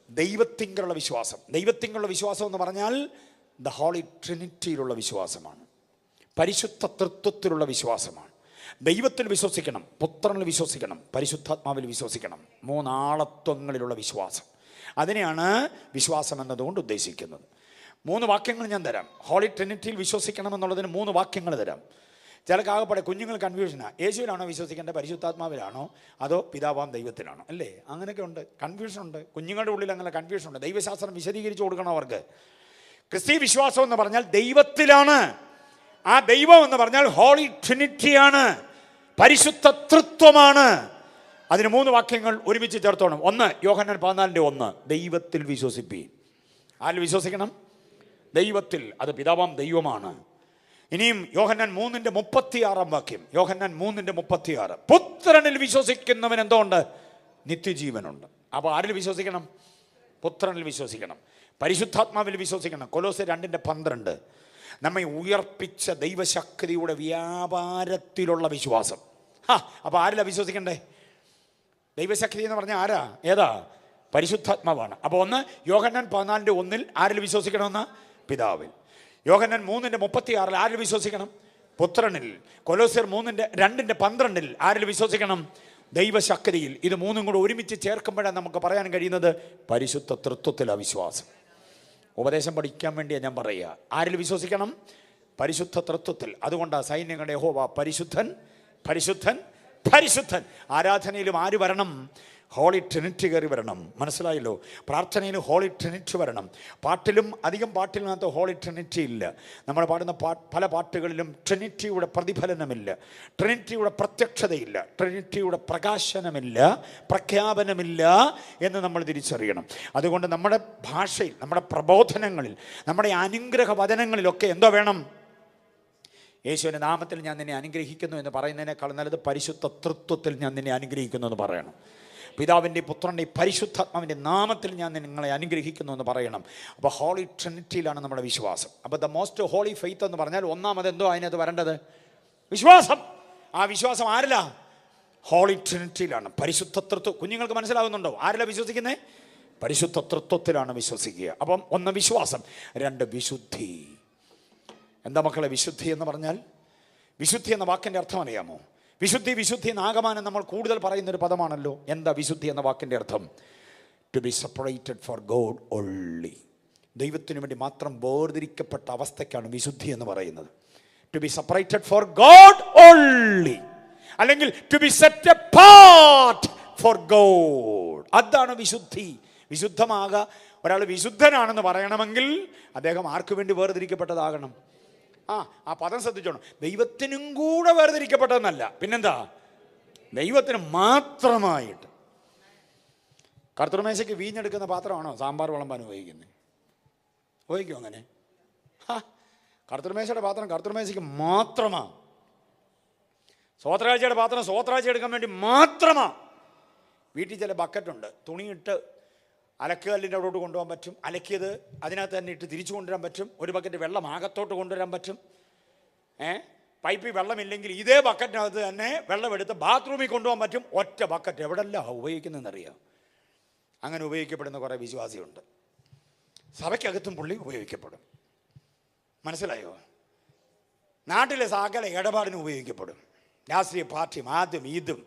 ദൈവത്തിങ്കലുള്ള വിശ്വാസം. ദൈവത്തിങ്കലുള്ള വിശ്വാസം എന്ന് പറഞ്ഞാൽ ദ ഹോളി ട്രിനിറ്റിയിലുള്ള വിശ്വാസമാണ്, പരിശുദ്ധ തൃത്വത്തിലുള്ള വിശ്വാസമാണ്. ദൈവത്തിൽ വിശ്വസിക്കണം, പുത്രനിൽ വിശ്വസിക്കണം, പരിശുദ്ധാത്മാവിൽ വിശ്വസിക്കണം. 3 ആളത്വങ്ങളിലുള്ള വിശ്വാസം. അതിനെയാണ് വിശ്വാസം എന്നതുകൊണ്ട് ഉദ്ദേശിക്കുന്നത്. 3 വാക്യങ്ങൾ ഞാൻ തരാം. ഹോളി ട്രിനിറ്റിയിൽ വിശ്വസിക്കണം എന്നുള്ളതിന് 3 വാക്യങ്ങൾ തരാം. ചിലക്ക് ആകെപ്പാടെ കുഞ്ഞുങ്ങൾ കൺഫ്യൂഷനാണ്. യേശുവിലാണോ വിശ്വസിക്കേണ്ടത്, പരിശുദ്ധാത്മാവിലാണോ, അതോ പിതാവാം ദൈവത്തിലാണോ? അല്ലേ? അങ്ങനെയൊക്കെ ഉണ്ട്, കൺഫ്യൂഷനുണ്ട്. കുഞ്ഞുങ്ങളുടെ ഉള്ളിൽ അങ്ങനെ കൺഫ്യൂഷനുണ്ട്. ദൈവശാസ്ത്രം വിശദീകരിച്ച് കൊടുക്കണം അവർക്ക്. ക്രിസ്തീയ വിശ്വാസം എന്ന് പറഞ്ഞാൽ ദൈവത്തിലാണ്. ആ ദൈവം എന്ന് പറഞ്ഞാൽ ഹോളി ട്രിനിറ്റിയാണ്, പരിശുദ്ധ തൃത്വമാണ്. അതിന് 3 വാക്യങ്ങൾ ഒരുമിച്ച് ചേർത്തോണം. 1 യോഹന്നാൻ 14:1, ദൈവത്തിൽ വിശ്വസിപ്പീൻ. ആരിൽ വിശ്വസിക്കണം? ദൈവത്തിൽ. അത് പിതാവാം ദൈവമാണ്. ഇനിയും യോഹന്നാൻ 3:36 വാക്യം, യോഹന്നാൻ 3:36, പുത്രനിൽ വിശ്വസിക്കുന്നവൻ എന്തുകൊണ്ട്? നിത്യജീവനുണ്ട്. അപ്പോൾ ആരിൽ വിശ്വസിക്കണം? പുത്രനിൽ വിശ്വസിക്കണം, പരിശുദ്ധാത്മാവിൽ വിശ്വസിക്കണം. കൊലോസ്യർ 2:12, നമ്മെ ഉയർപ്പിച്ച ദൈവശക്തിയുടെ വ്യാപാരത്തിലുള്ള വിശ്വാസം. അപ്പോൾ ആരിലാ വിശ്വസിക്കണ്ടേ? ദൈവശക്തി എന്ന് പറഞ്ഞാൽ ആരാ? ഏതാ? പരിശുദ്ധാത്മാവാണ്. അപ്പോൾ 1 യോഹന്നാൻ 14:1 ആരിൽ വിശ്വസിക്കണമെന്ന്? പിതാവിൽ. യോഹന്നാൻ 3:36 ആരിൽ വിശ്വസിക്കണം? പുത്രനിൽ. കൊലോസ്യർ 2:12 ആരിൽ വിശ്വസിക്കണം? ദൈവശക്തിയിൽ. ഇത് 3ഉം കൂടെ ഒരുമിച്ച് ചേർക്കുമ്പോഴാണ് നമുക്ക് പറയാൻ കഴിയുന്നത് പരിശുദ്ധ തൃത്വത്തിലാണ് വിശ്വാസം. ഉപദേശം പഠിക്കാൻ വേണ്ടിയാണ് ഞാൻ പറയുക. ആരിൽ വിശ്വസിക്കണം? പരിശുദ്ധ തൃത്വത്തിൽ. അതുകൊണ്ടാണ് സൈന്യങ്ങളുടെ യഹോവ പരിശുദ്ധൻ, പരിശുദ്ധൻ, പരിശുദ്ധൻ. ആരാധനയിലും ആര് വരണം? ഹോളി ട്രിനിറ്റി കയറി വരണം. മനസ്സിലായല്ലോ? പ്രാർത്ഥനയിലും ഹോളി ട്രിനിറ്റി വരണം. പാട്ടിലും അധികം പാട്ടിലിനകത്ത് ഹോളി ട്രിനിറ്റി ഇല്ല. നമ്മൾ പാടുന്ന പല പാട്ടുകളിലും ട്രിനിറ്റിയുടെ പ്രതിഫലനമില്ല, ട്രിനിറ്റിയുടെ പ്രത്യക്ഷതയില്ല, ട്രിനിറ്റിയുടെ പ്രകാശനമില്ല, പ്രഖ്യാപനമില്ല എന്ന് നമ്മൾ തിരിച്ചറിയണം. അതുകൊണ്ട് നമ്മുടെ ഭാഷയിൽ, നമ്മുടെ പ്രബോധനങ്ങളിൽ, നമ്മുടെ അനുഗ്രഹ വചനങ്ങളിലൊക്കെ എന്തോ വേണം? യേശുവിൻ്റെ നാമത്തിൽ ഞാൻ നിന്നെ അനുഗ്രഹിക്കുന്നു എന്ന് പറയുന്നതിനേക്കാൾ നല്ലത് പരിശുദ്ധ തൃത്വത്തിൽ ഞാൻ നിന്നെ അനുഗ്രഹിക്കുന്നു എന്ന് പറയണം. പിതാവിൻ്റെ, പുത്രൻ്റെ, പരിശുദ്ധാത്മാവിൻ്റെ നാമത്തിൽ ഞാൻ നിങ്ങളെ അനുഗ്രഹിക്കുന്നു എന്ന് പറയണം. അപ്പോൾ ഹോളി ട്രിനിറ്റിയിലാണ് നമ്മുടെ വിശ്വാസം. അപ്പോൾ ദ മോസ്റ്റ് ഹോളി ഫെയ്ത്ത് എന്ന് പറഞ്ഞാൽ ഒന്നാമത് എന്തോ അതിനകത്ത് വരേണ്ടത്? വിശ്വാസം. ആ വിശ്വാസം ആരിലാ? ഹോളി ട്രിനിറ്റിയിലാണ്, പരിശുദ്ധ തൃത്വം. കുഞ്ഞുങ്ങൾക്ക് മനസ്സിലാകുന്നുണ്ടോ? ആരിലാണ് വിശ്വസിക്കുന്നത്? പരിശുദ്ധ തൃത്വത്തിലാണ് വിശ്വസിക്കുക. അപ്പം 1 വിശ്വാസം, 2 വിശുദ്ധി. എന്താ മക്കളെ വിശുദ്ധി എന്ന് പറഞ്ഞാൽ? വിശുദ്ധി എന്ന വാക്കിൻ്റെ അർത്ഥം അറിയാമോ? വിശുദ്ധി, വിശുദ്ധി, നാഗമാനം നമ്മൾ കൂടുതൽ പറയുന്നൊരു പദമാണല്ലോ. എന്താ വിശുദ്ധി എന്ന വാക്കിൻ്റെ അർത്ഥം? To be separated for God only. ദൈവത്തിന് വേണ്ടി മാത്രം വേർതിരിക്കപ്പെട്ട അവസ്ഥയ്ക്കാണ് വിശുദ്ധി എന്ന് പറയുന്നത്. To be separated for God only, അല്ലെങ്കിൽ to be set apart for God. അതാണ് വിശുദ്ധി. വിശുദ്ധമാകുക, ഒരാൾ വിശുദ്ധനാണെന്ന് പറയണമെങ്കിൽ അദ്ദേഹം ആർക്ക് വേണ്ടി വേർതിരിക്കപ്പെട്ടതാകണം? ആ പദം ശ്രദ്ധിച്ചോണം. ദൈവത്തിനും കൂടെ വേർതിരിക്കപ്പെട്ടതെന്നല്ല, പിന്നെന്താ? ദൈവത്തിന് മാത്രമായിട്ട്. കർത്തൃമേശയ്ക്ക് വീഞ്ഞെടുക്കുന്ന പാത്രമാണോ സാമ്പാർ വിളമ്പാൻ ഉപയോഗിക്കുന്നത്? ഉപയോഗിക്കും അങ്ങനെ? കർത്തൃമേശയുടെ പാത്രം കർത്തൃമേശയ്ക്ക് മാത്രമാണ്. സ്വോത്രാഴ്ചയുടെ പാത്രം സ്വോത്രാഴ്ച എടുക്കാൻ വേണ്ടി മാത്രമാണ്. വീട്ടിൽ ചില ബക്കറ്റുണ്ട്, തുണിയിട്ട് അലക്കുകല്ലിൻ്റെ അവിടോട്ട് കൊണ്ടുപോകാൻ പറ്റും, അലക്കിയത് അതിനകത്ത് തന്നെ ഇട്ട് തിരിച്ചു കൊണ്ടുവരാൻ പറ്റും, ഒരു ബക്കറ്റ് വെള്ളം ആകത്തോട്ട് കൊണ്ടുവരാൻ പറ്റും. പൈപ്പിൽ വെള്ളമില്ലെങ്കിൽ ഇതേ ബക്കറ്റിനകത്ത് തന്നെ വെള്ളം എടുത്ത് ബാത്റൂമിൽ കൊണ്ടുപോകാൻ പറ്റും. ഒറ്റ ബക്കറ്റ് എവിടെല്ലാം ഉപയോഗിക്കുന്നതെന്നറിയാം. അങ്ങനെ ഉപയോഗിക്കപ്പെടുന്ന കുറേ വിശ്വാസിയുണ്ട്. സഭയ്ക്കകത്തും പുള്ളി ഉപയോഗിക്കപ്പെടും. മനസ്സിലായോ? നാട്ടിലെ സകല ഇടപാടിനും ഉപയോഗിക്കപ്പെടും. രാഷ്ട്രീയ പാർട്ടിയും ആദ്യം ഇതും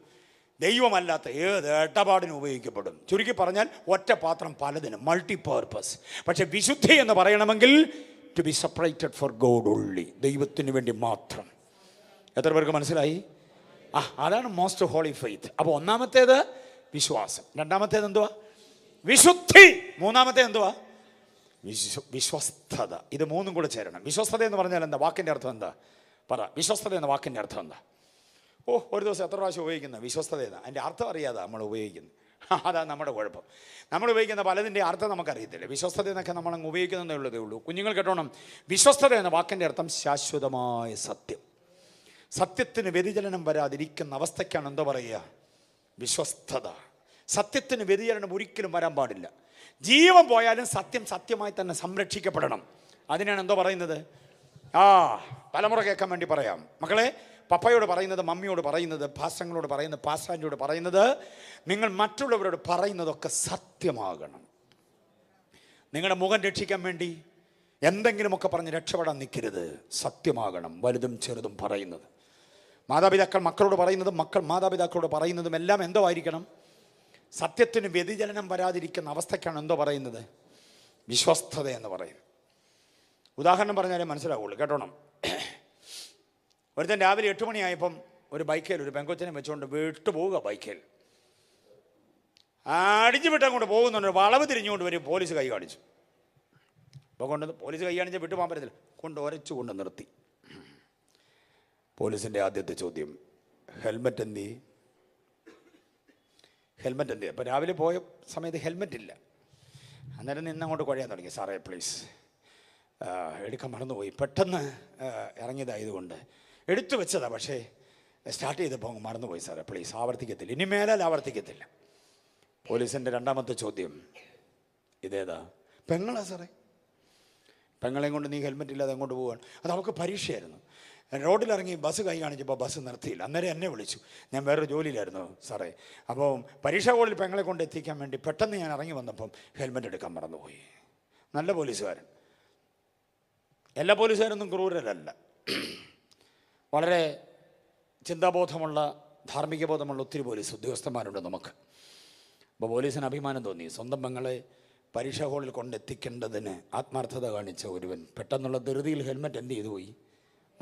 ദൈവമല്ലാത്ത ഏത് ഇടപാടിനും ഉപയോഗിക്കപ്പെടും. ചുരുക്കി പറഞ്ഞാൽ ഒറ്റ പാത്രം പലതിനും, മൾട്ടിപർപ്പസ്. പക്ഷെ വിശുദ്ധി എന്ന് പറയണമെങ്കിൽ to be separated for God only, ദൈവത്തിന് വേണ്ടി മാത്രം. എത്ര പേർക്ക് മനസ്സിലായി? അതാണ് മോസ്റ്റ് ഹോളി ഫെയ്ത്ത്. അപ്പോൾ ഒന്നാമത്തേത് വിശ്വാസം, രണ്ടാമത്തേത് എന്തുവാ? വിശുദ്ധി. മൂന്നാമത്തേത് എന്തുവാ? വിശ്വസ്തത. ഇത് മൂന്നും കൂടെ ചേരണം. വിശ്വസ്തത എന്ന് പറഞ്ഞാൽ എന്താ? വാക്കിൻ്റെ അർത്ഥം എന്താ? പറ. വിശ്വസ്തത എന്ന വാക്കിൻ്റെ അർത്ഥം എന്താ? ഒരു ദിവസം എത്ര പ്രാവശ്യം ഉപയോഗിക്കുന്നത് വിശ്വസ്തത എന്നാ? അതിൻ്റെ അർത്ഥം അറിയാതെ നമ്മൾ ഉപയോഗിക്കുന്നത്. അതാണ് നമ്മുടെ കുഴപ്പം. നമ്മൾ ഉപയോഗിക്കുന്ന പലതിൻ്റെ അർത്ഥം നമുക്കറിയത്തില്ല. വിശ്വസ്തത എന്നൊക്കെ നമ്മളങ്ങ് ഉപയോഗിക്കുന്നതേ ഉള്ളൂ. കുഞ്ഞുങ്ങൾ കേട്ടോണം, വിശ്വസ്തത എന്ന വാക്കിൻ്റെ അർത്ഥം ശാശ്വതമായ സത്യം. സത്യത്തിന് വ്യതിചലനം വരാതിരിക്കുന്ന അവസ്ഥയ്ക്കാണ് എന്തോ പറയുക? വിശ്വസ്തത. സത്യത്തിന് വ്യതിചലനം ഒരിക്കലും വരാൻ പാടില്ല. ജീവൻ പോയാലും സത്യം സത്യമായി തന്നെ സംരക്ഷിക്കപ്പെടണം. അതിനാണ് എന്തോ പറയുന്നത്? തലമുറ കേൾക്കാൻ വേണ്ടി പറയാം. മക്കളെ, പപ്പയോട് പറയുന്നത്, മമ്മിയോട് പറയുന്നത്, പാസ്റ്റങ്ങളോട് പറയുന്നത്, പാസ്റ്റാൻ്റോട് പറയുന്നത്, നിങ്ങൾ മറ്റുള്ളവരോട് പറയുന്നതൊക്കെ സത്യമാകണം. നിങ്ങളുടെ മുഖം രക്ഷിക്കാൻ വേണ്ടി എന്തെങ്കിലുമൊക്കെ പറഞ്ഞ് രക്ഷപ്പെടാൻ നിൽക്കരുത്. സത്യമാകണം വലുതും ചെറുതും പറയുന്നത്. മാതാപിതാക്കൾ മക്കളോട് പറയുന്നതും മക്കൾ മാതാപിതാക്കളോട് പറയുന്നതും എല്ലാം എന്തോ ആയിരിക്കണം? സത്യത്തിന് വ്യതിചലനം വരാതിരിക്കുന്ന അവസ്ഥയ്ക്കാണ് എന്തോ പറയുന്നത്? വിശ്വസ്തത എന്ന് പറയും. ഉദാഹരണം പറഞ്ഞാലേ മനസ്സിലാവുള്ളൂ, കേട്ടോണം. ഒരുത്തൻ രാവിലെ 8 മണിയായപ്പം ഒരു ബൈക്കേൽ ഒരു പെങ്കൊച്ചിനെ വെച്ചുകൊണ്ട് വിട്ടു പോവുക. ബൈക്കേൽ അടിച്ചു വിട്ട് അങ്ങോട്ട് പോകുന്നുണ്ട്. വളവ് തിരിഞ്ഞുകൊണ്ട് വരും. പോലീസ് കൈ കാണിച്ചു. അപ്പോൾ പോലീസ് കൈ കാണിച്ച് വിട്ടു പോകാൻ പറ്റത്തില്ല. ഒരച്ചു കൊണ്ട് നിർത്തി. പോലീസിൻ്റെ ആദ്യത്തെ ചോദ്യം, ഹെൽമെറ്റ് എന്തി? ഹെൽമെറ്റ് എന്തി? അപ്പോൾ രാവിലെ പോയ സമയത്ത് ഹെൽമെറ്റ് ഇല്ല. അന്നേരം നിന്നങ്ങോട്ട് കുഴയാൻ തുടങ്ങി. സാറേ പ്ലീസ്, എടുക്കാൻ മറന്നുപോയി, പെട്ടെന്ന് ഇറങ്ങിയതായതുകൊണ്ട് എടുത്തു വെച്ചതാണ്, പക്ഷേ സ്റ്റാർട്ട് ചെയ്തപ്പോൾ അങ്ങ് മറന്നുപോയി സാറേ, പ്ലീസ് ആവർത്തിക്കത്തില്ല, ഇനി മേലാൽ ആവർത്തിക്കത്തില്ല. പോലീസിൻ്റെ രണ്ടാമത്തെ ചോദ്യം, ഇതേതാ? പെങ്ങളാ സാറേ. പെങ്ങളെയും കൊണ്ട് നീ ഹെൽമെറ്റ് ഇല്ലാതെ അങ്ങോട്ട് പോവാണ്. അത് അവൾക്ക് പരീക്ഷയായിരുന്നു. റോഡിലിറങ്ങി ബസ് കൈ കാണിച്ചപ്പോൾ ബസ് നിർത്തിയില്ല. അന്നേരം എന്നെ വിളിച്ചു. ഞാൻ വേറൊരു ജോലിയിലായിരുന്നു സാറേ. അപ്പോൾ പരീക്ഷാ ഹോളിൽ പെങ്ങളെ കൊണ്ട് എത്തിക്കാൻ വേണ്ടി പെട്ടെന്ന് ഞാൻ ഇറങ്ങി വന്നപ്പം ഹെൽമെറ്റ് എടുക്കാൻ മറന്നുപോയി. നല്ല പോലീസുകാരൻ. എല്ലാ പോലീസുകാരൊന്നും ക്രൂരരല്ല. വളരെ ചിന്താബോധമുള്ള, ധാർമ്മിക ബോധമുള്ള ഒത്തിരി പോലീസ് ഉദ്യോഗസ്ഥന്മാരുണ്ട് നമുക്ക്. അപ്പോൾ പോലീസിന് അഭിമാനം തോന്നി. സ്വന്തം പെങ്ങളെ പരീക്ഷാ ഹോളിൽ കൊണ്ടെത്തിക്കേണ്ടതിന് ആത്മാർത്ഥത കാണിച്ച ഒരുവൻ പെട്ടെന്നുള്ള ധൃതിയിൽ ഹെൽമെറ്റ് എന്ത് ചെയ്തു പോയി?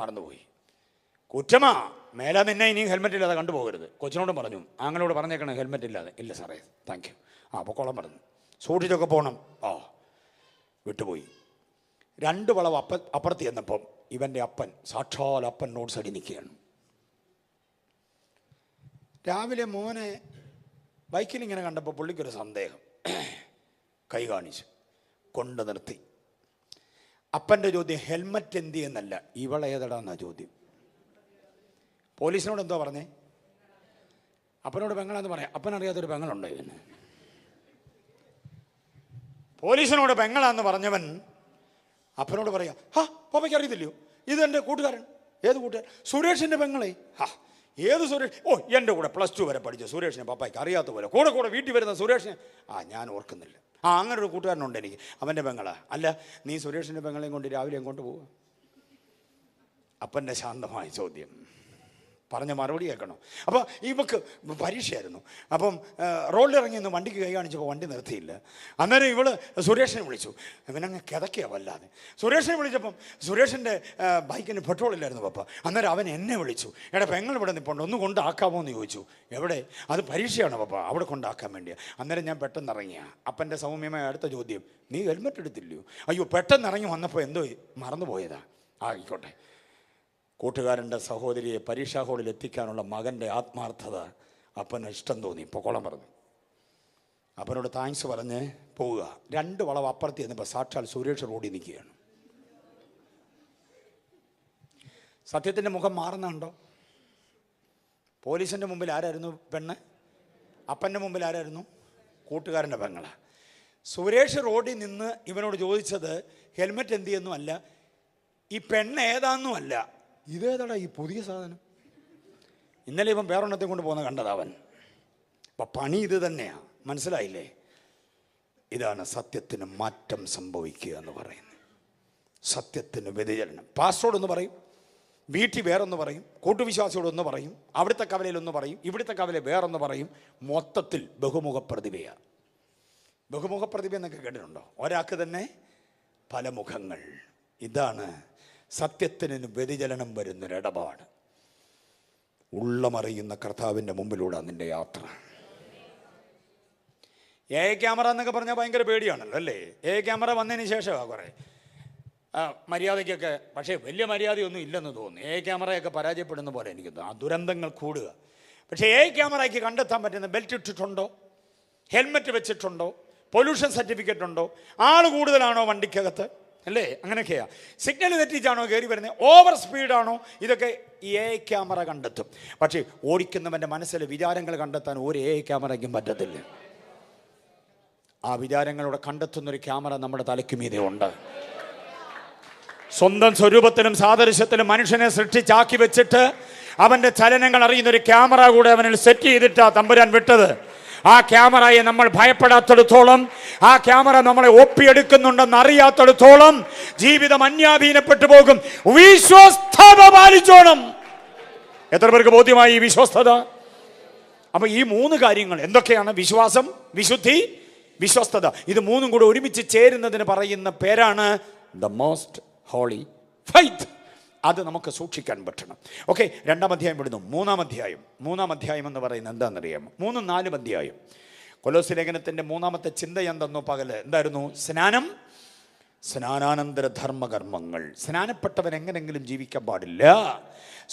മറന്നുപോയി. കുറ്റമാ. മേലാ നിന്നെ ഇനിയും ഹെൽമെറ്റ് ഇല്ലാതെ കണ്ടുപോകരുത്. കൊച്ചിനോടും പറഞ്ഞു, ആങ്ങളോട് പറഞ്ഞേക്കണം ഹെൽമെറ്റ് ഇല്ലാതെ. ഇല്ല സാറേ, താങ്ക് യു. പൊക്കോളം പറഞ്ഞു. സൂക്ഷിച്ചൊക്കെ പോകണം. വിട്ടുപോയി. 2 വളവ് അപ്പുറത്ത് ചെന്നപ്പം ഇവൻ്റെ അപ്പൻ, സാക്ഷാൽ അപ്പൻ, റോഡ് സൈഡിൽ നിൽക്കുകയാണ്. രാവിലെ മോനെ ബൈക്കിൽ ഇങ്ങനെ കണ്ടപ്പോൾ പുള്ളിക്കൊരു സന്ദേഹം. കൈ കാണിച്ചു, കൊണ്ട് നിർത്തി. അപ്പൻ്റെ ചോദ്യം ഹെൽമറ്റ് എന്തി എന്നല്ല, ഇവളേതടാന്നാ ചോദ്യം. പോലീസിനോട് എന്തോ പറഞ്ഞേ? അപ്പനോട് പെങ്ങളാന്ന് പറയാം. അപ്പനറിയാത്തൊരു പെങ്ങളുണ്ടോ ഇവന്? പോലീസിനോട് പെങ്ങളാന്ന് പറഞ്ഞവൻ അപ്പനോട് പറയാം, പപ്പയ്ക്ക് അറിയത്തില്ലയോ, ഇത് എൻ്റെ കൂട്ടുകാരൻ. ഏത് കൂട്ടുകാരൻ? സുരേഷിൻ്റെ പെങ്ങളെ. ഏത് സുരേഷ്? എൻ്റെ കൂടെ +2 വരെ പഠിച്ച സുരേഷിനെ പപ്പയ്ക്ക് അറിയാത്ത പോലെ. കൂടെ വീട്ടിൽ വരുന്ന സുരേഷിനെ ഞാൻ ഓർക്കുന്നില്ല. അങ്ങനെ ഒരു കൂട്ടുകാരനുണ്ട് എനിക്ക്, അവൻ്റെ പെങ്ങളാ. അല്ല, നീ സുരേഷിൻ്റെ പെങ്ങളെയും കൊണ്ട് രാവിലെ എങ്ങോട്ട് പോവുക? അപ്പൻ്റെ ശാന്തമായ ചോദ്യം. പറഞ്ഞ മറുപടി കേൾക്കണം. അപ്പോൾ ഇവക്ക് പരീക്ഷയായിരുന്നു. അപ്പം റോഡിലിറങ്ങി നിന്ന് വണ്ടിക്ക് കൈ കാണിച്ചപ്പോൾ വണ്ടി നിർത്തിയില്ല. അന്നേരം ഇവള് സുരേഷിനെ വിളിച്ചു. ഇവനങ്ങ് കിതക്കുക വല്ലാതെ. സുരേഷിനെ വിളിച്ചപ്പം സുരേഷിൻ്റെ ബൈക്കിന് പെട്രോൾ ഇല്ലായിരുന്നു പപ്പ. അന്നേരം അവൻ എന്നെ വിളിച്ചു. എടാ പെങ്ങൾ ഇവിടെ നിൽപ്പുണ്ട്, ഒന്ന് കൊണ്ടാക്കാമോ എന്ന് ചോദിച്ചു. എവിടെ? അത് പരീക്ഷയാണ് പപ്പ, അവിടെ കൊണ്ടാക്കാൻ വേണ്ടിയാണ്. അന്നേരം ഞാൻ പെട്ടെന്ന് ഇറങ്ങിയ. അപ്പൻ്റെ സൗമ്യമായ അടുത്ത ചോദ്യം, നീ ഹെൽമെറ്റ് എടുത്തില്ലയോ? അയ്യോ, പെട്ടെന്ന് ഇറങ്ങി വന്നപ്പോൾ എന്തോ മറന്നുപോയതാ. ആയിക്കോട്ടെ. കൂട്ടുകാരൻ്റെ സഹോദരിയെ പരീക്ഷാ ഹാളിൽ എത്തിക്കാനുള്ള മകൻ്റെ ആത്മാർത്ഥത അപ്പന് ഇഷ്ടം തോന്നി. പൊക്കോളം പറഞ്ഞു. അപ്പനോട് താങ്ക്സ് പറഞ്ഞ് പോവുക. 2 വളവ് അപ്പുറത്ത് ചെന്നപ്പോൾ സാക്ഷാൽ സുരേഷ് റോഡിൽ നിൽക്കുകയാണ്. സത്യത്തിൻ്റെ മുഖം മാറുന്നുണ്ടോ? പോലീസിൻ്റെ മുമ്പിൽ ആരായിരുന്നു പെണ്ണ്? അപ്പൻ്റെ മുമ്പിൽ ആരായിരുന്നു? കൂട്ടുകാരൻ്റെ പെങ്ങള. സുരേഷ് റോഡിൽ നിന്ന് ഇവനോട് ചോദിച്ചത് ഹെൽമെറ്റ് എന്ത് ചെയ്യുന്നു അല്ല, ഈ പെണ്ണ് ഏതാന്നും അല്ല, ഇതേതാടാ ഈ പുതിയ സാധനം. ഇന്നലെ ഇവൻ വേറൊണ്ണത്തെ കൊണ്ട് പോകുന്ന കണ്ടതവൻ. അപ്പം പണി ഇത് തന്നെയാണ്. മനസ്സിലായില്ലേ? ഇതാണ് സത്യത്തിന് മാറ്റം സംഭവിക്കുക എന്ന് പറയുന്നത്. സത്യത്തിന് വ്യതിചലനം. പാസ്റ്ററോടൊന്ന് പറയും, വീട്ടിൽ വേറൊന്ന് പറയും, കൂട്ടുവിശ്വാസിയോടൊന്ന് പറയും, അവിടുത്തെ കവലയിലൊന്ന് പറയും, ഇവിടുത്തെ കവല വേറൊന്ന് പറയും. മൊത്തത്തിൽ ബഹുമുഖ പ്രതിഭയാണ്. ബഹുമുഖ പ്രതിഭ എന്നൊക്കെ കേട്ടിട്ടുണ്ടോ? ഒരാൾക്ക് തന്നെ പല മുഖങ്ങൾ. ഇതാണ് സത്യത്തിന് വ്യതിചലനം വരുന്നൊരിടപാട്. ഉള്ളമറിയുന്ന കർത്താവിൻ്റെ മുമ്പിലൂടെ നിൻ്റെ യാത്ര. ക്യാമറ എന്നൊക്കെ പറഞ്ഞാൽ ഭയങ്കര പേടിയാണല്ലോ അല്ലേ? ക്യാമറ വന്നതിന് ശേഷമാണ് കുറേ മര്യാദയ്ക്കൊക്കെ, പക്ഷേ വലിയ മര്യാദയൊന്നും ഇല്ലെന്ന് തോന്നുന്നു. ക്യാമറയൊക്കെ പരാജയപ്പെടുന്ന പോലെ എനിക്ക് തോന്നുന്നു. ആ ദുരന്തങ്ങൾ കൂടുക. പക്ഷേ ക്യാമറയ്ക്ക് കണ്ടെത്താൻ പറ്റുന്ന ബെൽറ്റ് ഇട്ടിട്ടുണ്ടോ, ഹെൽമെറ്റ് വെച്ചിട്ടുണ്ടോ, പൊല്യൂഷൻ സർട്ടിഫിക്കറ്റ് ഉണ്ടോ, ആൾ കൂടുതലാണോ വണ്ടിക്കകത്ത്, അല്ലേ? അങ്ങനെയൊക്കെയാണ്. സിഗ്നൽ തെറ്റിച്ചാണോ കയറി വരുന്നത്, ഓവർ സ്പീഡാണോ, ഇതൊക്കെ ക്യാമറ കണ്ടെത്തും. പക്ഷേ ഓടിക്കുന്നവൻ്റെ മനസ്സിലെ വിചാരങ്ങൾ കണ്ടെത്താൻ ഒരു ക്യാമറയ്ക്കും പറ്റത്തില്ല. ആ വിചാരങ്ങളോടെ കണ്ടെത്തുന്നൊരു ക്യാമറ നമ്മുടെ തലയ്ക്ക് മീതെ ഉണ്ട്. സ്വന്തം സ്വരൂപത്തിലും സാദൃശ്യത്തിലും മനുഷ്യനെ സൃഷ്ടിച്ചാക്കി വെച്ചിട്ട് അവൻ്റെ ചലനങ്ങൾ അറിയുന്നൊരു ക്യാമറ കൂടെ അവനിൽ സെറ്റ് ചെയ്തിട്ടാ തമ്പുരാൻ വിട്ടത്. ആ ക്യാമറയെ നമ്മൾ ഭയപ്പെടാത്തിടത്തോളം, ആ ക്യാമറ നമ്മളെ ഒപ്പിയെടുക്കുന്നുണ്ടെന്ന് അറിയാത്തിടത്തോളം ജീവിതം അന്യാധീനപ്പെട്ടു പോകും. വിശ്വസ്തത പാലിച്ചോണം. എത്ര പേർക്ക് ബോധ്യമായി ഈ വിശ്വസ്തത? അപ്പൊ ഈ 3 കാര്യങ്ങൾ എന്തൊക്കെയാണ്? വിശ്വാസം, വിശുദ്ധി, വിശ്വസ്തത. ഇത് 3ഉം കൂടെ ഒരുമിച്ച് ചേരുന്നതിന് പറയുന്ന പേരാണ് ദ മോസ്റ്റ് ഹോളി ഫെയ്ത്ത്. അത് നമുക്ക് സൂക്ഷിക്കാൻ പറ്റണം. ഓക്കെ, 2-ാം അധ്യായം വിടുന്നു. 3-ാം അധ്യായം എന്ന് പറയുന്നത് എന്താണെന്നറിയാമോ? 3-ഉം 4-ഉം അധ്യായം. കൊലോസ്യ ലേഖനത്തിൻ്റെ 3-ാമത്തെ ചിന്ത എന്തെന്നോ പകല് എന്തായിരുന്നു? സ്നാനം, സ്നാനാനന്തര ധർമ്മകർമ്മങ്ങൾ. സ്നാനപ്പെട്ടവൻ എങ്ങനെങ്കിലും ജീവിക്കാൻ പാടില്ല.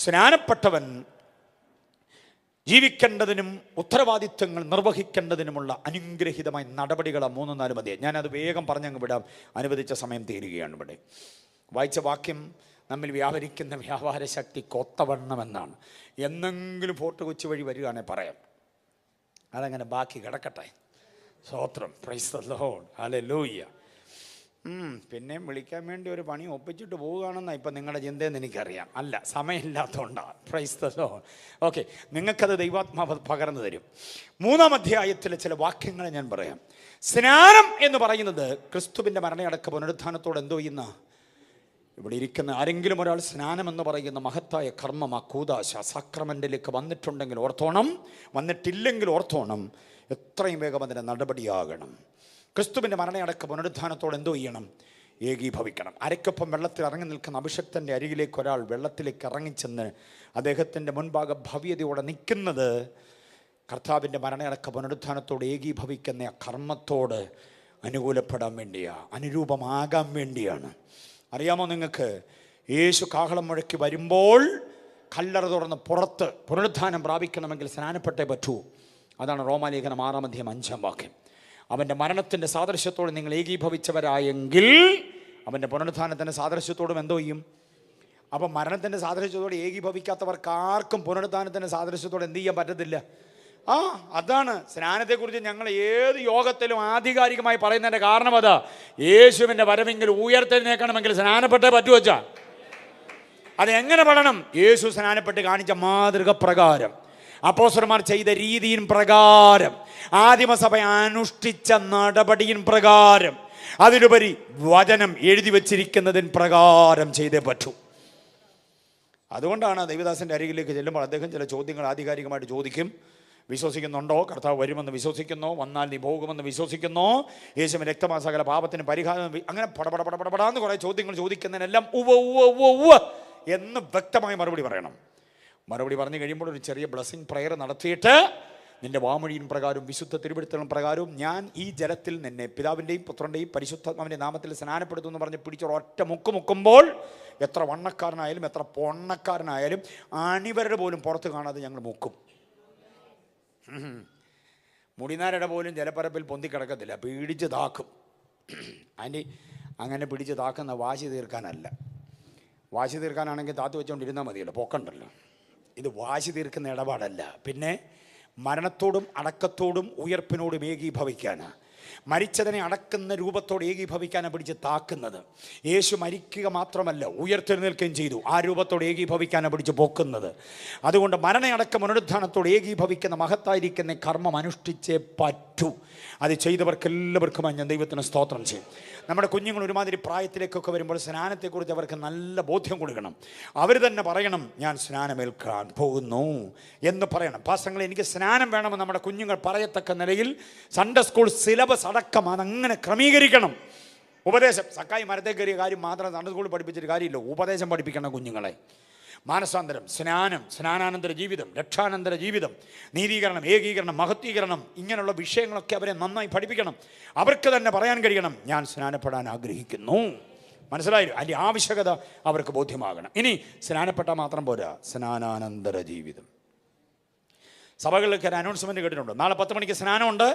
സ്നാനപ്പെട്ടവൻ ജീവിക്കേണ്ടതിനും ഉത്തരവാദിത്വങ്ങൾ നിർവഹിക്കേണ്ടതിനുമുള്ള അനുഗ്രഹീതമായ നടപടികളാണ് 3-4 അധ്യായം. ഞാനത് വേഗം പറഞ്ഞങ്ങ് വിടാം, അനുവദിച്ച സമയം തീരുകയാണ്. ഇവിടെ വായിച്ച വാക്യം നമ്മിൽ വ്യാപരിക്കുന്ന വ്യാപാര ശക്തി കൊത്തവണ്ണമെന്നാണ്. എന്നെങ്കിലും ഫോർട്ട് കൊച്ചി വഴി വരികയാണെങ്കിൽ പറയാം. അതങ്ങനെ ബാക്കി കിടക്കട്ടെ. സ്തോത്രം, പ്രൈസ് ദി ലോർഡ്, ഹല്ലേലൂയ. പിന്നെയും വിളിക്കാൻ വേണ്ടി ഒരു പണി ഒപ്പിച്ചിട്ട് പോവുകയാണെന്നാണ് ഇപ്പം നിങ്ങളുടെ ചിന്തയെന്ന് എനിക്കറിയാം. അല്ല, സമയമില്ലാത്തതുകൊണ്ടാണ്. Praise the Lord. ഓക്കെ, നിങ്ങൾക്കത് ദൈവാത്മാവ് പകർന്നു തരും. 3-ാം അധ്യായത്തിലെ ചില വാക്യങ്ങൾ ഞാൻ പറയാം. സ്നാനം എന്ന് പറയുന്നത് ക്രിസ്തുവിൻ്റെ മരണയടക്ക പുനരുത്ഥാനത്തോട് എന്തോ ചെയ്യുന്ന, ഇവിടെ ഇരിക്കുന്ന ആരെങ്കിലും ഒരാൾ സ്നാനം എന്ന് പറയുന്ന മഹത്തായ കർമ്മം, ആ കൂദാശ സാക്രമെൻറ്റിലേക്ക് വന്നിട്ടുണ്ടെങ്കിൽ ഓർത്തോണം, വന്നിട്ടില്ലെങ്കിൽ ഓർത്തോണം, എത്രയും വേഗം അതിൻ്റെ നടപടിയാകണം. ക്രിസ്തുവിൻ്റെ മരണയടക്ക പുനരുത്ഥാനത്തോട് എന്തോ ചെയ്യണം? ഏകീഭവിക്കണം. അരയ്ക്കൊപ്പം വെള്ളത്തിൽ ഇറങ്ങി നിൽക്കുന്ന അഭിഷക്തൻ്റെ അരികിലേക്ക് ഒരാൾ വെള്ളത്തിലേക്ക് ഇറങ്ങിച്ചെന്ന് അദ്ദേഹത്തിൻ്റെ മുൻഭാഗം ഭവ്യതയോടെ നിൽക്കുന്നത് കർത്താവിൻ്റെ മരണയടക്ക പുനരുത്ഥാനത്തോട് ഏകീഭവിക്കുന്ന ആ കർമ്മത്തോട് അനുകൂലപ്പെടാൻ വേണ്ടിയാണ്, അനുരൂപമാകാൻ വേണ്ടിയാണ്. അറിയാമോ നിങ്ങൾക്ക്? യേശു കാഹളം മുഴക്കി വരുമ്പോൾ കല്ലറ തുറന്ന് പുറത്ത് പുനരുത്ഥാനം പ്രാപിക്കണമെങ്കിൽ സ്നാനപ്പെട്ടേ പറ്റൂ. അതാണ് റോമാലേഖനം 6-ാം അധ്യായം 5-ാം വാക്യം. അവൻ്റെ മരണത്തിൻ്റെ സാദൃശ്യത്തോട് നിങ്ങൾ ഏകീഭവിച്ചവരായെങ്കിൽ അവൻ്റെ പുനരുത്ഥാനത്തിൻ്റെ സാദൃശ്യത്തോടും എന്തോ ചെയ്യും? അപ്പം മരണത്തിൻ്റെ സാദൃശ്യത്തോട് ഏകീഭവിക്കാത്തവർക്ക് ആർക്കും പുനരുത്ഥാനത്തിൻ്റെ സാദൃശ്യത്തോട് എന്ത് ചെയ്യാൻ പറ്റത്തില്ല. അതാണ് സ്നാനത്തെക്കുറിച്ച് ഞങ്ങൾ ഏത് യോഗത്തിലും ആധികാരികമായി പറയുന്നതിൻ്റെ കാരണം അതാ. യേശുവിൻ്റെ വരവെങ്കിൽ ഉയർത്തെഴുന്നേൽക്കണമെങ്കിൽ സ്നാനപ്പെട്ടേ പറ്റുവച്ചാ. അതെങ്ങനെ പഠനം? യേശു സ്നാനപ്പെട്ട് കാണിച്ച മാതൃക പ്രകാരം, അപ്പോസ്തലന്മാർ ചെയ്ത രീതിയിൻ പ്രകാരം, ആദിമസഭ അനുഷ്ഠിച്ച നടപടിയിൻ പ്രകാരം, അതിലുപരി വചനം എഴുതി വച്ചിരിക്കുന്നതിൻ പ്രകാരം ചെയ്തേ പറ്റൂ. അതുകൊണ്ടാണ് ദൈവദാസൻ്റെ അരികിലേക്ക് ചെല്ലുമ്പോൾ അദ്ദേഹം ചില ചോദ്യങ്ങൾ ആധികാരികമായിട്ട് ചോദിക്കും. വിശ്വസിക്കുന്നുണ്ടോ? കർത്താവ് വരുമെന്ന് വിശ്വസിക്കുന്നോ? വന്നാൽ നീ പോകുമെന്ന് വിശ്വസിക്കുന്നോ? യേശുവിൻ രക്തമാ സകല പാപത്തിന് പരിഹാരം, അങ്ങനെ പടപടപടപടാന്ന് കുറേ ചോദ്യങ്ങൾ ചോദിക്കുന്നതിനെല്ലാം ഉവ്വ് ഉവ്വ് ഉവ്വ് ഉവ്വ് എന്ന് വ്യക്തമായി മറുപടി പറയണം. മറുപടി പറഞ്ഞു കഴിയുമ്പോൾ ഒരു ചെറിയ ബ്ലെസ്സിങ് പ്രയർ നടത്തിയിട്ട്, നിന്റെ വാമൊഴിயின் പ്രകാരവും വിശുദ്ധ തിരുവെഴുത്തുകളും പ്രകാരവും ഞാൻ ഈ ജലത്തിൽ നിന്നെ പിതാവിൻ്റെയും പുത്രൻ്റെയും പരിശുദ്ധാത്മാവിൻ്റെ നാമത്തിൽ സ്നാനപ്പെടുത്തുമെന്ന് പറഞ്ഞ് പിടിച്ചൊരു ഒറ്റ മുക്കുമ്പോൾ എത്ര വണ്ണക്കാരനായാലും എത്ര പൊണ്ണക്കാരനായാലും അണിവരുടെ പോലും പുറത്ത് കാണാതെ ഞങ്ങൾ മുക്കും. മുടിനാരുടെ പോലും ജലപ്പരപ്പിൽ പൊന്തിക്കിടക്കത്തില്ല, പിടിച്ച് താക്കും. അങ്ങനെ പിടിച്ച് താക്കുന്ന വാശി തീർക്കാനല്ല. വാശി തീർക്കാനാണെങ്കിൽ താത്തു വെച്ചുകൊണ്ടിരുന്നാൽ മതിയല്ലോ, പൊക്കണ്ടല്ലോ. ഇത് വാശി തീർക്കുന്ന ഇടപാടല്ല. പിന്നെ മരണത്തോടും അടക്കത്തോടും ഉയർപ്പിനോടും ഏകീഭവിക്കാനാണ്. മരിച്ചതിനെ അടക്കുന്ന രൂപത്തോട് ഏകീഭവിക്കാനാണ് പിടിച്ച് താക്കുന്നത്. യേശു മരിക്കുക മാത്രമല്ല, ഉയർത്തെഴുന്നേൽക്കുകയും ചെയ്തു. ആ രൂപത്തോട് ഏകീഭവിക്കാനാണ് പിടിച്ച് പൊക്കുന്നത്. അതുകൊണ്ട് മരണയടക്ക പുനരുത്ഥാനത്തോട് ഏകീഭവിക്കുന്ന മഹത്തായിരിക്കുന്ന കർമ്മം അനുഷ്ഠിച്ചേ പറ്റൂ. അത് ചെയ്തവർക്കെല്ലാവർക്കുമായി ഞാൻ ദൈവത്തിന് സ്തോത്രം ചെയ്യും. നമ്മുടെ കുഞ്ഞുങ്ങൾ ഒരുമാതിരി പ്രായത്തിലേക്കൊക്കെ വരുമ്പോൾ സ്നാനത്തെക്കുറിച്ച് അവർക്ക് നല്ല ബോധ്യം കൊടുക്കണം. അവർ തന്നെ പറയണം, ഞാൻ സ്നാനമേൽക്കാൻ പോകുന്നു എന്ന് പറയണം. പാസ്റ്റങ്ങളെ, എനിക്ക് സ്നാനം വേണമെന്ന് നമ്മുടെ കുഞ്ഞുങ്ങൾ പറയത്തക്ക നിലയിൽ സൺഡേ സ്കൂൾ സിലബസ് അടക്കം അതങ്ങനെ ക്രമീകരിക്കണം. ഉപദേശം, സക്കായി മരത്തെ കയറിയ കാര്യം മാത്രം സൺഡേ സ്കൂളിൽ പഠിപ്പിച്ചിട്ട് കാര്യമില്ല. ഉപദേശം പഠിപ്പിക്കണം കുഞ്ഞുങ്ങളെ. മാനസാന്തരം, സ്നാനം, സ്നാനാനന്തര ജീവിതം, രക്ഷാനന്തര ജീവിതം, നീതീകരണം, ഏകീകരണം, മഹത്വീകരണം, ഇങ്ങനെയുള്ള വിഷയങ്ങളൊക്കെ അവരെ നന്നായി പഠിപ്പിക്കണം. അവർക്ക് തന്നെ പറയാൻ കഴിയണം, ഞാൻ സ്നാനപ്പെടാൻ ആഗ്രഹിക്കുന്നു. മനസ്സിലായില്ല? അതിൻ്റെ ആവശ്യകത അവർക്ക് ബോധ്യമാകണം. ഇനി സ്നാനപ്പെട്ടാൽ മാത്രം പോരാ, സ്നാനാനന്തര ജീവിതം. സഭകളിലൊക്കെ ഒരു അനൗൺസ്മെൻറ്റ് കേട്ടിട്ടുണ്ട്, നാളെ 10 മണിക്ക് സ്നാനമുണ്ട്.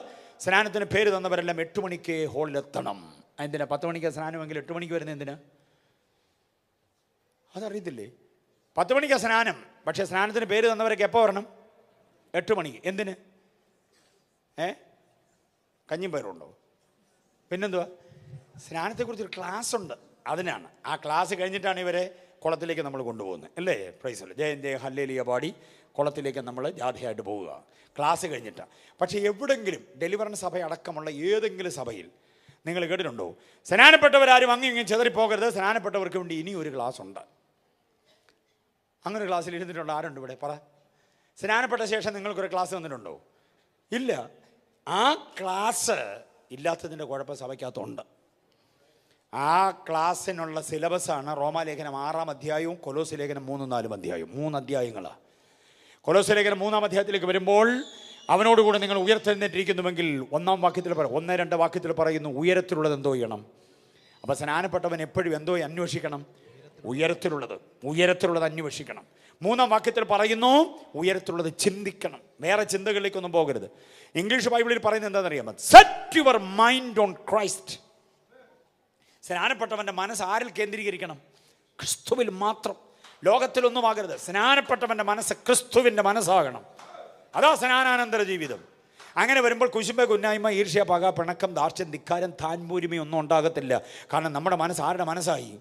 സ്നാനത്തിന് പേര് തന്നവരെല്ലാം 8 മണിക്ക് ഹോളിലെത്തണം. എന്തിനാ 10 മണിക്ക് സ്നാനമെങ്കിൽ 8 മണിക്ക് വരുന്നത് എന്തിനാ? അതറിയത്തില്ലേ? 10 മണിക്ക് സ്നാനം, പക്ഷേ സ്നാനത്തിന് പേര് തന്നവരൊക്കെ എപ്പോൾ വരണം? 8 മണിക്ക്. എന്തിന്? കഞ്ഞിയും പയറുണ്ടോ? പിന്നെന്തുവാ? സ്നാനത്തെക്കുറിച്ചൊരു ക്ലാസ് ഉണ്ട്, അതിനാണ്. ആ ക്ലാസ് കഴിഞ്ഞിട്ടാണ് ഇവരെ കുളത്തിലേക്ക് നമ്മൾ കൊണ്ടുപോകുന്നത്, അല്ലേ? പ്രൈസ് ജയൻ ജയ ഹല്ലേലൂയ പാടി കുളത്തിലേക്ക് നമ്മൾ ജാഥയായിട്ട് പോവുക, ക്ലാസ് കഴിഞ്ഞിട്ടാണ്. പക്ഷേ എവിടെങ്കിലും ഡെലിവറൻസ് സഭ അടക്കമുള്ള ഏതെങ്കിലും സഭയിൽ നിങ്ങൾ കേട്ടിട്ടുണ്ടോ, സ്നാനപ്പെട്ടവരാരും അങ്ങ് ഇങ്ങനെ ചെതറിപ്പോകരുത്, സ്നാനപ്പെട്ടവർക്ക് വേണ്ടി ഇനി ഒരു ക്ലാസ് ഉണ്ട്? അങ്ങനെ ഒരു ക്ലാസ്സിൽ ഇരുന്നിട്ടുണ്ടോ? ആരുണ്ട് ഇവിടെ? പറ. സ്നാനപ്പെട്ട ശേഷം നിങ്ങൾക്കൊരു ക്ലാസ് തന്നിട്ടുണ്ടോ? ഇല്ല. ആ ക്ലാസ് ഇല്ലാത്തതിൻ്റെ കുഴപ്പം സഭയ്ക്കകത്തുണ്ട്. ആ ക്ലാസ്സിനുള്ള സിലബസാണ് റോമാലേഖനം 6-ാം അധ്യായവും കൊലോസ്യ ലേഖനം 3-4 അധ്യായവും. 3 അധ്യായങ്ങളാണ്. കൊലോസ്യ ലേഖനം 3-ാം അധ്യായത്തിലേക്ക് വരുമ്പോൾ അവനോടുകൂടെ നിങ്ങൾ ഉയർത്തെഴുന്നേറ്റിരിക്കുന്നുവെങ്കിൽ 1-ാം വാക്യത്തിൽ 1-2 വാക്യത്തിൽ പറയുന്നു, ഉയരത്തിലുള്ളത് എന്തോ ചെയ്യണം. അപ്പോൾ സ്നാനപ്പെട്ടവൻ എപ്പോഴും എന്തോ അന്വേഷിക്കണം? ഉയരത്തിലുള്ളത് അന്വേഷിക്കണം. 3-ാം വാക്യത്തിൽ പറയുന്നു, ഉയരത്തിലുള്ളത് ചിന്തിക്കണം, വേറെ ചിന്തകളിലേക്കൊന്നും പോകരുത്. ഇംഗ്ലീഷ് ബൈബിളിൽ പറയുന്നത് എന്താണെന്നറിയാമോ? Set your mind on Christ. സ്നാനപ്പെട്ടവൻ്റെ മനസ്സ് ആരിൽ കേന്ദ്രീകരിക്കണം? ക്രിസ്തുവിൽ മാത്രം, ലോകത്തിലൊന്നും ആകരുത്. സ്നാനപ്പെട്ടവൻ്റെ മനസ്സ് ക്രിസ്തുവിൻ്റെ മനസ്സാകണം. അതാ സ്നാനാനന്തര ജീവിതം. അങ്ങനെ വരുമ്പോൾ കുശുമ്പ, കുന്നായ്മ, ഈർഷ്യ, പക, പിണക്കം, ദാർഷ്ട്യം, ധിക്കാരം, താൻപൂരിമയും ഒന്നും ഉണ്ടാകത്തില്ല. കാരണം നമ്മുടെ മനസ്സ് ആരുടെ മനസ്സായി?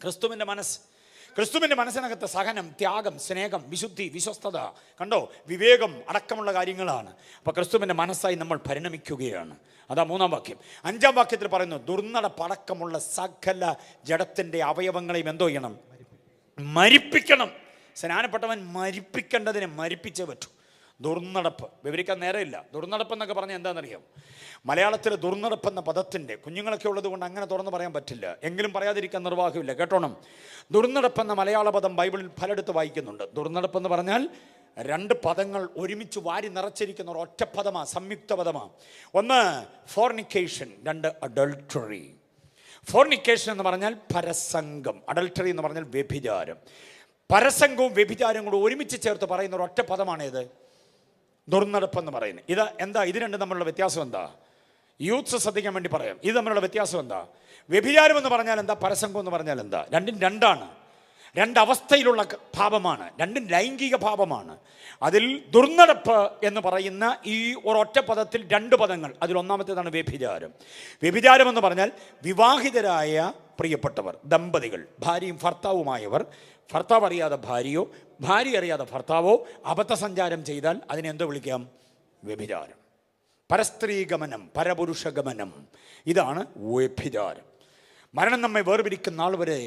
ക്രിസ്തുവിൻ്റെ മനസ്സ്. ക്രിസ്തുവിൻ്റെ മനസ്സിനകത്ത് സഹനം, ത്യാഗം, സ്നേഹം, വിശുദ്ധി, വിശ്വസ്തത, കണ്ടോ, വിവേകം അടക്കമുള്ള കാര്യങ്ങളാണ്. അപ്പോൾ ക്രിസ്തുവിൻ്റെ മനസ്സായി നമ്മൾ പരിണമിക്കുകയാണ്. അതാ 3-ാം വാക്യം. 5-ാം വാക്യത്തിൽ പറയുന്നു, ദുർനടപ്പടക്കമുള്ള സകല ജഡത്തിൻ്റെ അവയവങ്ങളെയും എന്തോ ചെയ്യണം? മരിപ്പിക്കണം. സ്നാനപ്പെട്ടവൻ മരിപ്പിക്കേണ്ടതിനെ മരിപ്പിച്ചേ പറ്റൂ. ദുർനടപ്പ് വിവരിക്കാൻ നേരമില്ല. ദുർനടപ്പെന്നൊക്കെ പറഞ്ഞാൽ എന്താണെന്നറിയാം? മലയാളത്തിൽ ദുർനടപ്പെന്ന പദത്തിൻ്റെ കുഞ്ഞുങ്ങളൊക്കെ ഉള്ളത് കൊണ്ട് അങ്ങനെ തുറന്ന് പറയാൻ പറ്റില്ല, എങ്കിലും പറയാതിരിക്കാൻ നിർവാഹമില്ല. കേട്ടോണം, ദുർനടപ്പെന്ന മലയാള പദം ബൈബിളിൽ പലയിടത്ത് വായിക്കുന്നുണ്ട്. ദുർനടപ്പെന്ന് പറഞ്ഞാൽ 2 പദങ്ങൾ ഒരുമിച്ച് വാരി നിറച്ചിരിക്കുന്ന ഒരു ഒറ്റ പദമാണ്, സംയുക്ത പദമാണ്. ഒന്ന് ഫോർണിക്കേഷൻ, 2 അഡൾട്ടറി. ഫോർണിക്കേഷൻ എന്ന് പറഞ്ഞാൽ പരസംഗം, അഡൾട്ടറി എന്ന് പറഞ്ഞാൽ വ്യഭിചാരം. പരസംഗവും വ്യഭിചാരവും കൂടെ ഒരുമിച്ച് ചേർത്ത് പറയുന്ന ഒരു ഒറ്റ പദമാണേത്? ദുർനടപ്പെന്ന് പറയുന്നത്. ഇത് എന്താ? ഇത് രണ്ടും തമ്മിലുള്ള വ്യത്യാസം എന്താ? യൂത്ത്സ് ശ്രദ്ധിക്കാൻ വേണ്ടി പറയാം. ഇത് തമ്മിലുള്ള വ്യത്യാസം എന്താ? വ്യഭിചാരം എന്ന് പറഞ്ഞാൽ എന്താ? പരസംഗം എന്ന് പറഞ്ഞാൽ എന്താ? രണ്ടും രണ്ടാണ്. 2 അവസ്ഥയിലുള്ള പാപമാണ്, 2 ലൈംഗിക പാപമാണ്. അതിൽ ദുർനടപ്പ് എന്ന് പറയുന്ന ഈ ഒരൊറ്റ പദത്തിൽ 2 പദങ്ങൾ. അതിൽ ഒന്നാമത്തേതാണ് വ്യഭിചാരം. വ്യഭിചാരം എന്ന് പറഞ്ഞാൽ വിവാഹിതരായ പ്രിയപ്പെട്ടവർ, ദമ്പതികൾ, ഭാര്യയും ഭർത്താവുമായവർ, ഭർത്താവ് അറിയാതെ ഭാര്യയോ ഭാര്യ അറിയാതെ ഭർത്താവോ അബദ്ധസഞ്ചാരം ചെയ്താൽ അതിനെന്തോ വിളിക്കാം? വ്യഭിചാരം. പരസ്ത്രീഗമനം, പരപുരുഷഗമനം, ഇതാണ് വ്യഭിചാരം. മരണം നമ്മെ വേർപിരിക്കുന്ന നാൾ വരെ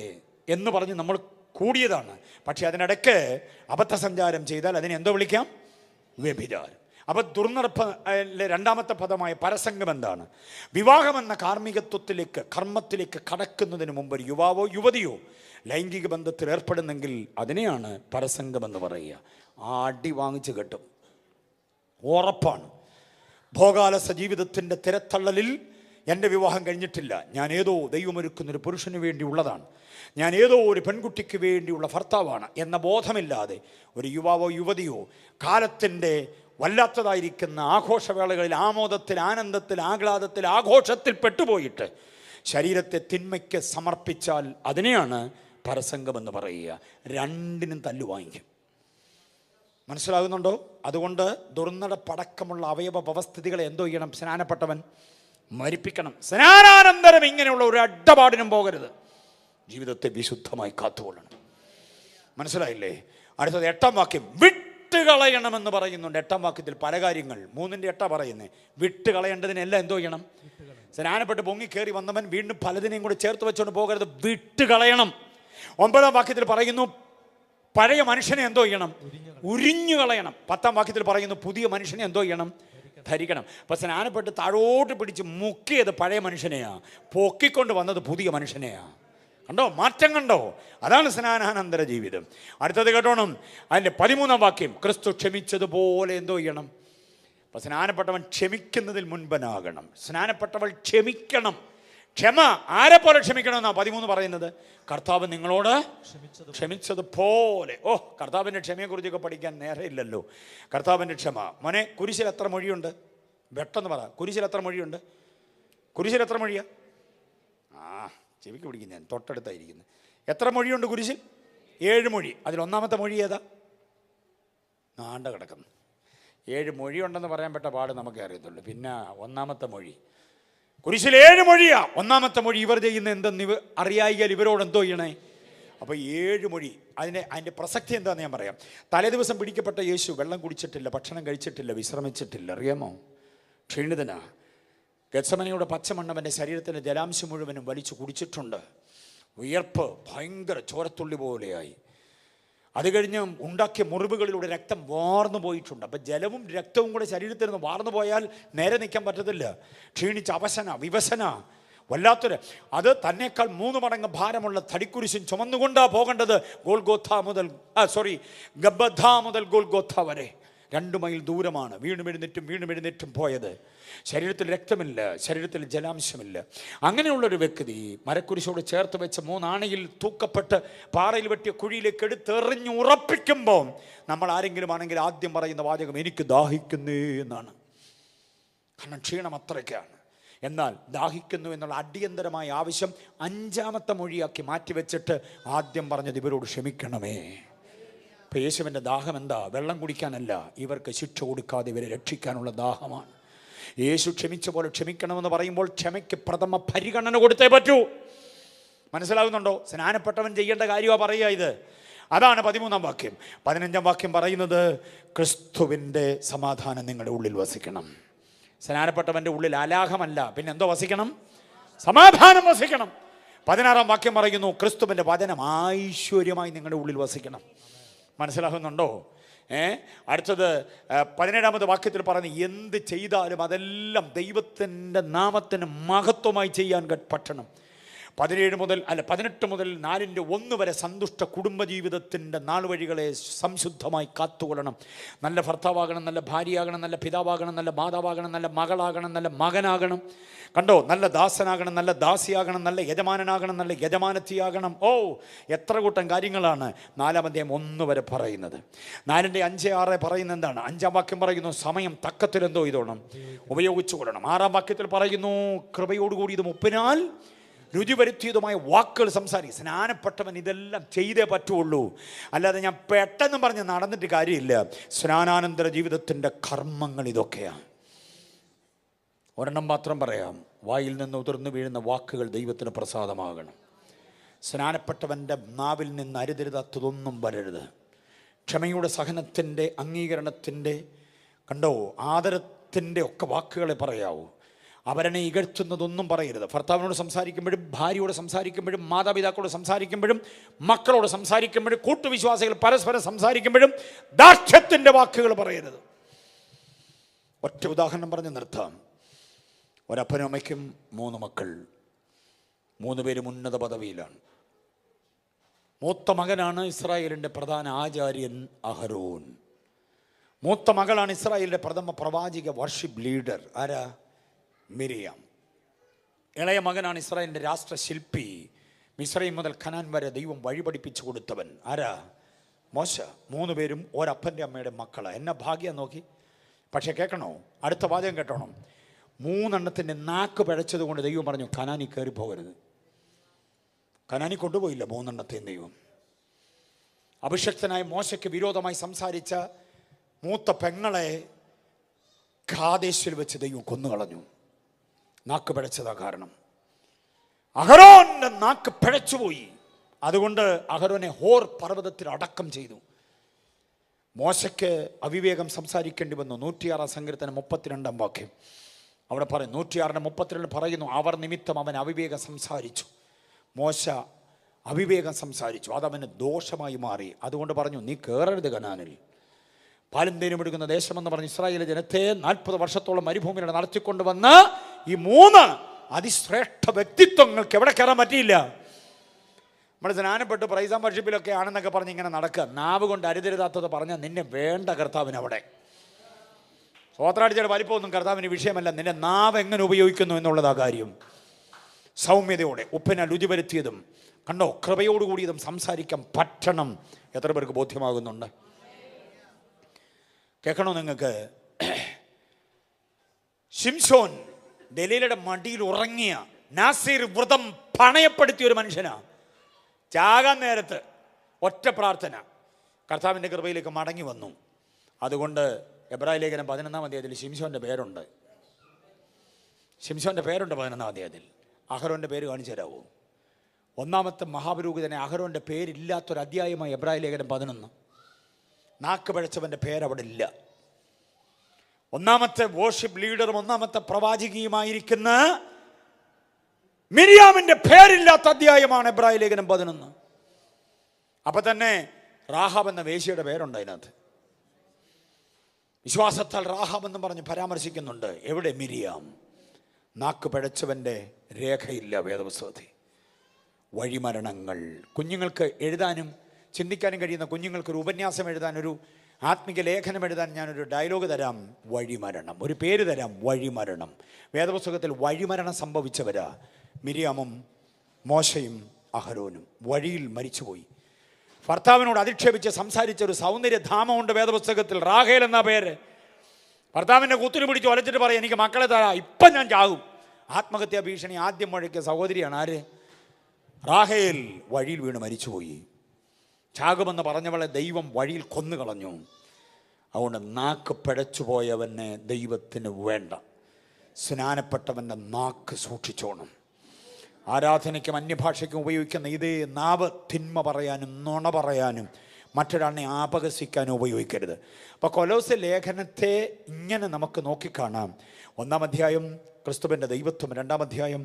എന്ന് പറഞ്ഞ് നമ്മൾ കൂടിയതാണ്. പക്ഷെ അതിനിടയ്ക്ക് അബദ്ധസഞ്ചാരം ചെയ്താൽ അതിനെ എന്തോ വിളിക്കാം? വ്യഭിചാരം. അപ്പം ദുർനടപ്പിലെ രണ്ടാമത്തെ പദമായ പരസംഗം എന്താണ്? വിവാഹമെന്ന കാർമ്മികത്വത്തിലേക്ക്, കർമ്മത്തിലേക്ക് കടക്കുന്നതിന് മുമ്പ് ഒരു യുവാവോ യുവതിയോ ലൈംഗിക ബന്ധത്തിൽ ഏർപ്പെടുന്നെങ്കിൽ അതിനെയാണ് പരസംഗമെന്ന് പറയുക. അടി വാങ്ങിച്ച് കെട്ടും, ഉറപ്പാണ്. ഭോഗാലസ ജീവിതത്തിൻ്റെ തിരത്തള്ളലിൽ എൻ്റെ വിവാഹം കഴിഞ്ഞിട്ടില്ല, ഞാൻ ഏതോ ദൈവമൊരുക്കുന്നൊരു പുരുഷന് വേണ്ടിയുള്ളതാണ്, ഞാൻ ഏതോ ഒരു പെൺകുട്ടിക്ക് വേണ്ടിയുള്ള ഭർത്താവാണ് എന്ന ബോധമില്ലാതെ ഒരു യുവാവോ യുവതിയോ കാലത്തിൻ്റെ വല്ലാത്തതായിരിക്കുന്ന ആഘോഷവേളകളിൽ ആമോദത്തിൽ, ആനന്ദത്തിൽ, ആഹ്ലാദത്തിൽ, ആഘോഷത്തിൽ പെട്ടുപോയിട്ട് ശരീരത്തെ തിന്മയ്ക്ക് സമർപ്പിച്ചാൽ അതിനെയാണ് പരസംഗമെന്ന് പറയുക. രണ്ടിനും തല്ലു വാങ്ങിക്കും. മനസ്സിലാകുന്നുണ്ടോ? അതുകൊണ്ട് ദുർനടപ്പടക്കമുള്ള അവയവ വ്യവസ്ഥിതികളെ എന്തോ ചെയ്യണം? സ്നാനപ്പെട്ടവൻ മരിപ്പിക്കണം. സ്നാനാനന്തരം ഇങ്ങനെയുള്ള ഒരു അഡ്ഡപാടിനും പോകരുത്. ജീവിതത്തെ വിശുദ്ധമായി കാത്തുകൊള്ളണം. മനസ്സിലായില്ലേ? അടുത്തത് 8-ാം വാക്യം, വിട്ടുകളയണമെന്ന് പറയുന്നുണ്ട്. 8-ാം വാക്യത്തിൽ പല കാര്യങ്ങൾ, 3-ന്റെ 8 പറയുന്നത്. വിട്ടുകളയേണ്ടതിനെല്ലാം എന്തോ ചെയ്യണം? സ്നാനപ്പെട്ട് പൊങ്ങി കയറി വന്നവൻ വീണ്ടും പലതിനെയും കൂടെ ചേർത്ത് വെച്ചുകൊണ്ട് പോകരുത്, വിട്ടുകളയണം. 9-ാം വാക്യത്തിൽ പറയുന്നു പഴയ മനുഷ്യനെ എന്തോ ചെയ്യണം? ഉരിഞ്ഞു കളയണം. 10-ാം വാക്യത്തിൽ പറയുന്നു പുതിയ മനുഷ്യനെ എന്തോ ചെയ്യണം? ധരിക്കണം. അപ്പം സ്നാനപ്പെട്ട് താഴോട്ട് പിടിച്ച് മുക്കിയത് പഴയ മനുഷ്യനെയാ, പൊക്കിക്കൊണ്ട് വന്നത് പുതിയ മനുഷ്യനെയാ. കണ്ടോ മാറ്റം? കണ്ടോ? അതാണ് സ്നാനാനന്തര ജീവിതം. അടുത്തത് കേട്ടോണം, അതിൻ്റെ 13-ാം വാക്യം, ക്രിസ്തു ക്ഷമിച്ചതുപോലെ എന്തോ ചെയ്യണം? അപ്പം സ്നാനപ്പെട്ടവൻ ക്ഷമിക്കുന്നതിൽ മുൻപനാകണം. സ്നാനപ്പെട്ടവൾ ക്ഷമിക്കണം. ക്ഷമ ആരെ പോലെ ക്ഷമിക്കണമെന്നാണ് 13 പറയുന്നത്? കർത്താവ് നിങ്ങളോട് ക്ഷമിച്ചതുപോലെ. ഓ, കർത്താവിൻ്റെ ക്ഷമയെക്കുറിച്ചൊക്കെ പഠിക്കാൻ നേരമില്ലല്ലോ. കർത്താവിൻ്റെ ക്ഷമ. മോനെ, കുരിശിൽ എത്ര മൊഴിയുണ്ട്? പെട്ടെന്ന് പറ. കുരിശിൽ എത്ര മൊഴിയുണ്ട്? കുരിശിൽ എത്ര മൊഴിയാ? ചെവിക്ക് പിടിക്കും ഞാൻ, തൊട്ടടുത്തായിരിക്കുന്നത്. എത്ര മൊഴിയുണ്ട് കുരിശിൽ? 7 മൊഴി. അതിൽ 1-ാമത്തെ മൊഴി ഏതാ? നാണ്ട കിടക്കുന്നു. 7 മൊഴിയുണ്ടെന്ന് പറയാൻ പെട്ട പാട് നമുക്കേ അറിയത്തുള്ളൂ. പിന്നെ 1-ാമത്തെ മൊഴി, കുരിശിൽ 7 മൊഴിയാ. 1-ാമത്തെ മൊഴി, ഇവർ ചെയ്യുന്ന എന്തെന്ന് അറിയായികയാൽ ഇവരോട് എന്തോ ചെയ്യണേ? അപ്പോൾ 7 മൊഴി. അതിൻ്റെ പ്രസക്തി എന്താണെന്ന് ഞാൻ പറയാം. തലേദിവസം പിടിക്കപ്പെട്ട യേശു വെള്ളം കുടിച്ചിട്ടില്ല, ഭക്ഷണം കഴിച്ചിട്ടില്ല, വിശ്രമിച്ചിട്ടില്ല. അറിയാമോ? ക്ഷീണിതനാ. ഗത്സമനയുടെ പച്ചമണ്ണവൻ്റെ ശരീരത്തിൻ്റെ ജലാംശം മുഴുവനും വലിച്ചു കുടിച്ചിട്ടുണ്ട്. വിയർപ്പ് ഭയങ്കര ചോരത്തുള്ളി പോലെയായി. അത് കഴിഞ്ഞ് ഉണ്ടാക്കിയ മുറിവുകളിലൂടെ രക്തം വാർന്നു പോയിട്ടുണ്ട്. അപ്പം ജലവും രക്തവും കൂടെ ശരീരത്തിൽ നിന്ന് വാർന്നു പോയാൽ നേരെ നിൽക്കാൻ പറ്റത്തില്ല. ക്ഷീണിച്ച് അവശന, വിവശന, വല്ലാത്തൊരു. അത് തന്നേക്കാൾ 3 മടങ്ങ് ഭാരമുള്ള തടിക്കുരിശും ചുമന്നുകൊണ്ടാ പോകേണ്ടത് ഗബ്ബഥ മുതൽ ഗോൽഗോഥ വരെ. 2 മൈൽ ദൂരമാണ്. വീണുമെഴുന്നേറ്റും പോയത്. ശരീരത്തിൽ രക്തമില്ല, ശരീരത്തിൽ ജലാംശമില്ല. അങ്ങനെയുള്ളൊരു വ്യക്തി മരക്കുരിശോട് ചേർത്ത് വെച്ച് 3 ആണിയിൽ തൂക്കപ്പെട്ട് പാറയിൽ വെട്ടിയ കുഴിയിലേക്ക് എടുത്തെറിഞ്ഞ് ഉറപ്പിക്കുമ്പോൾ നമ്മൾ ആരെങ്കിലും ആണെങ്കിൽ ആദ്യം പറയുന്ന വാചകം എനിക്ക് ദാഹിക്കുന്നേ എന്നാണ്. കാരണം ക്ഷീണം അത്രയ്ക്കാണ്. എന്നാൽ ദാഹിക്കുന്നു എന്നുള്ള അടിയന്തരമായ ആവശ്യം 5-ാമത്തെ മൊഴിയാക്കി മാറ്റിവെച്ചിട്ട് ആദ്യം പറഞ്ഞത് ഇവരോട് ക്ഷമിക്കണമേ. ഇപ്പം യേശുവിൻ്റെ ദാഹം എന്താ? വെള്ളം കുടിക്കാനല്ല, ഇവർക്ക് ശിക്ഷ കൊടുക്കാതെ ഇവരെ രക്ഷിക്കാനുള്ള ദാഹമാണ്. യേശു ക്ഷമിച്ച പോലെ ക്ഷമിക്കണമെന്ന് പറയുമ്പോൾ ക്ഷമയ്ക്ക് പ്രഥമ പരിഗണന കൊടുത്തേ പറ്റൂ. മനസ്സിലാകുന്നുണ്ടോ? സ്നാനപ്പെട്ടവൻ ചെയ്യേണ്ട കാര്യമാണ് പറയുക ഇത്. അതാണ് 13-ാം വാക്യം. 15-ാം വാക്യം പറയുന്നത് ക്രിസ്തുവിൻ്റെ സമാധാനം നിങ്ങളുടെ ഉള്ളിൽ വസിക്കണം. സ്നാനപ്പെട്ടവൻ്റെ ഉള്ളിൽ അലാഹമല്ല, പിന്നെ എന്തോ വസിക്കണം? സമാധാനം വസിക്കണം. 16-ാം വാക്യം പറയുന്നു ക്രിസ്തുവിൻ്റെ വചനം ഐശ്വര്യമായി നിങ്ങളുടെ ഉള്ളിൽ വസിക്കണം. മനസ്സിലാകുന്നുണ്ടോ? അടുത്തത് 17-ാമത്തെ വാക്യത്തിൽ പറയുന്നത് എന്ത് ചെയ്താലും അതെല്ലാം ദൈവത്തിൻ്റെ നാമത്തിന് മഹത്വമായി ചെയ്യാൻ പറ്റണം. 18 മുതൽ 4:1 വരെ സന്തുഷ്ട കുടുംബജീവിതത്തിൻ്റെ നാൾവഴികളെ സംശുദ്ധമായി കാത്തുകൊള്ളണം. നല്ല ഭർത്താവാകണം, നല്ല ഭാര്യയാകണം, നല്ല പിതാവാകണം, നല്ല മാതാവാകണം, നല്ല മകളാകണം, നല്ല മകനാകണം. കണ്ടോ? നല്ല ദാസനാകണം, നല്ല ദാസിയാകണം, നല്ല യജമാനനാകണം, നല്ല യജമാനത്തിയാകണം. ഓ, എത്ര കൂട്ടം കാര്യങ്ങളാണ് 4-ാം അധ്യായം 1 വരെ പറയുന്നത്. 4-ന്റെ 5-6 പറയുന്നത് എന്താണ്? 5-ാം വാക്യം പറയുന്നു സമയം തക്കത്തിൽ എന്തോ ഇതോണം ഉപയോഗിച്ചു കൊള്ളണം. 6-ാം വാക്യത്തിൽ പറയുന്നു കൃപയോടുകൂടി ഇത് മുപ്പിനാൽ രുചി വരുത്തിയതുമായ വാക്കുകൾ സംസാരിക്കും. സ്നാനപ്പെട്ടവൻ ഇതെല്ലാം ചെയ്തേ പറ്റുള്ളൂ. അല്ലാതെ ഞാൻ പെട്ടെന്ന് പറഞ്ഞ് നടന്നിട്ട് കാര്യമില്ല. സ്നാനാനന്തര ജീവിതത്തിൻ്റെ കർമ്മങ്ങൾ ഇതൊക്കെയാണ്. ഒരെണ്ണം മാത്രം പറയാം. വായിൽ നിന്ന് ഉതിർന്നു വീഴുന്ന വാക്കുകൾ ദൈവത്തിന് പ്രസാദമാകണം. സ്നാനപ്പെട്ടവൻ്റെ നാവിൽ നിന്ന് അരുതരുതാത്തതൊന്നും വരരുത്. ക്ഷമയുടെ, സഹനത്തിൻ്റെ, അംഗീകരണത്തിൻ്റെ, കണ്ടോ, ആദരത്തിൻ്റെ ഒക്കെ വാക്കുകളെ പറയാവൂ. അവരെന്നെ ഇകഴ്ത്തുന്നതൊന്നും പറയരുത്. ഭർത്താവിനോട് സംസാരിക്കുമ്പോഴും, ഭാര്യയോട് സംസാരിക്കുമ്പോഴും, മാതാപിതാക്കളോട് സംസാരിക്കുമ്പോഴും, മക്കളോട് സംസാരിക്കുമ്പോഴും, കൂട്ടുവിശ്വാസികൾ പരസ്പരം സംസാരിക്കുമ്പോഴും ദാർഢ്യത്തിൻ്റെ വാക്കുകൾ പറയരുത്. ഒറ്റ ഉദാഹരണം പറഞ്ഞ് നിർത്താം. ഒരപ്പനും അമ്മയ്ക്കും 3 മക്കൾ, 3 പേരും ഉന്നത പദവിയിലാണ്. മൂത്ത മകനാണ് ഇസ്രായേലിൻ്റെ പ്രധാന ആചാര്യൻ അഹരോൻ. മൂത്ത മകളാണ് ഇസ്രായേലിൻ്റെ പ്രഥമ പ്രവാചിക വർഷിപ്പ് ലീഡർ. ആരാ? മിരിയാം. ഇളയ മകനാണ് ഇസ്രായേലിൻ്റെ രാഷ്ട്രശില്പി. മിസ്രൈം മുതൽ ഖനാൻ വരെ ദൈവം വഴിപഠിപ്പിച്ചു കൊടുത്തവൻ. ആരാ? മോശ. 3 പേരും ഒരപ്പൻ്റെ അമ്മയുടെ മക്കളാണ്. എന്നെ ഭാഗ്യം നോക്കി. പക്ഷെ കേൾക്കണോ, അടുത്ത വാചകം കേട്ടോണം. 3 എണ്ണത്തിൻ്റെ നാക്ക് പിഴച്ചത് കൊണ്ട് ദൈവം പറഞ്ഞു കനാനി കയറി പോകരുത്. കനാനി കൊണ്ടുപോയില്ല 3 എണ്ണത്തെയും ദൈവം. അഭിഷക്തനായ മോശയ്ക്ക് വിരോധമായി സംസാരിച്ച മൂത്ത പെങ്ങളെ ഖാദേശിൽ വെച്ച് ദൈവം കൊന്നുകളഞ്ഞു. നാക്ക് പിഴച്ചതാ കാരണം. അഹരോന്റെ നാക്ക് പിഴച്ചുപോയി. അതുകൊണ്ട് അഹരോനെ ഹോർ പർവ്വതത്തിൽ അടക്കം ചെയ്തു. മോശയ്ക്ക് അവിവേകം സംസാരിക്കേണ്ടി വന്നു. 106 സങ്കീർത്തനം 32 വാക്യം അവിടെ പറയും. 106:32 പറയുന്നു, അവർ നിമിത്തം അവൻ അവിവേകം സംസാരിച്ചു. മോശ അവിവേകം സംസാരിച്ചു, അതവന് ദോഷമായി മാറി. അതുകൊണ്ട് പറഞ്ഞു, നീ കയറരുത് കനാനിൽ, പാലും തേനും എടുക്കുന്ന ദേശമെന്ന് പറഞ്ഞ് ഇസ്രായേൽ ജനത്തെ 40 വർഷത്തോളം മരുഭൂമിയിലൂടെ നടത്തിക്കൊണ്ടുവന്ന് ഈ 3 അതിശ്രേഷ്ഠ വ്യക്തിത്വങ്ങൾക്ക് എവിടെ കയറാൻ പറ്റിയില്ല. നമ്മൾ സ്നാനപ്പെട്ട് പ്രൈസ് ആൻഡ് വർഷിപ്പിലൊക്കെ ആണെന്നൊക്കെ പറഞ്ഞ് ഇങ്ങനെ നടക്കുക. നാവ് കൊണ്ട് അരുതരുതാത്തത് പറഞ്ഞാൽ നിന്നെ വേണ്ട കർത്താവിന് അവിടെ. സ്വോത്രാടിച്ചയുടെ വലിപ്പമൊന്നും കർത്താവിന് വിഷയമല്ല. നിന്റെ നാവ് എങ്ങനെ ഉപയോഗിക്കുന്നു എന്നുള്ളതാ കാര്യം. സൗമ്യതയോടെ ഉപ്പിനെ രുചി വരുത്തിയതും കണ്ടോ കൃപയോടുകൂടിയതും സംസാരിക്കാൻ പറ്റണം. എത്ര പേർക്ക് ബോധ്യമാകുന്നുണ്ട്? കേൾക്കണോ നിങ്ങൾക്ക്? ശിംശോൻ ദലീലയുടെ മടിയിൽ ഉറങ്ങിയ നാസീർ വ്രതം പണയപ്പെടുത്തിയ ഒരു മനുഷ്യനാ. ചാകാൻ നേരത്ത് ഒറ്റ പ്രാർത്ഥന, കർത്താവിൻ്റെ കൃപയിലേക്ക് മടങ്ങി വന്നു. അതുകൊണ്ട് എബ്രായ ലേഖനം 11-ാം അധ്യായത്തിൽ ശിംശോൻ്റെ പേരുണ്ട്. ശിംശോൻ്റെ പേരുണ്ട് 11-ാം അധ്യായത്തിൽ. അഹരോൻ്റെ പേര് കാണിച്ചു തരാമോ? 1-ാമത്തെ മഹാപുരോഹിതനെ അഹരോൻ്റെ പേരില്ലാത്തൊരു അധ്യായമായി എബ്രായ ലേഖനം 11. നാക്ക് പഴച്ചവൻ്റെ പേരവിടെ ഇല്ല. 1-ാമത്തെ വർഷിപ്പ് ലീഡറും 1-ാമത്തെ പ്രവാചകിയുമായിരിക്കുന്ന മിരിയാമിൻ്റെ പേരില്ലാത്ത അധ്യായമാണ് എബ്രായ ലേഖനം 11. അപ്പൊ തന്നെ റാഹാബ് എന്ന വേശ്യയുടെ പേരുണ്ട് അതിനകത്ത്. വിശ്വാസത്താൽ റാഹാബ് എന്ന് പറഞ്ഞ് പരാമർശിക്കുന്നുണ്ട്. എവിടെ? മിരിയാം. നാക്ക് പഴച്ചവൻ്റെ രേഖയില്ല വേദപുസ്തകത്തിൽ. വഴിമരണങ്ങൾ. കുഞ്ഞുങ്ങൾക്ക് എഴുതാനും ചിന്തിക്കാനും കഴിയുന്ന കുഞ്ഞുങ്ങൾക്കൊരു ഉപന്യാസം എഴുതാൻ, ഒരു ആത്മിക ലേഖനം എഴുതാൻ ഞാനൊരു ഡയലോഗ് തരാം. വഴിമരണം. ഒരു പേര് തരാം, വഴിമരണം. വേദപുസ്തകത്തിൽ വഴിമരണം സംഭവിച്ചവരാ മിരിയാമും മോശയും അഹരോനും. വഴിയിൽ മരിച്ചുപോയി. ഭർത്താവിനോട് അധിക്ഷേപിച്ച് സംസാരിച്ച ഒരു സൗന്ദര്യധാമമുണ്ട് വേദപുസ്തകത്തിൽ, റാഹേൽ എന്ന പേര്. ഭർത്താവിൻ്റെ കുത്തിനു പിടിച്ച് ഒലച്ചിട്ട് പറയാം, എനിക്ക് മക്കളെ തരാം, ഇപ്പം ഞാൻ ചാകും. ആത്മഹത്യാ ഭീഷണി ആദ്യം മുഴക്കിയ സഹോദരിയാണ്. ആര്? റാഹേൽ. വഴിയിൽ വീണ് മരിച്ചുപോയി. ചാകുമെന്ന് പറഞ്ഞവളെ ദൈവം വഴിയിൽ കൊന്നുകളഞ്ഞു. അതുകൊണ്ട് നാക്ക് പിഴച്ചുപോയവനെ ദൈവത്തിന് വേണ്ട. സ്നാനപ്പെട്ടവൻ്റെ നാക്ക് സൂക്ഷിച്ചോണം. ആരാധനയ്ക്കും അന്യഭാഷയ്ക്കും ഉപയോഗിക്കുന്ന ഇതേ നാവ് തിന്മ പറയാനും നുണ പറയാനും മറ്റൊരാളിനെ അപഹസിക്കാനും ഉപയോഗിക്കരുത്. അപ്പോൾ കൊലോസ്യ ലേഖനത്തെ ഇങ്ങനെ നമുക്ക് നോക്കിക്കാണാം. 1-ാം അധ്യായം ക്രിസ്തുവിൻ്റെ ദൈവത്വം, 2-ാം അധ്യായം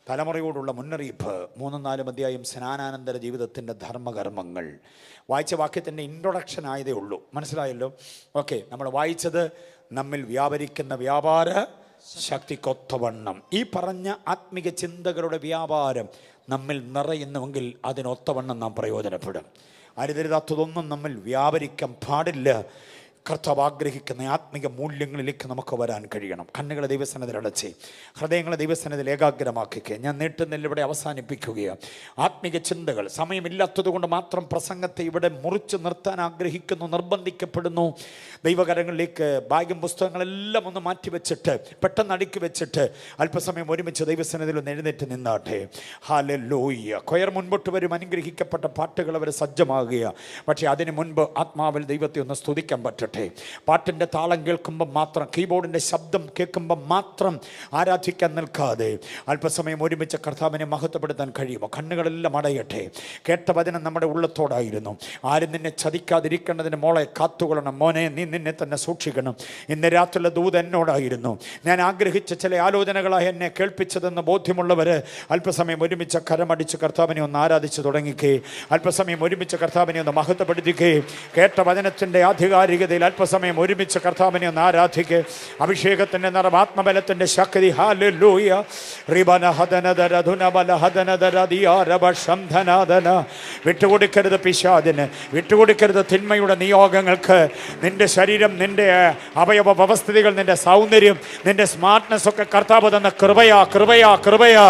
തലമുറയോടുള്ള മുന്നറിയിപ്പ്, 3-4 അധ്യായം സ്നാനാനന്തര ജീവിതത്തിൻ്റെ ധർമ്മകർമ്മങ്ങൾ. വായിച്ച വാക്യത്തിൻ്റെ ഇൻട്രൊഡക്ഷൻ ആയതേ ഉള്ളൂ. മനസ്സിലായല്ലോ? ഓക്കെ. നമ്മൾ വായിച്ചത് നമ്മിൽ വ്യാപരിക്കുന്ന വ്യാപാര ശക്തിക്കൊത്തവണ്ണം. ഈ പറഞ്ഞ ആത്മിക ചിന്തകളുടെ വ്യാപാരം നമ്മിൽ നിറയുന്നുവെങ്കിൽ അതിനൊത്തവണ്ണം നാം പ്രയോജനപ്പെടും. അരുതരുതാത്തതൊന്നും നമ്മിൽ വ്യാപരിക്കാൻ പാടില്ല. കർത്താവ് ആഗ്രഹിക്കുന്ന ആത്മിക മൂല്യങ്ങളിലേക്ക് നമുക്ക് വരാൻ കഴിയണം. കണ്ണുകളെ ദൈവസന്നിധിയിൽ അടച്ച് ഹൃദയങ്ങളെ ദൈവസന്നിധിയിൽ ഏകാഗ്രമാക്കുക. ഞാൻ നീട്ടുന്നില്ല, ഇവിടെ അവസാനിപ്പിക്കുകയാണ്. ആത്മിക ചിന്തകൾ. സമയമില്ലാത്തത് കൊണ്ട് മാത്രം പ്രസംഗത്തെ ഇവിടെ മുറിച്ച് നിർത്താൻ ആഗ്രഹിക്കുന്നു, നിർബന്ധിക്കപ്പെടുന്നു. ദൈവകരങ്ങളിലേക്ക് ബാഗും പുസ്തകങ്ങളെല്ലാം ഒന്ന് മാറ്റിവെച്ചിട്ട്, പെട്ടെന്ന് അടുക്കി വെച്ചിട്ട് അല്പസമയം ഒരുമിച്ച് ദൈവസന്നിധിയിൽ ഒന്ന് എഴുന്നേറ്റ് നിന്നാട്ടെ. ഹല്ലേലൂയ. കൊയർ മുൻപോട്ട് വരും. അനുഗ്രഹിക്കപ്പെട്ട പാട്ടുകൾ അവർ സജ്ജമാകുക. പക്ഷേ അതിന് മുൻപ് ആത്മാവിൽ ദൈവത്തെ ഒന്ന് സ്തുതിക്കാൻ പറ്റട്ടെ. മടയട്ടെ. പാട്ടിൻ്റെ താളം കേൾക്കുമ്പോൾ മാത്രം, കീബോർഡിൻ്റെ ശബ്ദം കേൾക്കുമ്പോൾ മാത്രം ആരാധിക്കാൻ നിൽക്കാതെ അല്പസമയം ഒരുമിച്ച് കർത്താവിനെ മഹത്വപ്പെടുത്താൻ കഴിയുമോ? കണ്ണുകളെല്ലാം അടയട്ടെ. കേട്ട വചനം നമ്മുടെ ഉള്ളത്തോടായിരുന്നു. ആരും നിന്നെ ചതിക്കാതിരിക്കേണ്ടതിന് മോളെ കാത്തുകൊള്ളണം. മോനെ, നീ നിന്നെ തന്നെ സൂക്ഷിക്കണം. ഇന്ന് രാത്രിയിലെ ദൂത് എന്നോടായിരുന്നു. ഞാൻ ആഗ്രഹിച്ച ചില ആലോചനകളായി എന്നെ കേൾപ്പിച്ചതെന്ന് ബോധ്യമുള്ളവർ അല്പസമയം ഒരുമിച്ച് കരമടിച്ച് കർത്താവിനെ ഒന്ന് ആരാധിച്ച് തുടങ്ങിക്കേ. അല്പസമയം ഒരുമിച്ച് കർത്താവിനെ ഒന്ന് മഹത്വപ്പെടുത്തിക്കേ. കേട്ട വചനത്തിൻ്റെ ആധികാരികതയിൽ അല്പസമയം ഒരുമിച്ച് കർത്താവിനെ ഒന്ന് ആരാധിക്കേ. അഭിഷേകത്തിൻ്റെ നിറം, ആത്മബലത്തിൻ്റെ ശക്തി. ഹല്ലേലൂയ. വിട്ടുകൊടുക്കരുത് പിശാചിന്, വിട്ടുകൊടുക്കരുത് തിന്മയുടെ നിയോഗങ്ങൾക്ക്. നിന്റെ ശരീരം, നിന്റെ അവയവ വ്യവസ്ഥിതികൾ, നിന്റെ സൗന്ദര്യം, നിന്റെ സ്മാർട്ട്നെസ് ഒക്കെ കർത്താവ് തന്ന കൃപയാ, കൃപയാ, കൃപയാ.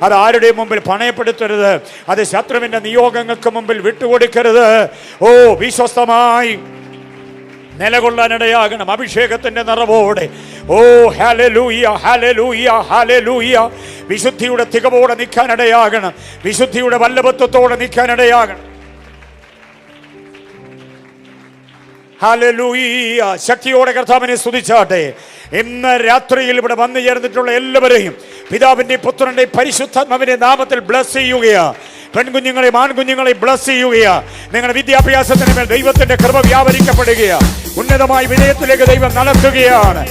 അത് ആരുടെയും മുമ്പിൽ പണയപ്പെടുത്തരുത്. അത് ശത്രുവിൻ്റെ നിയോഗങ്ങൾക്ക് മുമ്പിൽ വിട്ടുകൊടുക്കരുത്. ഓ, വിശ്വസ്തമായി നിലകൊള്ളാനിടയാകണം അഭിഷേകത്തിന്റെ നിറവോടെ. ഓ ഹല്ലേലൂയ, ഹല്ലേലൂയ, ഹല്ലേലൂയ. വിശുദ്ധിയുടെ തികവോടെ നിൽക്കാനിടയാകണം. വിശുദ്ധിയുടെ വല്ലഭത്വത്തോടെ നിൽക്കാനിടയാകണം. ഹല്ലേലൂയ. ശക്തിയോടെ കർത്താവിനെ സ്തുതിച്ചാട്ടെ. ഇന്ന് രാത്രിയിൽ ഇവിടെ വന്നു ചേർന്നിട്ടുള്ള എല്ലാവരെയും പിതാവിന്റെ പുത്രന്റെ പരിശുദ്ധാത്മാവിന്റെ നാമത്തിൽ ബ്ലസ് ചെയ്യുകയാ. പെൺകുഞ്ഞുങ്ങളെയും ആൺകുഞ്ഞുങ്ങളെയും ബ്ലസ് ചെയ്യുകയാ. നിങ്ങളുടെ വിദ്യാഭ്യാസത്തിന് മേൽ ദൈവത്തിന്റെ കൃപ വ്യാപരിക്കപ്പെടുകയാ. ഉന്നതമായ വിജയത്തിലേക്ക് ദൈവം നടത്തുകയാണ്.